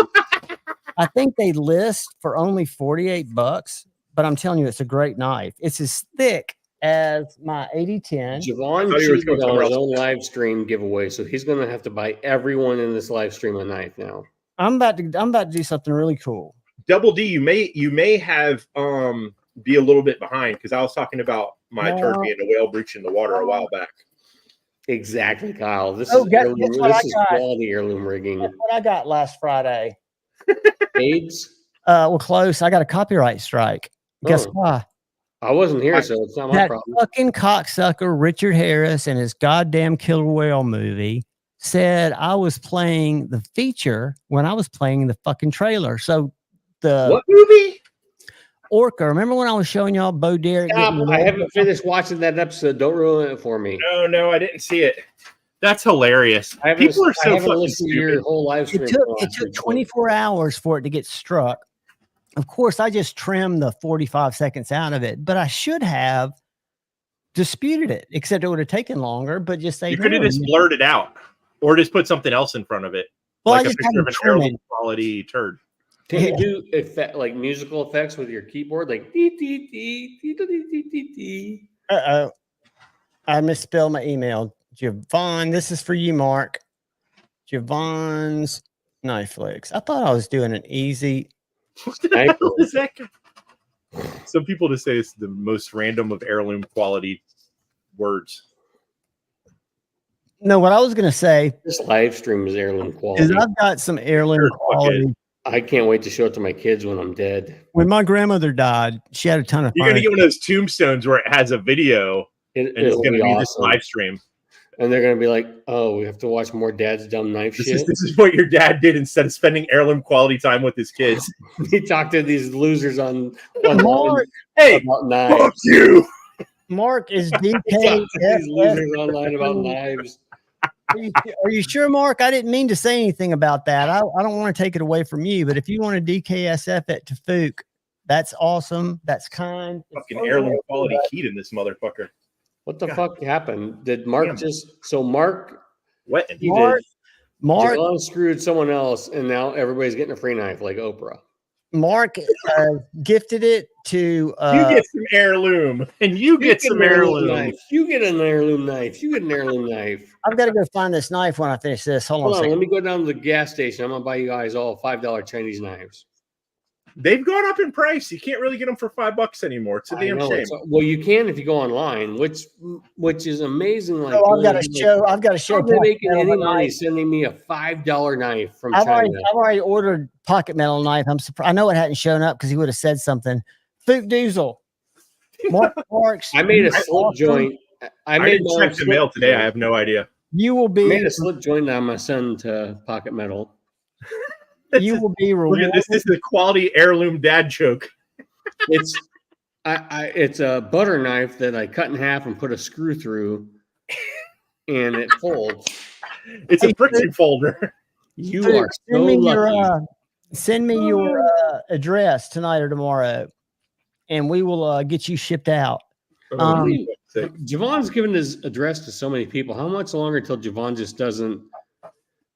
I think they list for only $48, but I'm telling you, it's a great knife. It's as thick as my 8010. Javon cheated on his own live stream giveaway, so he's going to have to buy everyone in this live stream a knife now. I'm about to do something really cool. Double D, you may have be a little bit behind because I was talking about my turkey and a whale breaching the water a while back. Exactly, Kyle. This Oh, is guess heirloom, what this I is got? quality heirloom rigging. That's what I got last Friday. AIDS? Well, close. I got a copyright strike. Guess Oh. why? I wasn't here, so it's not my That problem. fucking cocksucker Richard Harris and his goddamn killer whale movie said I was playing the feature when I was playing the fucking trailer. So the What movie? Orca. Remember when I was showing y'all Bo Derek? Stop. I haven't finished watching that episode. Don't ruin it for me. No, I didn't see it. That's hilarious. People are so fucking listened to your stupid. whole live stream. It took 24 hours for it to get struck. Of course, I just trimmed the 45 seconds out of it, but I should have disputed it, except it would have taken longer, but just say You could have just blurred it out or just put something else in front of it. Well, like I a just had picture to of an trim heirloom it. quality turd. Can you do like musical effects with your keyboard? Like dee, dee, dee, dee, dee, dee, dee, dee. Uh-oh. I misspelled my email. Javon, this is for you, Mark. Javon's Knife Flicks. I thought I was doing an easy. What the hell is that? Some people just say it's the most random of heirloom quality words. No, what I was going to say This live stream is heirloom quality. is I've got some heirloom quality. I can't wait to show it to my kids when I'm dead. When my grandmother died, she had a ton of You're fun. going to get one of those tombstones where it has a video and it's going to be this live stream. And they're going to be like, oh, we have to watch more dad's dumb knife shit. This is what your dad did instead of spending heirloom quality time with his kids. He talked to these losers on Mark, hey, about knives. fuck you. Mark is He talked to these losers DK. online about knives. Are you sure, Mark? I didn't mean to say anything about that. I don't want to take it away from you, but if you want to DKSF it to Fook, that's awesome. That's kind. Fucking heirloom quality keyed in this motherfucker. What the fuck happened? Did Mark Mark what? Mark John screwed someone else, and now everybody's getting a free knife like Oprah. Mark gifted it to you get some heirloom, and you get some heirloom. Knife. You get an heirloom knife. You get an heirloom knife. I've got to go find this knife when I finish this. Hold on, Let me go down to the gas station. I'm gonna buy you guys all $5 Chinese knives. They've gone up in price. You can't really get them for $5 anymore. It's a damn shame. Well, you can if you go online, which is amazing. Like, I've got to show. They're making any money sending me a $5 knife from China. I've already ordered pocket metal knife. I'm surprised. I know it hadn't shown up because he would have said something. Fook Doozle. Marks. I made a slip joint. I didn't check the mail today. I have no idea. You will be. I made a slip joint on my son to pocket metal. You will be rewarded. This is the quality heirloom dad joke. It's it's a butter knife that I cut in half and put a screw through, and it folds. It's a friction folder. You are so lucky. Send me your address tonight or tomorrow, and we will get you shipped out. Javon's given his address to so many people. How much longer till Javon just doesn't?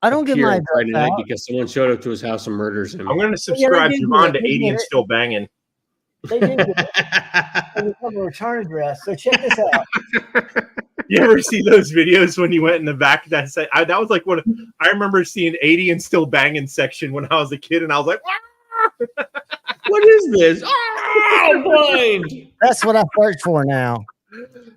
I don't give my Friday night because someone showed up to his house and murders him. I'm going to subscribe Javon to 80 and Still Banging. They did have a return address. So check this out. You ever see those videos when you went in the back? That was like I remember seeing 80 and Still Banging section when I was a kid, and I was like, what is this? Oh, blind. That's what I searched for now.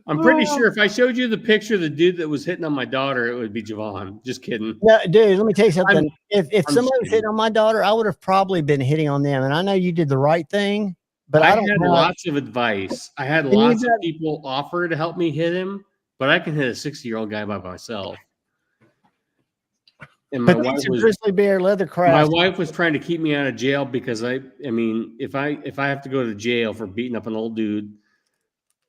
I'm pretty sure if I showed you the picture of the dude that was hitting on my daughter, it would be Javon. Just kidding. No, dude, let me tell you something. If somebody was hitting on my daughter, I would have probably been hitting on them. And I know you did the right thing, but I don't had know. Lots of advice. I had lots of people offer to help me hit him, but I can hit a 60-year-old guy by myself. And my wife was grizzly bear leather craft. My wife was trying to keep me out of jail because I mean, if I have to go to jail for beating up an old dude,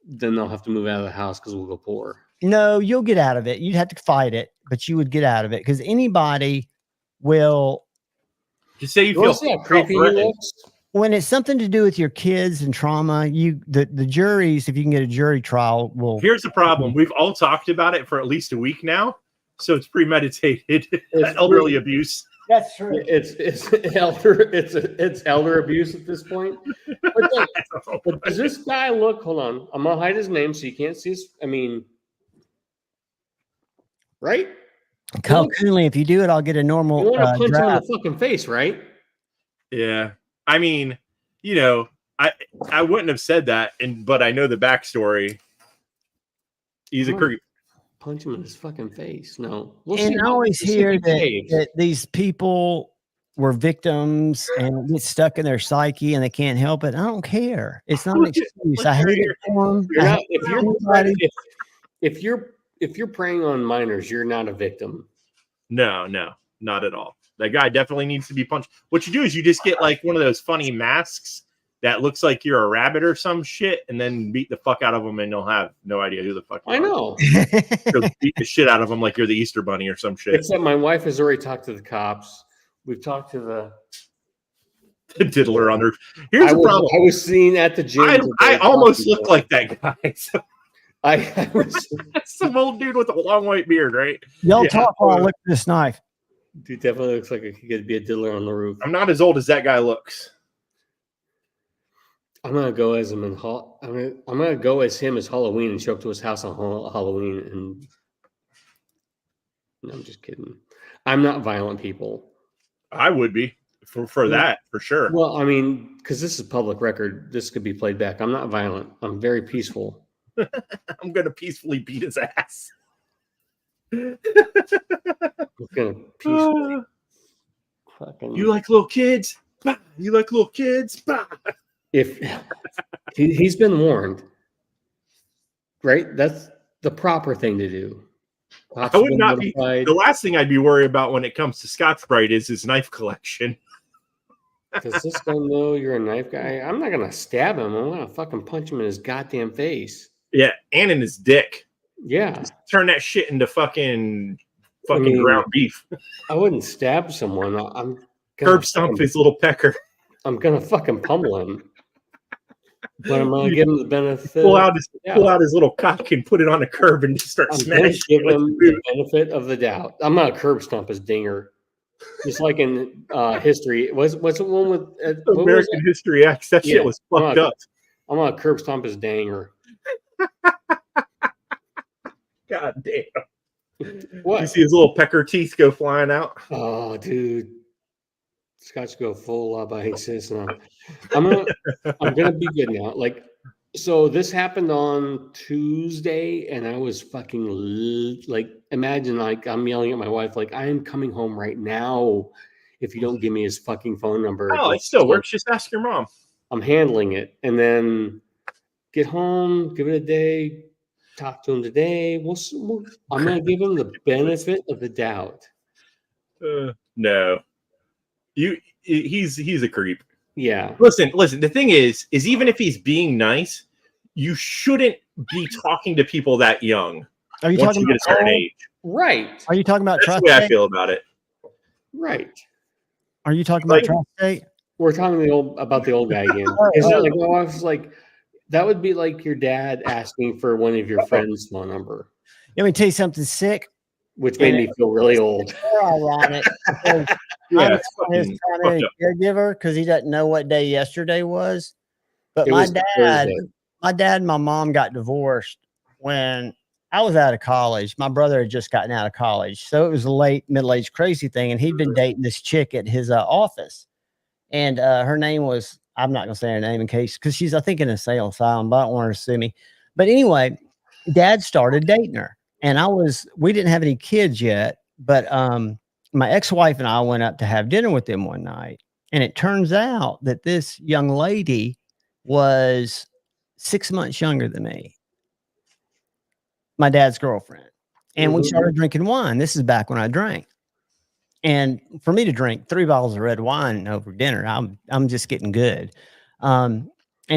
then they'll have to move out of the house because we'll go poor. No, you'll get out of it. You'd have to fight it, but you would get out of it because anybody will. Just say you feel creepy he looks. When it's something to do with your kids and trauma, the juries, if you can get a jury trial, will. Here's the problem: we've all talked about it for at least a week now, so it's premeditated. It's elderly abuse. That's true. It's elder abuse at this point. But does this guy look? Hold on, I'm gonna hide his name so you can't see his. I mean, right? Kyle Coonley, if you do it, I'll get a normal. You want to punch him in draft. the fucking face, right? Yeah. I mean, you know, I wouldn't have said that, but I know the backstory. He's a creep. Punch him in his fucking face. No. And I always hear that these people were victims and get stuck in their psyche and they can't help it. I don't care. It's not an excuse. I hate it for them. If you're preying on minors, you're not a victim. No, not at all. That guy definitely needs to be punched. What you do is you just get like one of those funny masks that looks like you're a rabbit or some shit, and then beat the fuck out of them, and you'll have no idea who the fuck you are. I know. Beat the shit out of them like you're the Easter Bunny or some shit. Except my wife has already talked to the cops. We've talked to the diddler on there. Here's the problem. I was seen at the gym. I almost look like that guy. So. I was some old dude with a long white beard, right? Y'all talk while I look at this knife. Dude definitely looks like he could be a diddler on the roof. I'm not as old as that guy looks. I'm gonna go as him I'm gonna go as him as Halloween and show up to his house on Halloween. And no, I'm just kidding. I'm not violent, people. I would be for that for sure. Well, I mean, because this is public record, this could be played back. I'm not violent. I'm very peaceful. I'm gonna peacefully beat his ass. I'm gonna peacefully. You like little kids? Bah! You like little kids? Bah! If he's been warned, right? That's the proper thing to do. I would not be. The last thing I'd be worried about when it comes to Scotch-Brite is his knife collection. Does this guy know you're a knife guy? I'm not gonna stab him. I'm gonna fucking punch him in his goddamn face. Yeah, and in his dick. Yeah, just turn that shit into fucking ground beef. I wouldn't stab someone. I'm curb stomp his little pecker. I'm gonna fucking pummel him. But I'm gonna give him the benefit. Pull out his little cock and put it on the curb and just start smashing. Give him the benefit of the doubt. I'm gonna curb stomp his dinger, just like in history. What's the one with American History X? That shit was fucked up. I'm gonna curb stomp his dinger. God damn! What? You see his little pecker teeth go flying out? Oh, dude. Scotch go full basis now. I'm gonna be good now. Like, so this happened on Tuesday, and I was fucking like, imagine like I'm yelling at my wife, like, I am coming home right now. If you don't give me his fucking phone number, oh, it still works. Just ask your mom. I'm handling it, and then get home, give it a day, talk to him today. I'm gonna give him the benefit of the doubt. No. He's a creep. Yeah. Listen. The thing is even if he's being nice, you shouldn't be talking to people that young. Are you once talking you get a certain age? Right. Are you talking about That's the way I feel about it. Right. Are you talking about Tri-State? We're talking about the old guy again. It's like my wife's like, that would be like your dad asking for one of your friends' phone number. Let me tell you something sick. Which made me feel really old. Ironic. Yeah, his primary caregiver because he doesn't know what day yesterday was. But my dad and my mom got divorced when I was out of college. My brother had just gotten out of college. So it was a late middle-aged crazy thing. And he'd been dating this chick at his office. And her name was, I'm not going to say her name in case, because she's, I think, in a sale asylum, but I don't want her to sue me. But anyway, dad started dating her. And we didn't have any kids yet, but my ex-wife and I went up to have dinner with them one night. And it turns out that this young lady was 6 months younger than me, my dad's girlfriend. And we started drinking wine. This is back when I drank. And for me to drink 3 bottles of red wine over dinner, I'm just getting good. And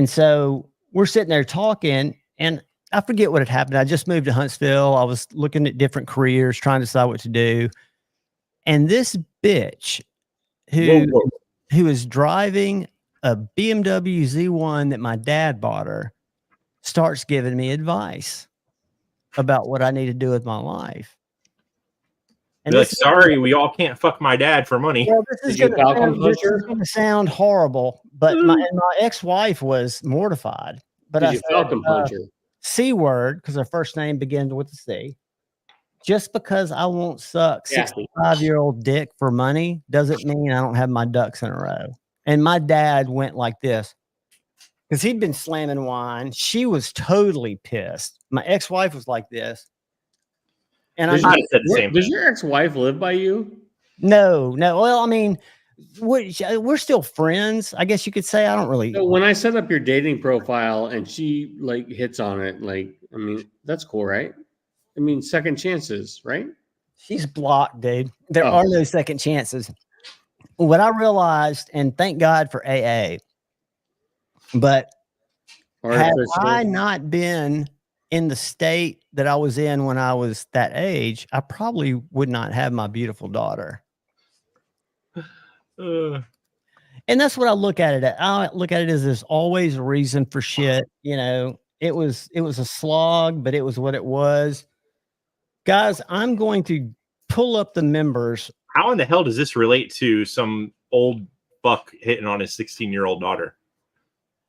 so we're sitting there talking, and I forget what had happened. I just moved to Huntsville. I was looking at different careers, trying to decide what to do. And this bitch who is driving a BMW Z1 that my dad bought her starts giving me advice about what I need to do with my life. And like, sorry, we all can't fuck my dad for money. Well, this is going to sound horrible, but my ex-wife was mortified. But I said, C word, because her first name begins with a C. just because I won't suck Yeah. 65-year-old dick for money doesn't mean I don't have my ducks in a row. And my dad went like this because he'd been slamming wine. She was totally pissed. My ex-wife was like this. And Does, I'm I'd have said the same does thing. your ex-wife live by you? no. Well, I mean, we're still friends. I guess you could say. I don't really. So when I set up your dating profile and she like hits on it, like, I mean, that's cool, right? I mean, second chances, right? She's blocked, dude. There Oh. are no second chances. What I realized, and thank God for AA, but had I not been in the state that I was in when I was that age, I probably would not have my beautiful daughter. And that's what I look at it at. I look at it as there's always a reason for shit. You know, it was a slog, but it was what it was. Guys, I'm going to pull up the members. How in the hell does this relate to some old buck hitting on his 16-year-old daughter?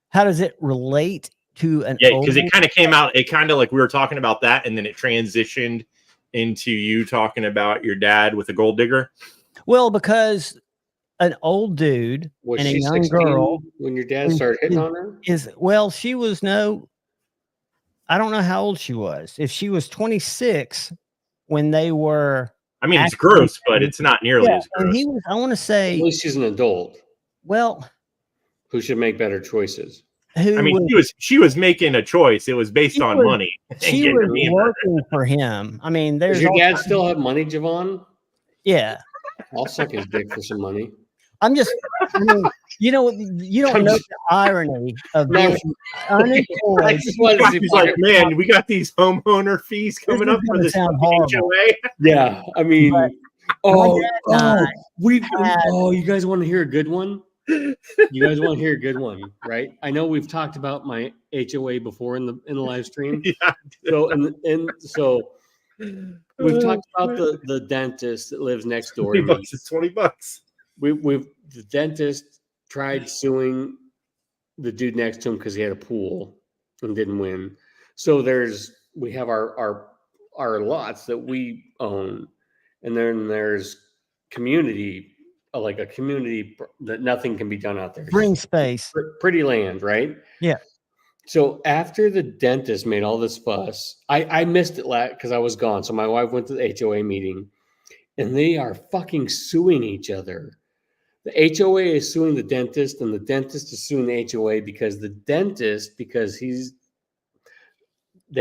How does it relate to an because it kind of came out, it kind of like we were talking about that, and then it transitioned into you talking about your dad with a gold digger? Well, because an old dude Was and a she young 16 girl when your dad started hitting on her? she was I don't know how old she was. If she was 26 when they were, I mean, it's gross, but it's not nearly as gross. and he was, I want to At say, least she's an adult well, who should make better choices. I mean, she was making a choice. It was based on money. She was working for him. I mean, Does your dad still have money, Javon? Yeah. I'll suck his dick for some money. I'm just, I mean, you don't know the irony of being unemployed. He's like, man, we got these homeowner fees coming up for this HOA. Yeah, I mean, you guys want to hear a good one? You guys want to hear a good one, right? I know we've talked about my HOA before in the live stream. Yeah. So we've talked about the dentist that lives next door to me. It's $20. The dentist tried suing the dude next to him because he had a pool and didn't win. So we have our lots that we own, and then there's community, like a community that nothing can be done out there. Green space. Pretty land, right? Yeah. So after the dentist made all this fuss, I missed it because I was gone. So my wife went to the HOA meeting, and they are fucking suing each other. The HOA is suing the dentist, and the dentist is suing the HOA because they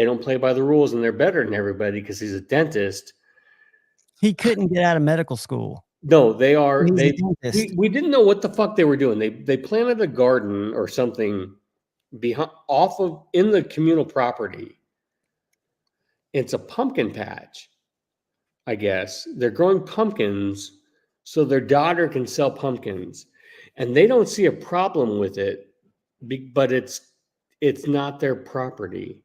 don't play by the rules, and they're better than everybody because he's a dentist. He couldn't get out of medical school. No, they are. We didn't know what the fuck they were doing. They planted a garden or something in the communal property. It's a pumpkin patch, I guess. They're growing pumpkins so their daughter can sell pumpkins, and they don't see a problem with it, but it's not their property.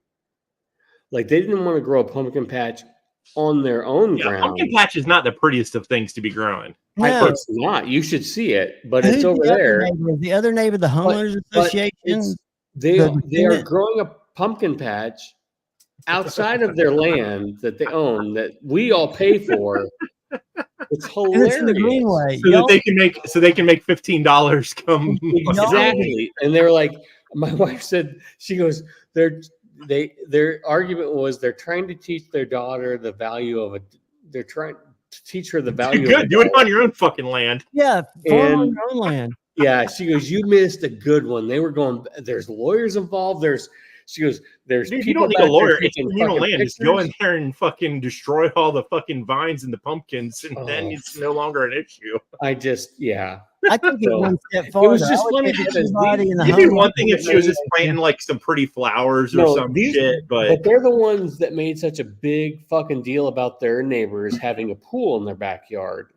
Like, they didn't want to grow a pumpkin patch on their own ground. Pumpkin patch is not the prettiest of things to be growing. No. It's not. You should see it, but it's over there. The other neighbor, the homeowners association. They are growing a pumpkin patch outside of their land that they own that we all pay for. It's hilarious. It's in the Greenway. So they can make $15 come. Exactly. And they're like, my wife said, she goes, their argument was they're trying to teach their daughter the value of they're trying to teach her the value. Good. Do it on your own fucking land. Yeah. On your own land. Yeah. She goes, you missed a good one. They were going, there's lawyers involved. She goes, there's dude, people. You don't need a lawyer. It's taking communal land. pictures. Just go in there and fucking destroy all the fucking vines and the pumpkins, and then it's no longer an issue. I think it one step It farther. was just funny because one thing if she was just planting like some pretty flowers or some shit, but they're the ones that made such a big fucking deal about their neighbors having a pool in their backyard.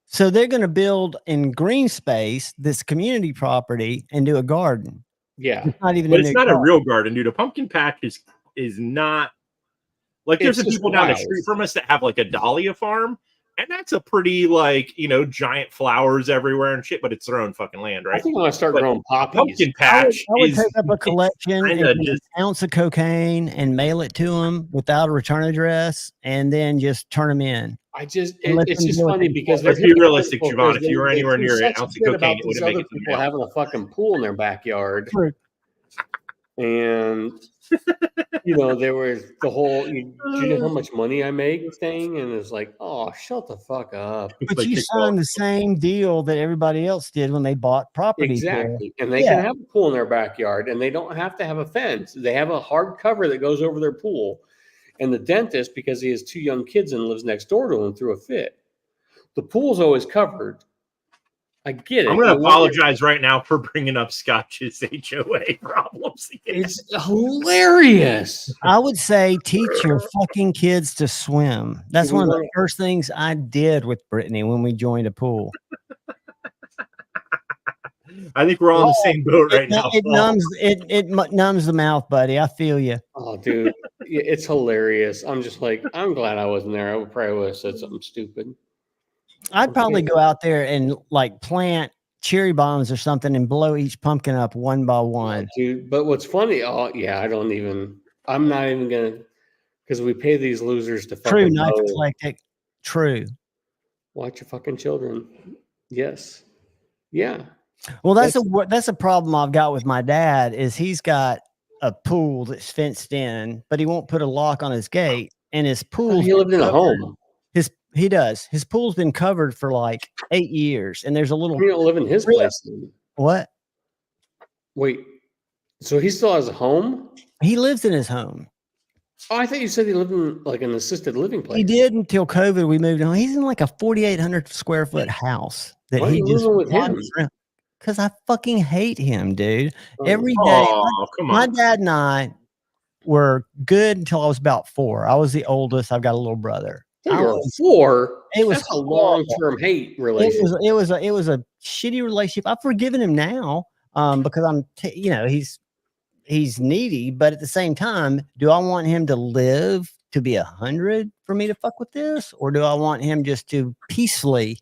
So they're going to build in green space this community property and do a garden. Yeah, it's not even. But it's not a real garden, dude. A pumpkin patch is not like there's some people down the street from us that have like a dahlia farm, And that's a pretty, like, giant flowers everywhere and shit, but it's their own fucking land, I right? think I'm gonna start growing poppies. Pumpkin I patch would is take up a collection and kinda get just an ounce of cocaine and mail it to them without a return address, and then just turn them in. It's let just them do what funny they because Let's they're be realistic, hypocritical Javon. because If you were they anywhere do near an such ounce of shit cocaine, about it these wouldn't make other it to the people mail. having a fucking pool in their backyard. True. And there was the whole do you know how much money I make thing, and it's like, oh, shut the fuck up. But Like you TikTok. signed the same deal that everybody else did when they bought property. there. Exactly. And they Yeah. can have a pool in their backyard, and they don't have to have a fence. They have a hard cover that goes over their pool. And the dentist, because he has 2 young kids and lives next door to him, threw a fit. The pool's always covered. I get it. I'm going to apologize right now for bringing up Scotch's HOA problems again. It's hilarious. I would say teach your fucking kids to swim. That's one of the first things I did with Brittany when we joined a pool. I think we're all in the same boat right now. It numbs the mouth, buddy. I feel you. Oh, dude, it's hilarious. I'm just like, I'm glad I wasn't there. I would probably have said something stupid. I'd probably go out there and like plant cherry bombs or something and blow each pumpkin up one by one. Oh, dude, but what's funny? Oh, yeah, I'm not even gonna, because we pay these losers to fucking True, knife eclectic. True. Watch your fucking children. Yes. Yeah. Well, that's a problem I've got with my dad is he's got a pool that's fenced in, but he won't put a lock on his gate, and his pool. He lived in a home. He does. His pool's been covered for like 8 years, and there's a little. You don't live in his place. What? Wait. So he still has a home? He lives in his home. Oh, I thought you said he lived in like an assisted living place. He did until COVID. We moved on. He's in like a 4,800 square foot house that Why he are you just living with him? Because I fucking hate him, dude. Oh. Every day, Oh, come my on. dad and I were good until I was about 4. I was the oldest. I've got a little brother. You're 4. It was That's a long-term hate relationship. It was a shitty relationship. I've forgiven him now because he's needy, but at the same time, do I want him to live to be 100 for me to fuck with this, or do I want him just to peacefully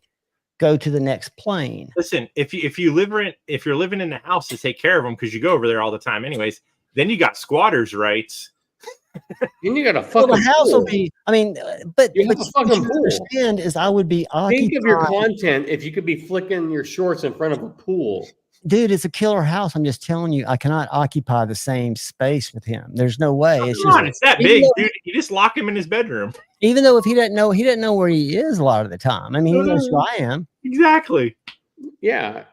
go to the next plane? Listen, if you're living in the house to take care of them because you go over there all the time, anyways, then you got squatters' rights. And you got a fucking the house pool. will be. I mean, but You have a what fucking you pool. understand is I would be occupied. Think of your content if you could be flicking your shorts in front of a pool. Dude, it's a killer house. I'm just telling you, I cannot occupy the same space with him. There's no way. It's Come just on, it's that big, dude. You just lock him in his bedroom. even though if he doesn't know where he is a lot of the time. I mean, he knows who I am. Exactly. Yeah,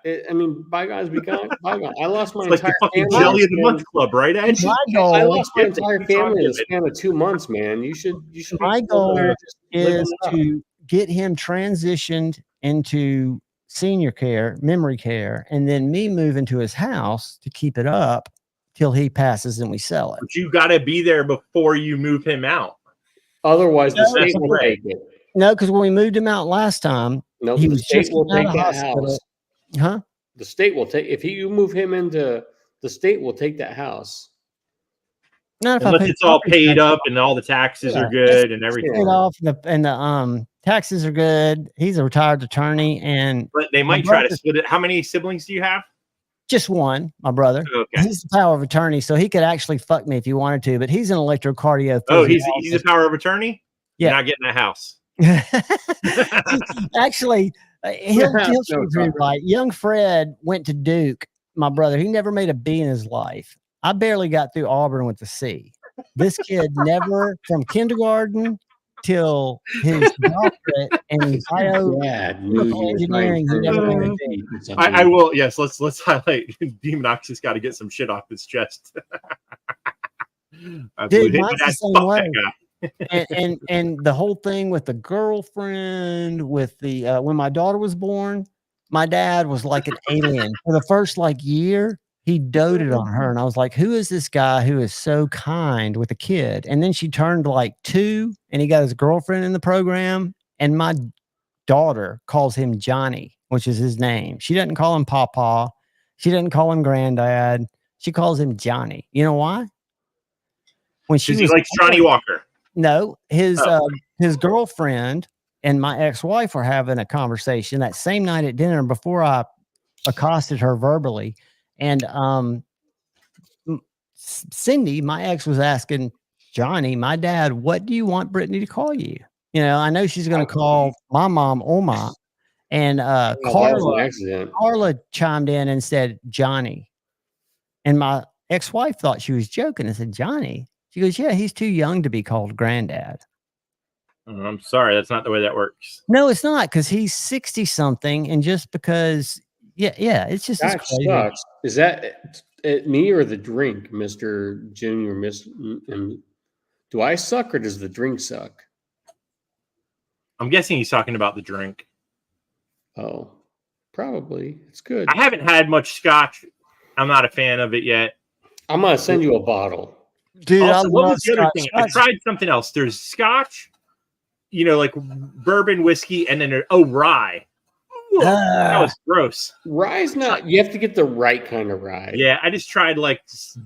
bygones be gone. Bygones. I lost my It's like entire the fucking family. jelly of the month club, right, Ed? My I goal, lost my entire family in the span of 2 months, man. You should. my goal is live it up. to get him transitioned into senior care, memory care, and then me move into his house to keep it up till he passes and we sell it. But you got to be there before you move him out. Otherwise, the No, state that's will right. take it. No, because when we moved him out last time, No, he the was state just will getting take out of that hospital. house. Huh? The state will take if you move him into the state will take that house. Not if Unless I pay it's all property paid tax. up and all the taxes are good and everything. Paid off and the taxes are good. He's a retired attorney, and But they might try to split it. How many siblings do you have? just one, my brother. Okay. He's the power of attorney, so he could actually fuck me if he wanted to, but he's an electrocardio. Oh, he's a power of attorney? Yeah. You're not getting that house. Actually, he'll be right. Young Fred went to Duke, my brother. He never made a B in his life. I barely got through Auburn with a C. This kid never, from kindergarten till his doctorate in biochemical engineering, he never made a B. I will. Yes, let's highlight. Demonox has got to get some shit off his chest. Dude, mine's the same way. That guy. and the whole thing with the girlfriend, with the when my daughter was born, my dad was like an alien for the first year. He doted on her, and I was like, who is this guy who is so kind with a kid? And then she turned 2, and he got his girlfriend in the program, and my daughter calls him Johnny, which is his name. She doesn't call him Papa. She doesn't call him Granddad. She calls him Johnny. You know why? When she likes Johnny Walker. No, his girlfriend and my ex-wife were having a conversation that same night at dinner before I accosted her verbally. And Cindy, my ex, was asking Johnny, my dad, what do you want Brittany to call you? You know, I know she's going to call my mom Oma. And Carla chimed in and said Johnny. And my ex-wife thought she was joking and said Johnny. She goes, yeah, he's too young to be called granddad. Oh, I'm sorry, that's not the way that works. No, it's not, because he's 60 something, and just because, it's just That sucks. Is that me or the drink, Mr. Junior? Do I suck or does the drink suck? I'm guessing he's talking about the drink. Oh, probably. It's good. I haven't had much scotch. I'm not a fan of it yet. I'm gonna send you a bottle, dude. Also, what was the other thing? I tried something else. There's scotch, you know, like bourbon whiskey, and then rye. That was gross. Rye's not. You have to get the right kind of rye. Yeah, I just tried like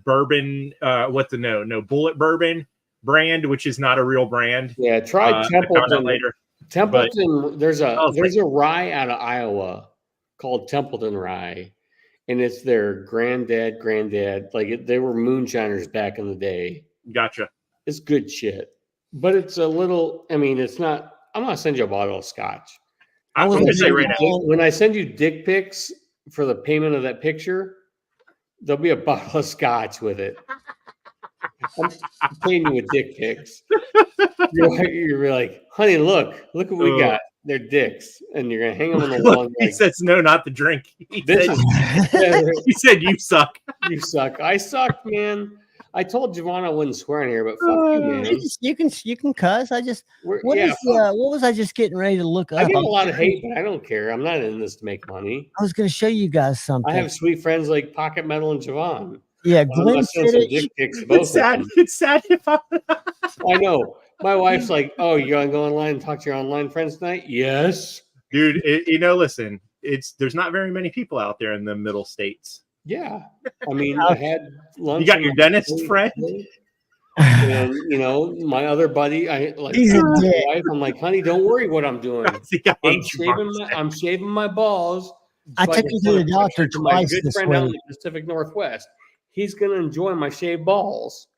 bourbon. Bullet Bourbon brand, which is not a real brand. Yeah, try Templeton later. Templeton. There's a rye out of Iowa called Templeton Rye, and it's their granddad. Like they were moonshiners back in the day. Gotcha. It's good shit, but it's a little. I mean, it's not. I'm gonna send you a bottle of scotch. I'm gonna say right now, when I send you dick pics for the payment of that picture, there'll be a bottle of scotch with it. I'm paying you with dick pics. You're like, honey, look what we got. They're dicks, and you're gonna hang them on the wall. He says, "No, not the drink." He said, "You suck. You suck. I suck, man." I told Javon I wouldn't swear in here, but fuck you, man. You can cuss. What was I just getting ready to look up? I get a lot of hate, but I don't care. I'm not in this to make money. I was going to show you guys something. I have sweet friends like Pocket Metal and Javon. Yeah, Glenn It's sad if I know. My wife's like, "Oh, you're gonna go online and talk to your online friends tonight?" Yes, dude. Listen, there's not very many people out there in the middle states. Yeah, I mean, I had lunch. You got your dentist friend, and my other buddy. He's a wife. I'm like, honey, don't worry what I'm doing. I'm shaving my balls. I took you to the doctor twice. My good friend out in the Pacific Northwest. He's gonna enjoy my shaved balls.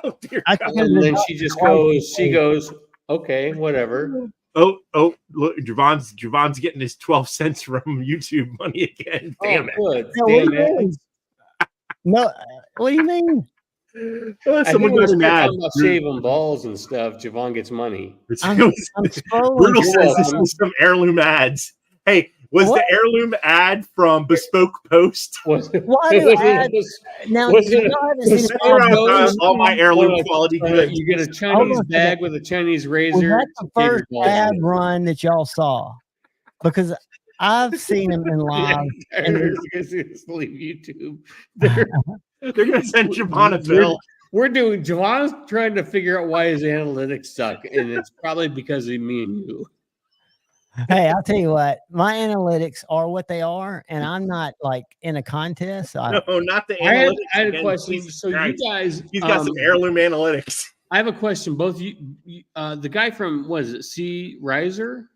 Oh dear God. And then she just goes. She goes, okay, whatever. Oh, look, Javon's getting his 12 cents from YouTube money again. Damn it. Good. Damn it. No, what do you mean? Someone goes mad about shaving balls and stuff. Javon gets money. I'm Brutal says this is some Heirloom ads. Hey, was the Heirloom ad from Bespoke Post? All my Heirloom quality goods. You get a Chinese bag with a Chinese razor. That's the first ad run that y'all saw, because I've seen them in live. They're going to leave YouTube. They're going to send Javon a bill. Javon's trying to figure out why his analytics suck, and it's probably because of me and you. Hey, I'll tell you what, my analytics are what they are, and I'm not like in a contest. No, not the analytics. I had a question. So you guys, he's got some Heirloom analytics. I have a question. Both you, the guy from, what is it, C. Riser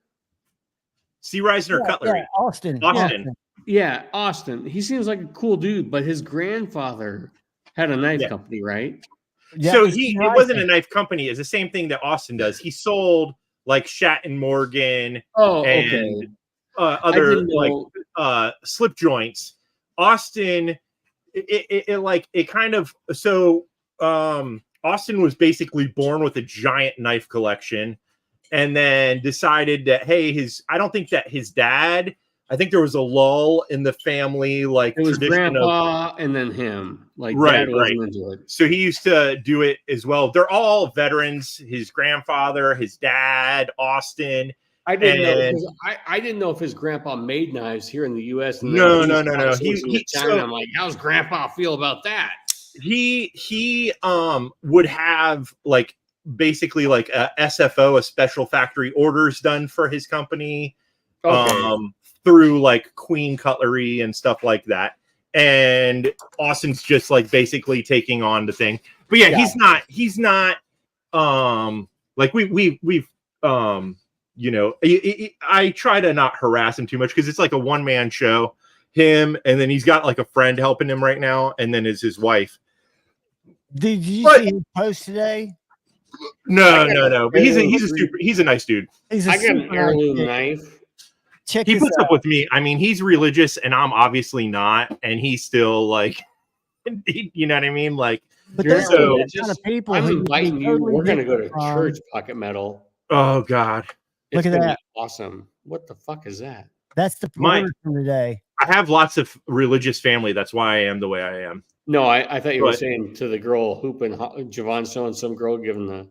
Cutlery? Yeah, Austin. Yeah, Austin. He seems like a cool dude, but his grandfather had a knife company, right? Yeah, so it wasn't a knife company. It's the same thing that Austin does. He sold like Shat and Morgan and other like slip joints. Austin, Austin was basically born with a giant knife collection, and then decided that, hey, I don't think that his dad, I think there was a lull in the family, like it was grandpa and then him, like dad wasn't into it. So he used to do it as well. They're all veterans. His grandfather, his dad, Austin. I didn't know if his grandpa made knives here in the U.S. No. I'm like, how's grandpa feel about that? He would have like basically like a SFO, a special factory orders done for his company. Through like Queen Cutlery and stuff like that. And Austin's just like basically taking on the thing. But yeah, he's not like we've you know, I try to not harass him too much because it's like a one-man show. Him, and then he's got like a friend helping him right now, and then is his wife. Did you see his post today? No. But he's a nice dude. I got an heirloom knife. Check He this puts out. up with me. I mean, he's religious, and I'm obviously not, and he's still like, you know what I mean? Like, But You're there's so- the kind of people I'm who would be inviting you. totally We're gonna go to different from- church, Pocket Metal. oh god, Look It's at gonna that. be awesome. What the fuck is that? That's the My- porter from today. I have lots of religious family. That's why I am the way I am. No, I thought you were What? saying to the girl hooping, Javon's showing some girl giving the.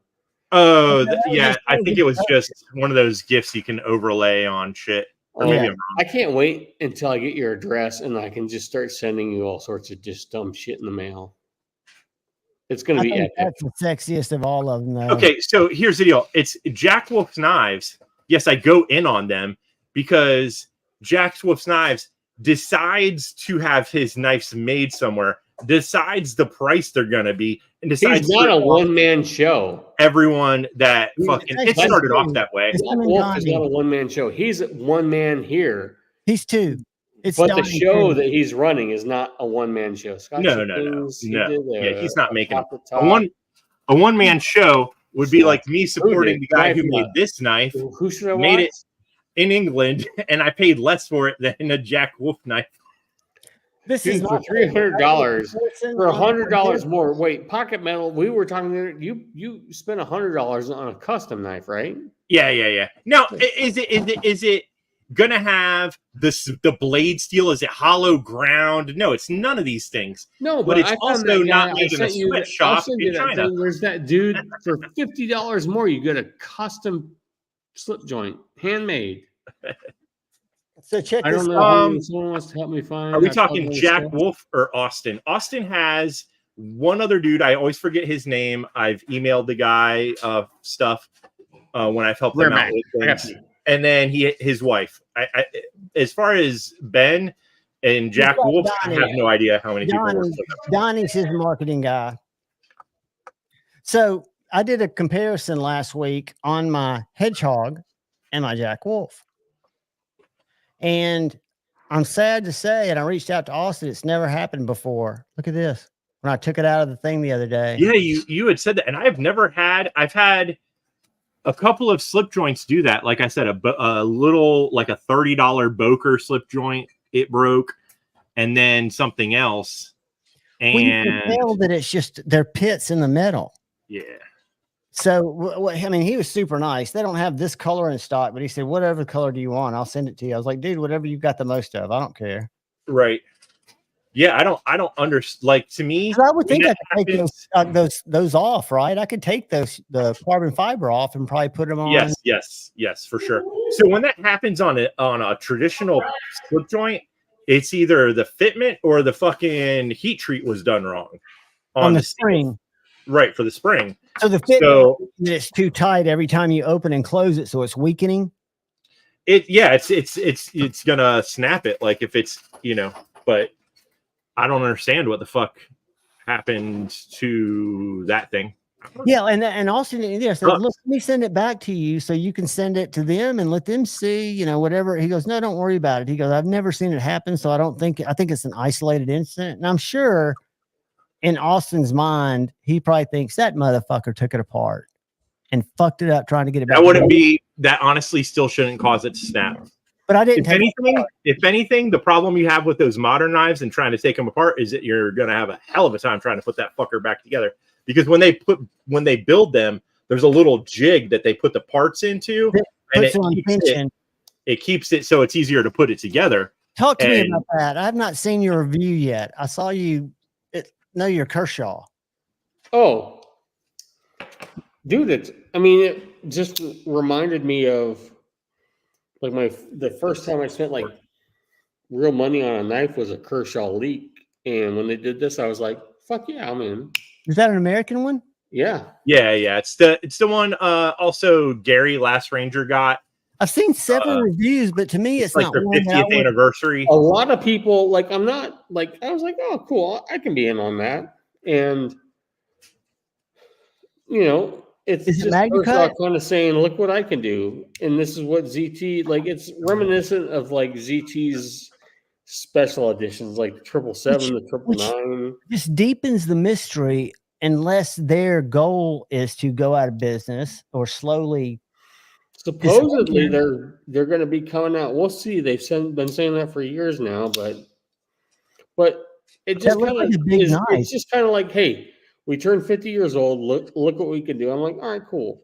Oh, that was yeah. just I think it was just one of those gifts you can overlay on shit. Or Oh, maybe yeah. I'm wrong. I can't wait until I get your address and I can just start sending you all sorts of just dumb shit in the mail. It's gonna I be think epic. that's the sexiest of all of them, though. Okay, so here's the deal. It's Jack Wolf's Knives. Yes, I go in on them because Jack Wolf's Knives decides to have his knives made somewhere, decides the price they're gonna be, and decides He's not to a one-man show. everyone that fucking it That's started true. off that way. It's him and Wolf is Gandhi. not a one-man show. He's one man here, He's two. It's but the Donnie show too. that he's running is not a one-man show. Scotch No. Things, he No. did, Yeah, he's not making Top to A Top. one man show would be Yeah. like me supporting the guy who Knife made Nut. this knife Who should I made watch? it in England, and I paid less for it than a Jack Wolf knife. This Dude, is for not $300, for $100 more. more. Wait, Pocket Metal. We were talking there. You spent $100 on a custom knife, right? Yeah. Now, is it gonna have the blade steel? Is it hollow ground? No, it's none of these things. No, But it's I found also that guy. not I made in a sent you that- I'll sweatshop send you in that China. thing. There's that dude for $50 more. You get a custom slip joint, handmade. So check I this don't know. out. Who someone wants to help me find. Are we I found talking all this Jack stuff. Wolf or Austin? Austin has one other dude. I always forget his name. I've emailed the guy stuff when I've helped Rare Oh, him out Mac. with I got things. And then his wife. I as far as Ben and Jack got Wolf, I Donnie. have no idea how many people work Donnie, with them. Donnie's his marketing guy. So I did a comparison last week on my Hedgehog and my Jack Wolf. And I'm sad to say, and I reached out to Austin, it's never happened before. Look at this. When I took it out of the thing the other day. Yeah, you had said that, and I've had a couple of slip joints do that. Like I said, a little like a $30 Boker slip joint, it broke, and then something else. Well, you can And tell that it's just they're pits in the metal. yeah. So, I mean, he was super nice. They don't have this color in stock, but he said, whatever color do you want? I'll send it to you. I was like, dude, whatever you've got the most of. I don't care. Right. Yeah, I don't understand. Like, to me, 'Cause I would think when I could take that those off, right? I could take the carbon fiber off and probably put them on. Yes, for sure. So when that happens on a traditional slip joint, it's either the fitment or the fucking heat treat was done wrong on the steel. spring. Right, for the spring. So the fit So it's too tight every time you open and close it, so it's weakening. it's gonna snap it, like if it's, but I don't understand what the fuck happened to that thing. Yeah, and Austin, so Huh. look, let me send it back to you so you can send it to them and let them see, whatever. He goes, no, don't worry about it. He goes, I've never seen it happen, so I think it's an isolated incident, and I'm sure in Austin's mind, he probably thinks that motherfucker took it apart and fucked it up trying to get it back. That wouldn't be, that honestly still shouldn't cause it to snap. But I didn't. If anything, the problem you have with those modern knives and trying to take them apart is that you're gonna have a hell of a time trying to put that fucker back together. Because when they build them, there's a little jig that they put the parts into, and it keeps it so it's easier to put it together. Talk to me about that. I have not seen your review yet. I saw you. No, you're Kershaw. Oh, dude, it just reminded me of like the first time I spent like real money on a knife was a Kershaw leak, and when they did this, I was like, "Fuck yeah, I'm in." Is that an American one? Yeah. It's the one. Also, Gary Last Ranger got. I've seen several reviews, but to me, it's like not their one that 50th anniversary. A lot of people like. I'm not like. I was like, "Oh, cool, I can be in on that," and it's Is it just Magna first cut? off kind of saying, look what I can do. And this is what ZT, like, it's reminiscent of like ZT's special editions, like 777, the 999. Just deepens the mystery unless their goal is to go out of business or slowly. Supposedly they're going to be coming out. We'll see. They've been saying that for years now, but it just looks kind like of a big is. knife. It's just kind of like, hey, we turned 50 years old. Look what we can do. I'm like, all right, cool.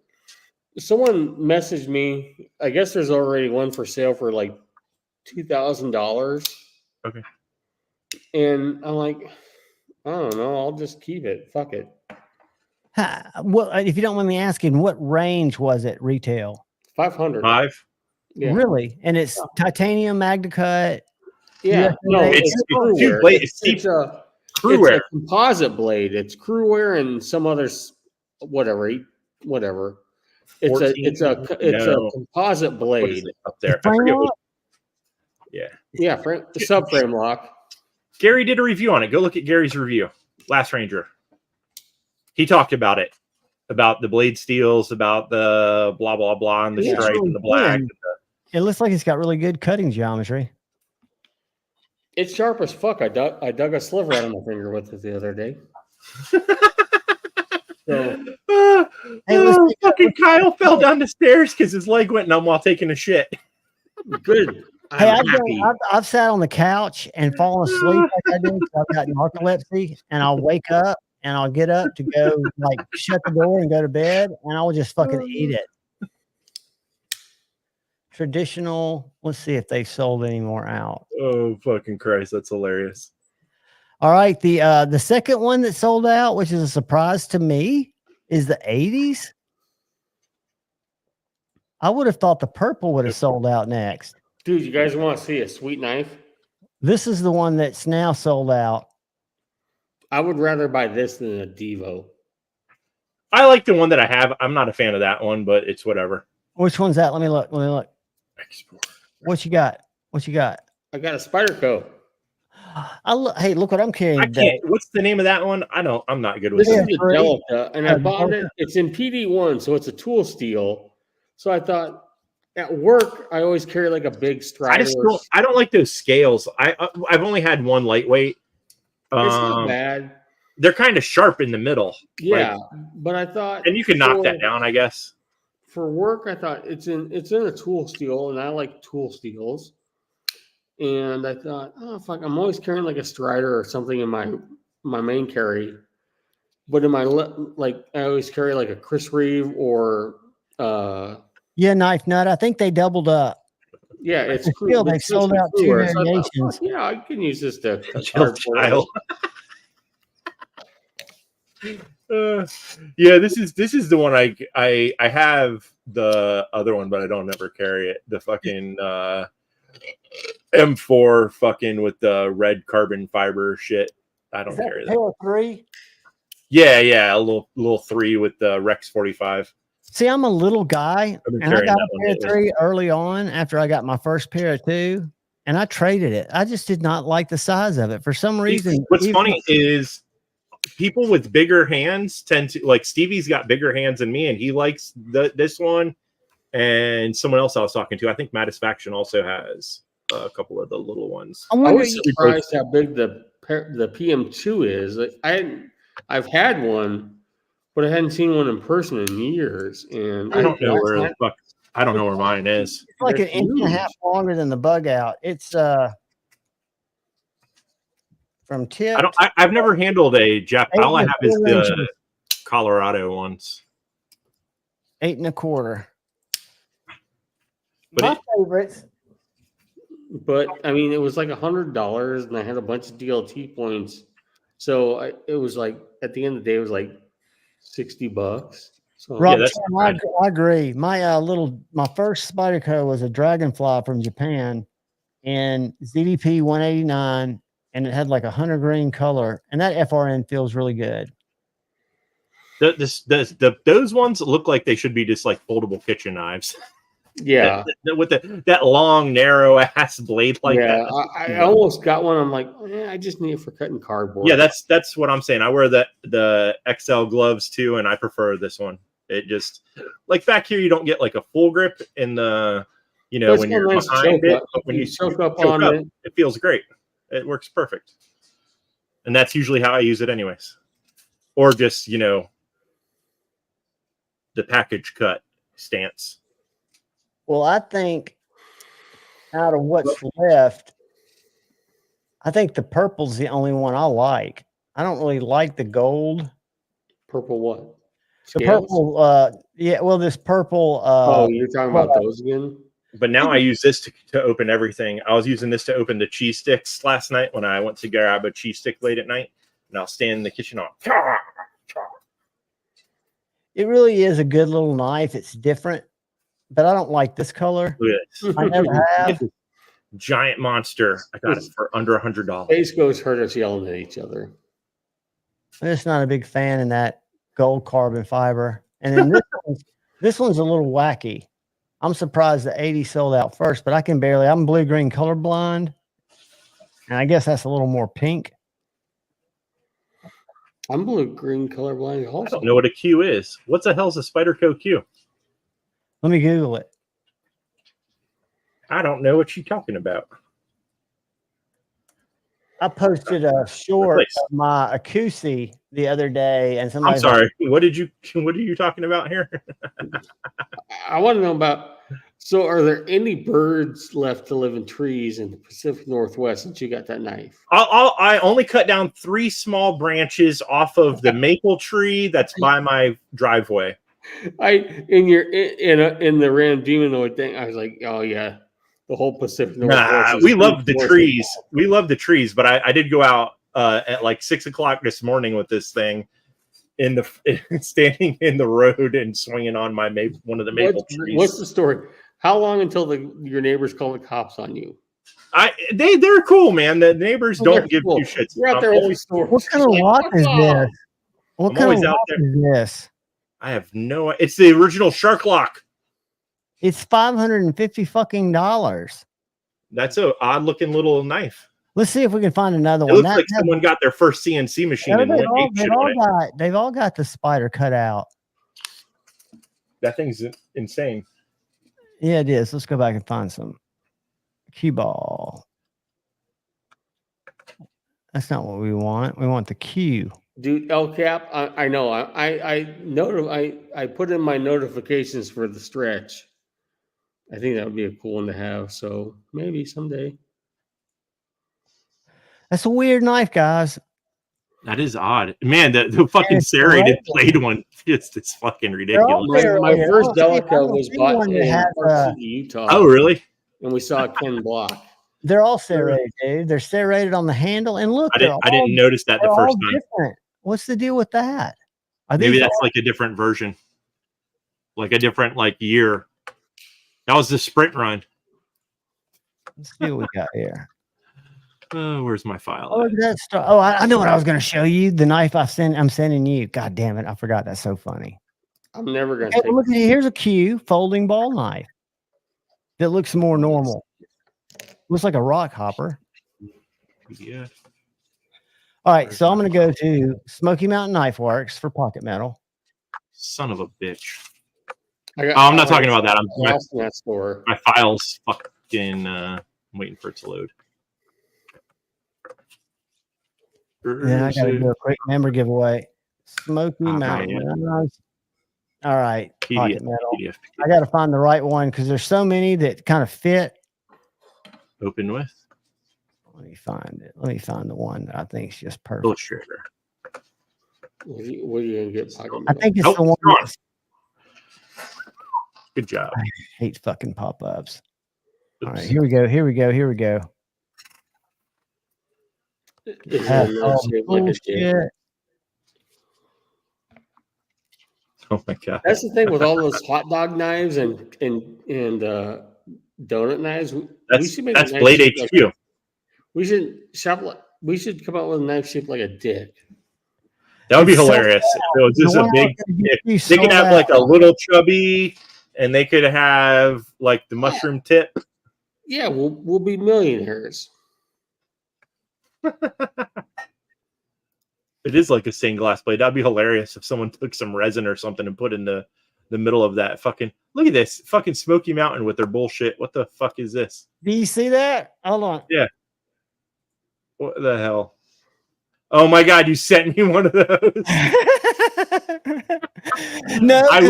Someone messaged me. I guess there's already one for sale for like $2,000. Okay. And I'm like, I don't know. I'll just keep it. Fuck it. What, if you don't mind me asking, what range was it retail? 500. 5. Yeah. Really? And it's titanium, Magna cut. Yeah. No, It's crew two wear. blades. It's a Crew wear. composite blade. It's crew wear and some others, whatever. It's a composite blade up there. I forget what, subframe lock. Gary did a review on it. Go look at Gary's review. Last Ranger. He talked about it, about the blade steels, about the blah blah blah, and the stripe and the black. It looks like it's got really good cutting geometry. It's sharp as fuck. I dug a sliver out of my finger with it the other day. So, fucking Kyle fell down the stairs because his leg went numb while taking a shit. Good. I've sat on the couch and fallen asleep like I do. I've got narcolepsy, and I'll wake up and I'll get up to go like shut the door and go to bed, and I'll just fucking eat it. Traditional. Let's see if they sold any more out. Oh fucking Christ, that's hilarious. All right, the second one that sold out, which is a surprise to me, is the 80s. I would have thought the purple would have sold out next. Dude, you guys want to see a sweet knife? This is the one that's now sold out. I would rather buy this than a Devo. I like the one that I have. I'm not a fan of that one, but it's whatever. Which one's that? Let me look. Export. What you got? I got a Spyderco. Hey, look what I'm carrying. I can't. What's the name of that one? I'm not good with This is that. the Delta, and I bought it. It's in PD1, so it's a tool steel. So I thought at work I always carry like a big Strider. I don't like those scales. I've only had one lightweight. It's not bad. They're kind of sharp in the middle. Yeah, but I thought, and you can knock that down, I guess. For work, I thought it's in a tool steel, and I like tool steels. And I thought, oh fuck, I'm always carrying like a Strider or something in my main carry, but in my I always carry like a Chris Reeve or Knife Nut. I think they doubled up. Yeah, it's cool. They sold out 2 variations. So I can use this to child. Yeah, this is the one I have the other one, but I don't ever carry it. The fucking M4 fucking with the red carbon fiber shit. I don't carry that. Pair 3? Yeah, a little 3 with the Rex 45. See, I'm a little guy, and I got a pair of 3 early on after I got my first pair of 2, and I traded it. I just did not like the size of it for some reason. What's funny is people with bigger hands tend to like Stevie's got bigger hands than me, and he likes this one. And someone else I was talking to, I think Matisfaction also has a couple of the little ones. I was surprised how big the PM2 is. I've had one, but I hadn't seen one in person in years. And I don't know where mine is. It's like an inch and a half longer than the Bug Out. It's from tip. I've never handled a Jap. All I have is the Colorado ones. 8 1/4. But my favorites. But I mean, it was like $100, and I had a bunch of DLT points. So it was like at the end of the day, it was like $60. So Rob, I agree. My my first Spyderco was a Dragonfly from Japan, and ZDP 189, and it had like a hunter green color, and that FRN feels really good. Those ones look like they should be just like foldable kitchen knives. Yeah, with that long, narrow ass blade like that. I almost got one. I'm like, I just need it for cutting cardboard. Yeah, that's what I'm saying. I wear the XL gloves too, and I prefer this one. It just like back here, you don't get like a full grip in the, But it's when still you're nice to behind choke it. up. But when You you choke choke up on it. it feels great. It works perfect. And that's usually how I use it anyways. Or just, the package cut stance. Well, I think out of what's left, I think the purple's the only one I like. I don't really like the gold. Purple what? The Scales? purple, yeah, well, this purple. Oh, you're talking about those again? But now I use this to open everything. I was using this to open the cheese sticks last night when I went to grab a cheese stick late at night. And I'll stand in the kitchen on. It really is a good little knife. It's different, but I don't like this color. Look at this. I never have. Giant monster. I got it for under $100. Space Ghost heard us yelling at each other. I'm just not a big fan in that gold carbon fiber. And then this one's a little wacky. I'm surprised the 80 sold out first, but I'm blue-green colorblind. And I guess that's a little more pink. I'm blue-green colorblind also. I don't know what a Q is. What the hell's a Spyderco Q? Let me Google it. I don't know what you're talking about. I posted a short of my Akusi the other day, and somebody. I'm sorry. What are you talking about here? I want to know about. So, are there any birds left to live in trees in the Pacific Northwest since you got that knife? I only cut down 3 small branches off of the maple tree that's by my driveway. In the Ram Demonoid thing, I was like, oh yeah, the whole Pacific Northwest. We love the trees. We love the trees, but I did go out at like 6 o'clock this morning with this thing standing in the road and swinging on one of the maple trees. What's the story? How long until your neighbors call the cops on you? They're cool, man. The neighbors don't give two shits. You're out there always stories. What kind of lock is this? What kind of lock is this? I have no. It's the original Shark Lock. It's $550 fucking dollars. That's a odd looking little knife. Let's see if we can find another It one. looks like someone got their first CNC machine and went ape shit on it. They've all got the spider cut out. That thing's insane. Yeah, it is. Let's go back and find some cue ball. That's not what we want. We want the cue. Dude, El Cap, I know. I put in my notifications for the stretch. I think that would be a cool one to have. So maybe someday. That's a weird knife, guys. That is odd, man. The fucking serrated blade one is fucking ridiculous. My first Delica was bought in Park City, Utah. Oh, really? And we saw Ken Block. They're all serrated, dude. They're serrated on the handle, and look, I didn't notice that the first time. Different. What's the deal with that? Maybe that's like a different version, like a different year. That was the sprint run. Let's see what we got here. Where's my file? Oh, that's I know what I was going to show you. The knife I'm sending you. God damn it! I forgot. That's so funny. I'm never going to. Hey, look at here's a Q folding ball knife that looks more normal. Looks like a rock hopper. Yeah. All right, so I'm going to go to Smoky Mountain Knife Works for pocket metal. Son of a bitch. I'm not talking about that. I'm lost in that store. My file's fucking. I'm waiting for it to load. Then I got to do a quick member giveaway. Smoky Mountain. All right, pocket metal. I got to find the right one because there's so many that kind of fit. Open with. Let me find it. Let me find the one that I think is just perfect. Illustrator. What are you going to get? I think it's the one. Good job. I hate fucking pop-ups. All right, here we go. Here we go. Here we go. Oh my god! That's the thing with all those hot dog knives and donut knives. That's Blade HQ. We should come out with a knife shaped like a dick. That would be hilarious. It was just a big. They could have like a little chubby, and they could have like the mushroom tip. Yeah, we'll be millionaires. It is like a stained glass blade. That'd be hilarious if someone took some resin or something and put in the the middle of that fucking. Look at this fucking Smoky Mountain with their bullshit. What the fuck is this? Do you see that? Hold on. Yeah. What the hell? Oh my god, you sent me one of those. No, I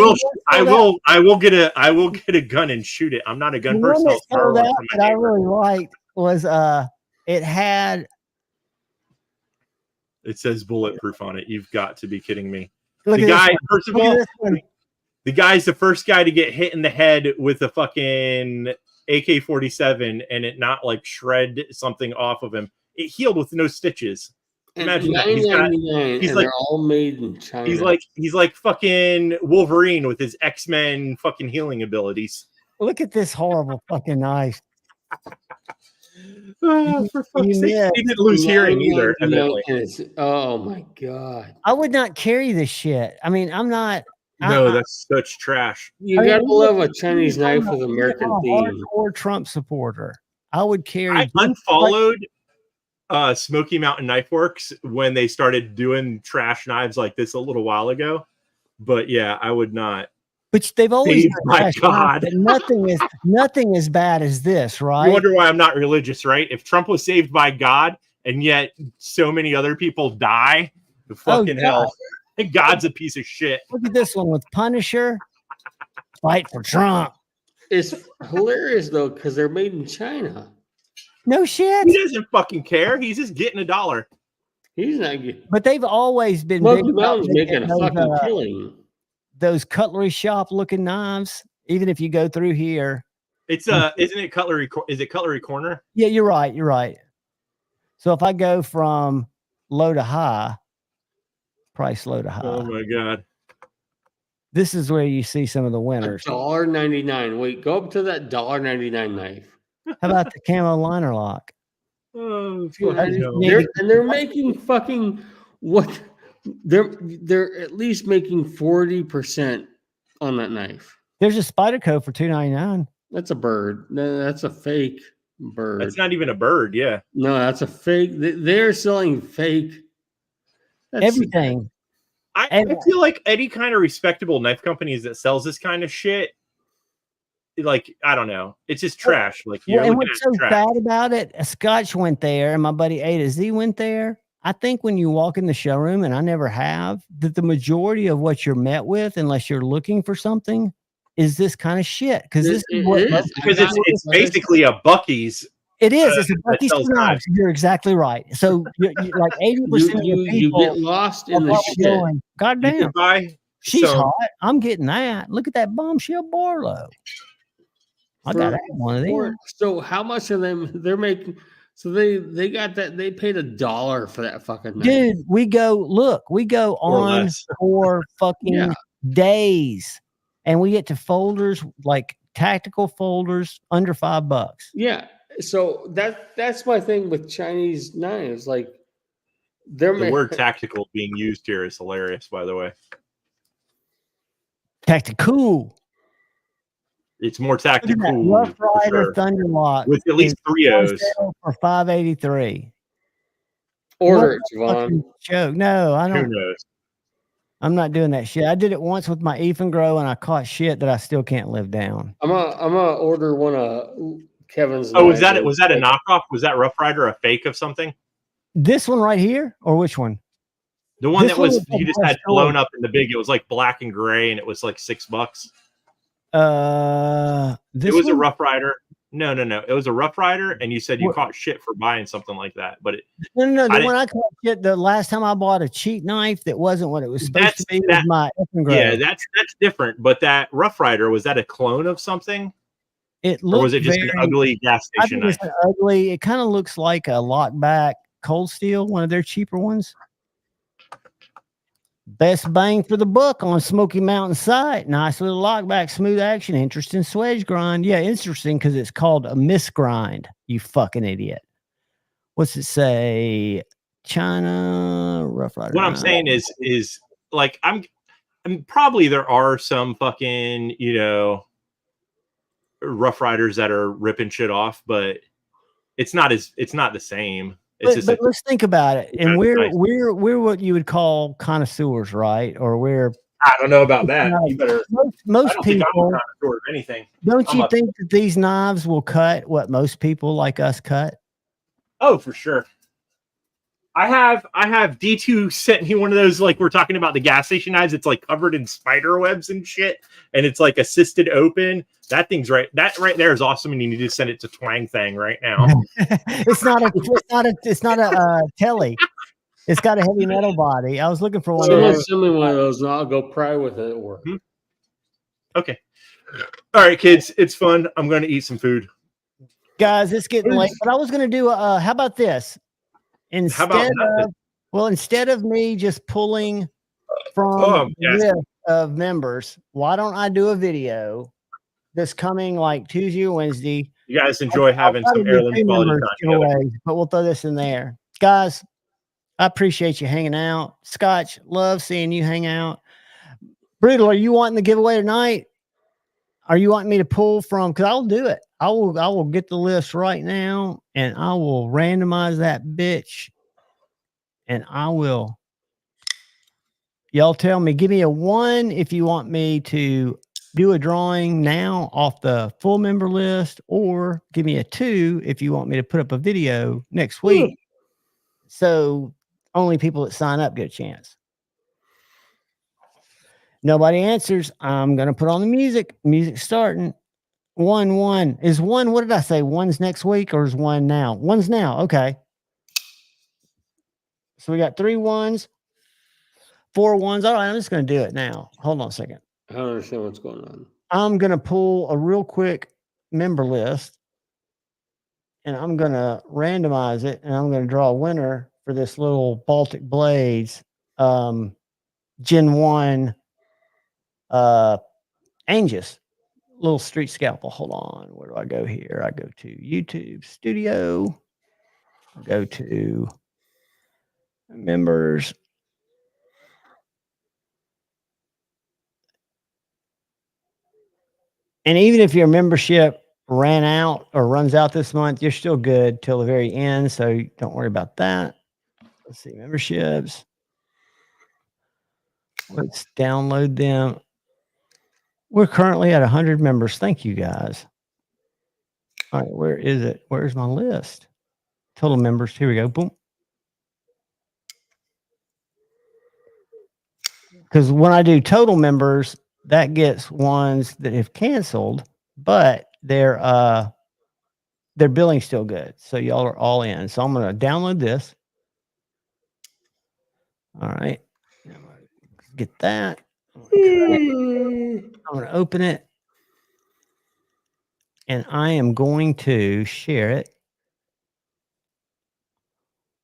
will get a gun and shoot it. I'm not a gun person. One that sold out that I really liked was it had. It says bulletproof on it. You've got to be kidding me. Look The at guy, this one. first of Look at all, this one. the guy's the first guy to get hit in the head with a fucking AK-47 and it not like shred something off of him. It healed with no stitches. Imagine that. He's like, they're all made in China. He's like fucking Wolverine with his X-Men fucking healing abilities. Look at this horrible fucking knife. Oh, for fuck's sake. He didn't lose hearing either. Evidently. Oh my god! I would not carry this shit. I mean, I'm not. No, that's such trash. You gotta love a Chinese knife with American theme. Hardcore Trump supporter. I would carry. I unfollowed Smoky Mountain Knife Works when they started doing trash knives like this a little while ago. But yeah, I would not. But they've always Saved by God. but nothing as bad as this, right? You wonder why I'm not religious, right? If Trump was saved by God and yet so many other people die, fucking hell. God's a piece of shit. Look at this one with Punisher. Fight for Trump. It's hilarious though, because they're made in China. No shit. He doesn't fucking care. He's just getting $1. He's not getting. But they've always been Smoky big about Mountain's making a those, fucking killing. Those cutlery shop looking knives. Even if you go through here, It's isn't it Cutlery? Is it Cutlery Corner? yeah, you're right. You're right. So if I go from low to high, price low to high. Oh my god. This is where you see some of the winners. $1.99. Wait, go up to that $1.99 knife. How about the camo liner lock? Oh, They're making fucking what? They're at least making 40% on that knife. There's a Spyderco for $2.99. That's a bird. No, that's a fake bird. That's not even a bird. Yeah. No, that's a fake. They're selling fake. Everything. I feel like any kind of respectable knife companies that sells this kind of shit, like, I don't know, it's just trash. Like, you're and looking what's at so trash. sad about it, a Scotch went there and my buddy A to Z went there. I think when you walk in the showroom, and I never have, that the majority of what you're met with, unless you're looking for something, is this kind of shit. Because this is what because it's basically a Buc-ee's. it is. It's a Buc-ee's for knives. You're exactly right. So you're like 80% of the people you get lost in the shit. going, God You can damn, buy she's some- hot. I'm getting that. Look at that bombshell Barlow. I got one of them. So how much of them they're making? So they got that. They paid $1 for that fucking knife. Dude, we go on less. for fucking days, and we get to folders like tactical folders under $5. Yeah. So that's my thing with Chinese knives. Like The word tactical being used here is hilarious, by the way. Tactical. It's more Look at that tactical. Rough for Rider sure. Thunderlock With at least is 3 on O's. sale for $5.83. Order it, What a Javon. fucking joke. No, I Who don't. knows? I'm not doing that shit. I did it once with my Ethan Grow, and I caught shit that I still can't live down. I'm gonna order one of Kevin's. Oh, was that knives. a knockoff? Was that Rough Rider a fake of something? This one right here, or which one? The one This that one was was the you just best had blown one. up in the big. It was like black and gray, and it was like $6. This It was a one? Rough Rider. No. It was a Rough Rider, and you said you caught shit for buying something like that. But No. I The didn't- one I caught shit. The last time I bought a cheap knife that wasn't what it was supposed to be was my Ethan Grow. yeah, that's different. But that Rough Rider, was that a clone of something, It or looked was it just very, an ugly gas I station think knife? it's an ugly. It kind of looks like a lockback Cold Steel, one of their cheaper ones. Best bang for the buck on Smoky Mountain site. Nice little lockback, smooth action, interesting swedge grind. Yeah, interesting because it's called a misgrind. You fucking idiot. What's it say? China Rough Rider. What I'm saying is like I'm probably there are some fucking Rough Riders that are ripping shit off, but it's not the same. It's But let's think about it. And nice. we're what you would call connoisseurs, right? Or we're I don't know about that. Like, You better. I most don't think I'm people, a connoisseur of anything. don't I'm you a- think that these knives will cut what most people like us cut? Oh, for sure. I have D2 sent me one of those, like we're talking about the gas station knives. It's like covered in spider webs and shit, and it's like assisted open. That thing's right. That right there is awesome, and you need to send it to Twang Thang right now. It's not a telly. It's got a heavy metal body. I was looking for one of Someone those. send me one of those, and I'll go pry with it. Or Okay. All right, kids. It's fun. I'm going to eat some food. Guys, it's getting late. But I was going to do how about this? How about nothing? Instead of me just pulling from the list of members, why don't I do a video this coming like Tuesday or Wednesday? You guys enjoy having some heirloom quality time together. But we'll throw this in there. Guys, I appreciate you hanging out. Scotch, love seeing you hang out. Brutal, are you wanting the giveaway tonight? Are you wanting me to pull from? Because I'll do it. I will get the list right now, and I will randomize that bitch. And I will. Y'all tell me. Give me a 1 if you want me to do a drawing now off the full member list, or give me a 2 if you want me to put up a video next week. So only people that sign up get a chance. Nobody answers. I'm going to put on the music. Music's starting. 1. Is 1, what did I say? 1's next week, or is 1 now? 1's now. Okay. So we got 3 1s, 4 1s. All right, I'm just going to do it now. Hold on a second. I don't understand what's going on. I'm going to pull a real quick member list, and I'm going to randomize it, and I'm going to draw a winner for this little Baltic Blades Gen 1 Angus little street scalpel. Hold on. Where do I go here? I go to YouTube Studio. I go to members. And even if your membership ran out or runs out this month, you're still good till the very end. So don't worry about that. Let's see, memberships. Let's download them. We're currently at 100 members. Thank you, guys. All right, where is it? Where's my list? Total members. Here we go. Boom. Because when I do total members, that gets ones that have canceled, but their billing's still good. So y'all are all in. So I'm going to download this. All right. Get that. I'm going to open it. And I am going to share it.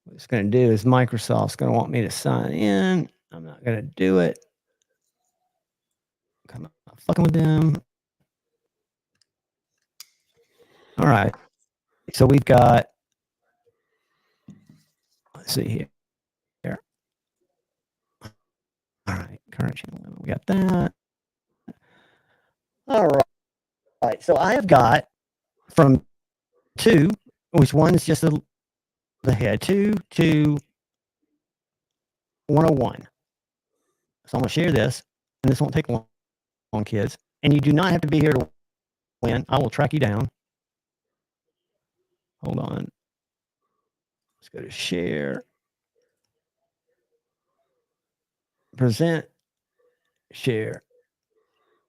What it's going to do is Microsoft's going to want me to sign in. I'm not going to do it. I'm not fucking with them. All right. So we've got, let's see here. All right. Current channel. We got that. All right. So I have got from 2, which one is just the head, 2 to 101. So I'm going to share this, and this won't take long, kids. And you do not have to be here to win. I will track you down. Hold on. Let's go to share. Present. Share.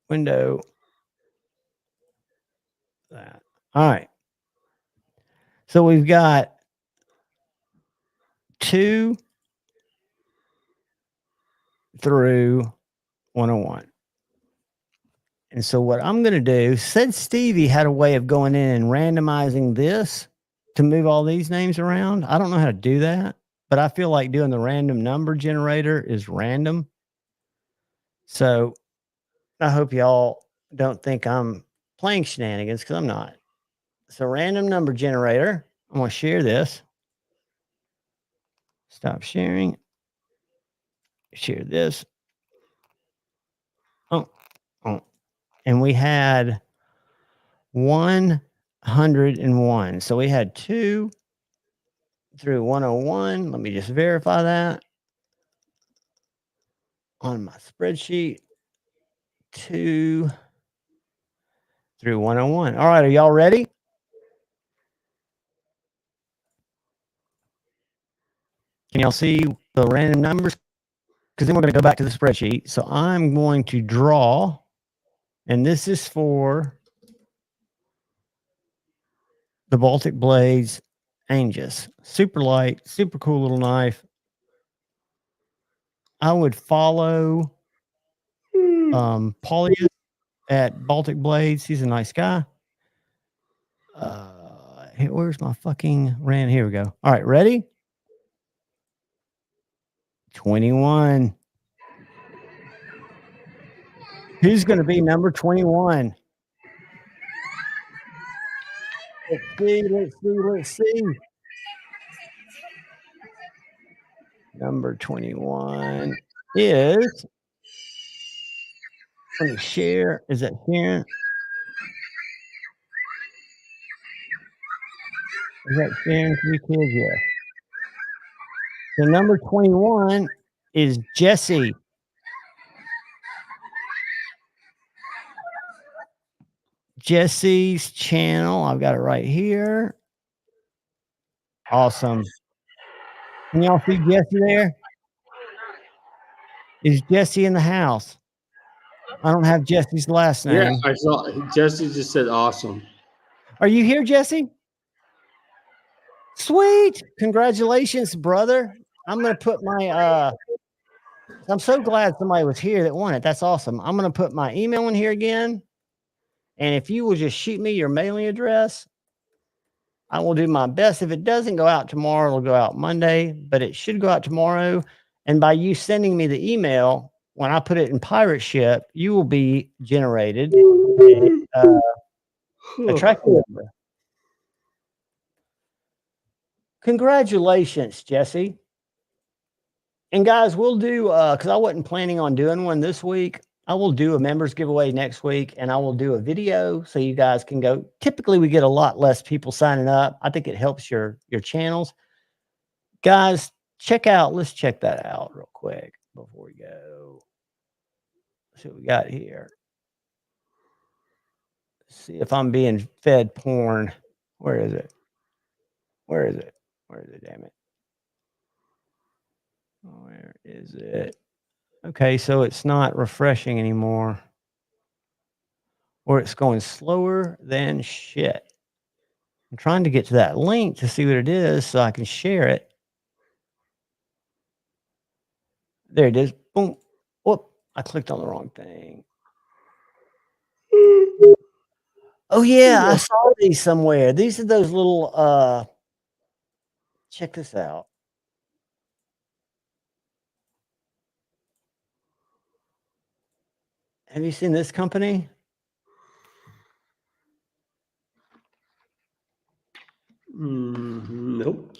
Window. That. All right. So we've got 2 through 101. And so what I'm going to do, said Stevie had a way of going in and randomizing this to move all these names around. I don't know how to do that, but I feel like doing the random number generator is random. So I hope y'all don't think I'm playing shenanigans, because I'm not. So random number generator, I'm going to share this. Stop sharing. Share this. Oh. And we had 101. So we had 2 through 101. Let me just verify that. on my spreadsheet. 2 through 101. All right, are y'all ready? Can y'all see the random numbers? Because then we're going to go back to the spreadsheet. So I'm going to draw, and this is for the Baltic Blades Angus. Super light, super cool little knife. I would follow Paulius at Baltic Blades. He's a nice guy. Where's my fucking rand? Here we go. All right, ready? 21. Who's going to be number 21? Let's see. Number 21 is, let me share. Is that here? Is that sharing 3 kids? Yeah. The number 21 is Jesse. Jesse's channel. I've got it right here. Awesome. Can y'all see Jesse there? Is Jesse in the house? I don't have Jesse's last name. Yeah, I saw Jesse just said awesome. Are you here, Jesse? Sweet. Congratulations, brother. I'm going to put my, I'm so glad somebody was here that won it. That's awesome. I'm going to put my email in here again. And if you will just shoot me your mailing address, I will do my best. If it doesn't go out tomorrow, it'll go out Monday, but it should go out tomorrow. And by you sending me the email, when I put it in pirate ship, you will be generated a tracking number. Congratulations, Jesse. And guys, we'll do, because I wasn't planning on doing one this week. I will do a members giveaway next week, and I will do a video so you guys can go. Typically, we get a lot less people signing up. I think it helps your channels. Guys, let's check that out real quick before we go. Let's see what we got here. Let's see if I'm being fed porn. Where is it? Where is it? Where is it, damn it? Where is it? Okay, so it's not refreshing anymore. Or it's going slower than shit. I'm trying to get to that link to see what it is so I can share it. There it is. Boom. Whoop. I clicked on the wrong thing. Oh, yeah. I saw these somewhere. These are those little, check this out. Have you seen this company? Nope.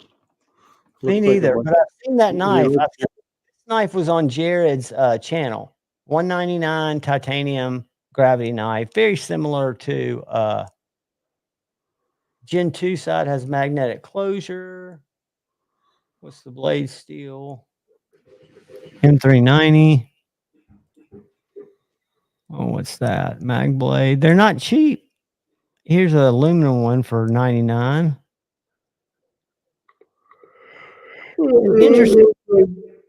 Me neither, but I've seen that knife. This knife was on Jared's channel. $199 titanium gravity knife. Very similar to Gen 2 side, has magnetic closure. What's the blade steel? M390. Oh, what's that? Mag blade. They're not cheap. Here's an aluminum one for $99. Interesting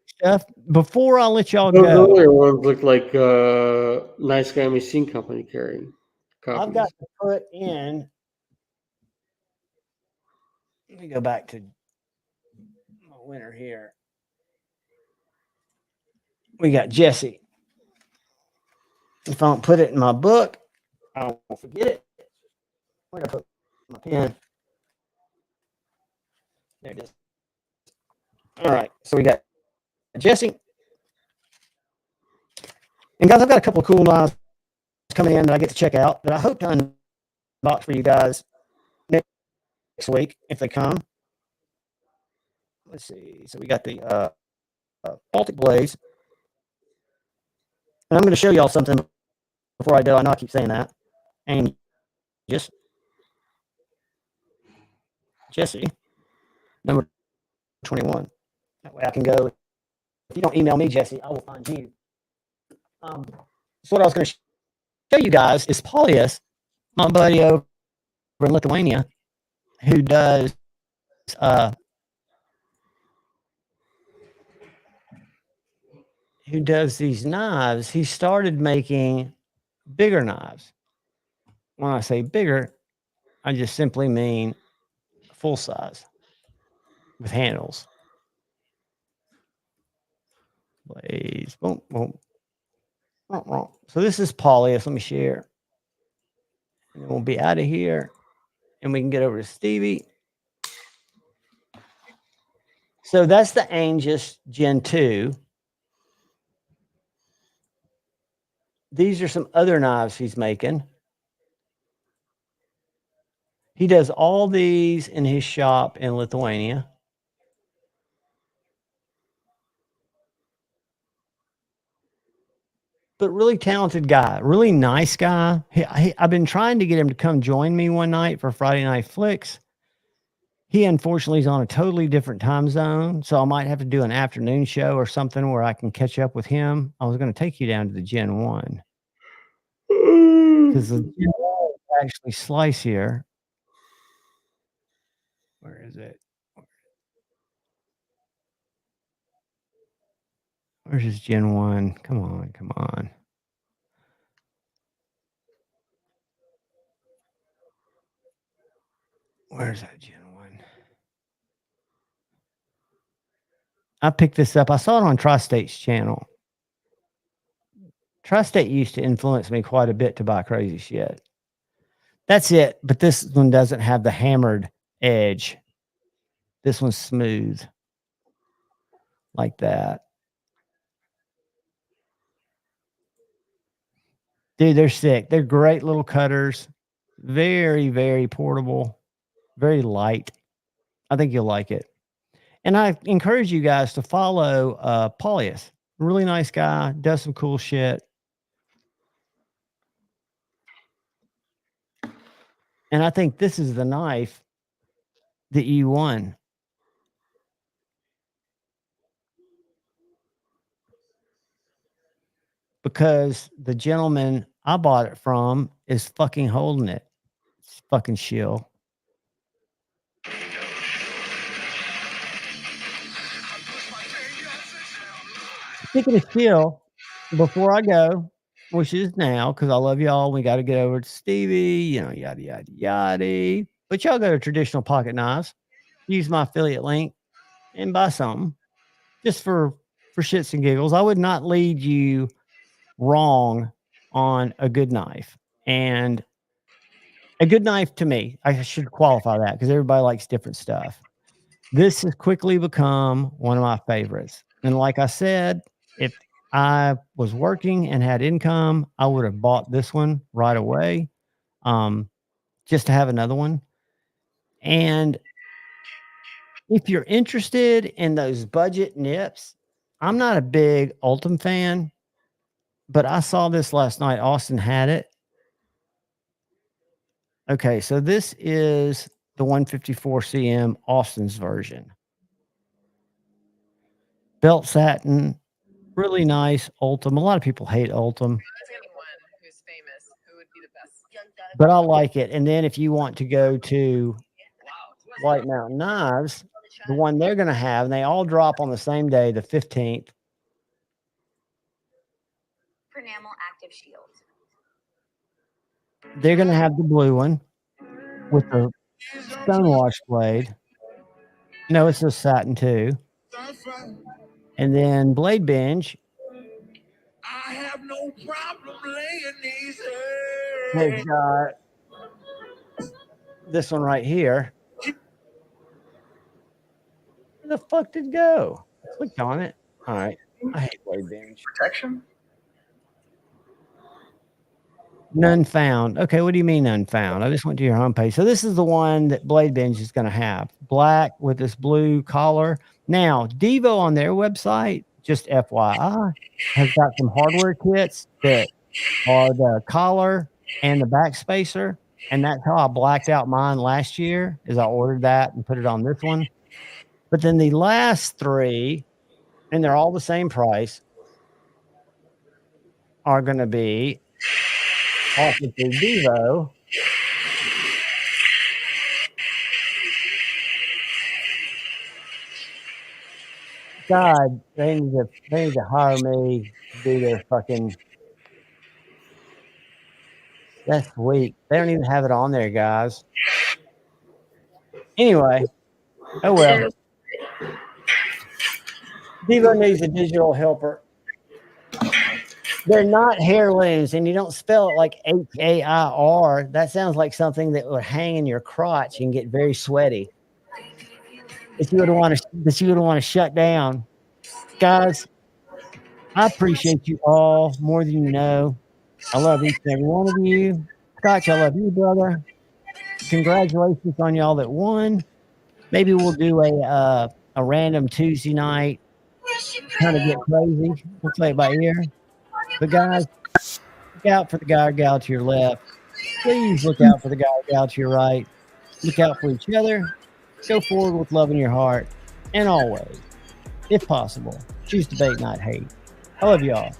stuff. Before I let y'all Those go, earlier ones look like Nice Guy Machine Company carrying copies. I've got to put in. Let me go back to my winner here. We got Jesse. If I don't put it in my book, I won't forget it. Where did I put my pen? There it is. All right. So we got Jesse. And guys, I've got a couple of cool knives coming in that I get to check out that I hope to unbox for you guys next week if they come. Let's see. So we got the Baltic Blades. And I'm going to show y'all something before I go. I know I keep saying that. And just Jesse, number 21. That way I can go. If you don't email me, Jesse, I will find you So what I was going to show you guys is Paulius, my buddy over in Lithuania, who does these knives. He started making bigger knives. When I say bigger, I just simply mean full size with handles. Blaze, boom, boom. So this is Paulius. Let me share. And then we'll be out of here and we can get over to Stevie. So that's the Angus Gen 2. These are some other knives he's making. He does all these in his shop in Lithuania. But really talented guy, really nice guy. I've been trying to get him to come join me one night for Friday Night Flicks. He unfortunately is on a totally different time zone, so I might have to do an afternoon show or something where I can catch up with him. I was going to take you down to the Gen 1 because the Gen 1 is actually slice here. Where is it? Where's his Gen 1? Come on, come on. Where's that Gen 1? I picked this up. I saw it on Tri-State's channel. Tri-State used to influence me quite a bit to buy crazy shit. That's it. But this one doesn't have the hammered edge. This one's smooth. Like that. Dude, they're sick. They're great little cutters. Very, very portable. Very light. I think you'll like it. And I encourage you guys to follow Paulius. Really nice guy. Does some cool shit. And I think this is the knife that you won. Because the gentleman I bought it from is fucking holding it. It's fucking shill. Speaking of shill, before I go, which is now, because I love y'all, we got to get over to Stevie, yada, yada, yada. But y'all go to Traditional Pocket Knives, use my affiliate link, and buy something just for shits and giggles. I would not lead you wrong on a good knife. And a good knife to me, I should qualify that because everybody likes different stuff. This has quickly become one of my favorites. And like I said, if I was working and had income, I would have bought this one right away, just to have another one. And if you're interested in those budget nips, I'm not a big Ultim fan, but I saw this last night. Austin had it. Okay, so this is the 154 CM Austin's version. Belt satin, really nice Ultim. A lot of people hate Ultim. But I like it. And then if you want to go to White Mountain Knives, the one they're going to have, and they all drop on the same day, the 15th. Prenamel Active Shield. They're going to have the blue one with the stonewash blade. No, it's just satin too. And then Blade Binge. I have no problem laying these They've got this one right here. Where the fuck did it go? I clicked on it. All right. I hate Blade Binge. Protection? None found. Okay, what do you mean none found? I just went to your homepage. So this is the one that Blade Binge is going to have. Black with this blue collar. Now, Devo on their website, just FYI, has got some hardware kits that are the collar and the back spacer. And that's how I blacked out mine last year, is I ordered that and put it on this one. But then the last three, and they're all the same price, are going to be Officer Devo. God, they need to hire me to do their fucking. That's sweet. They don't even have it on there, guys. Anyway, oh well. Devo needs a digital helper. They're not heirlooms, and you don't spell it like Hair. That sounds like something that would hang in your crotch and get very sweaty. That you would want to shut down. Guys, I appreciate you all more than you know. I love each and every one of you. Scotch, I love you, brother. Congratulations on y'all that won. Maybe we'll do a random Tuesday night, kind of get crazy. We'll play it by ear. But guys, look out for the guy or gal to your left. Please look out for the guy or gal to your right. Look out for each other. Go forward with love in your heart. And always, if possible, choose debate, not hate. I love y'all.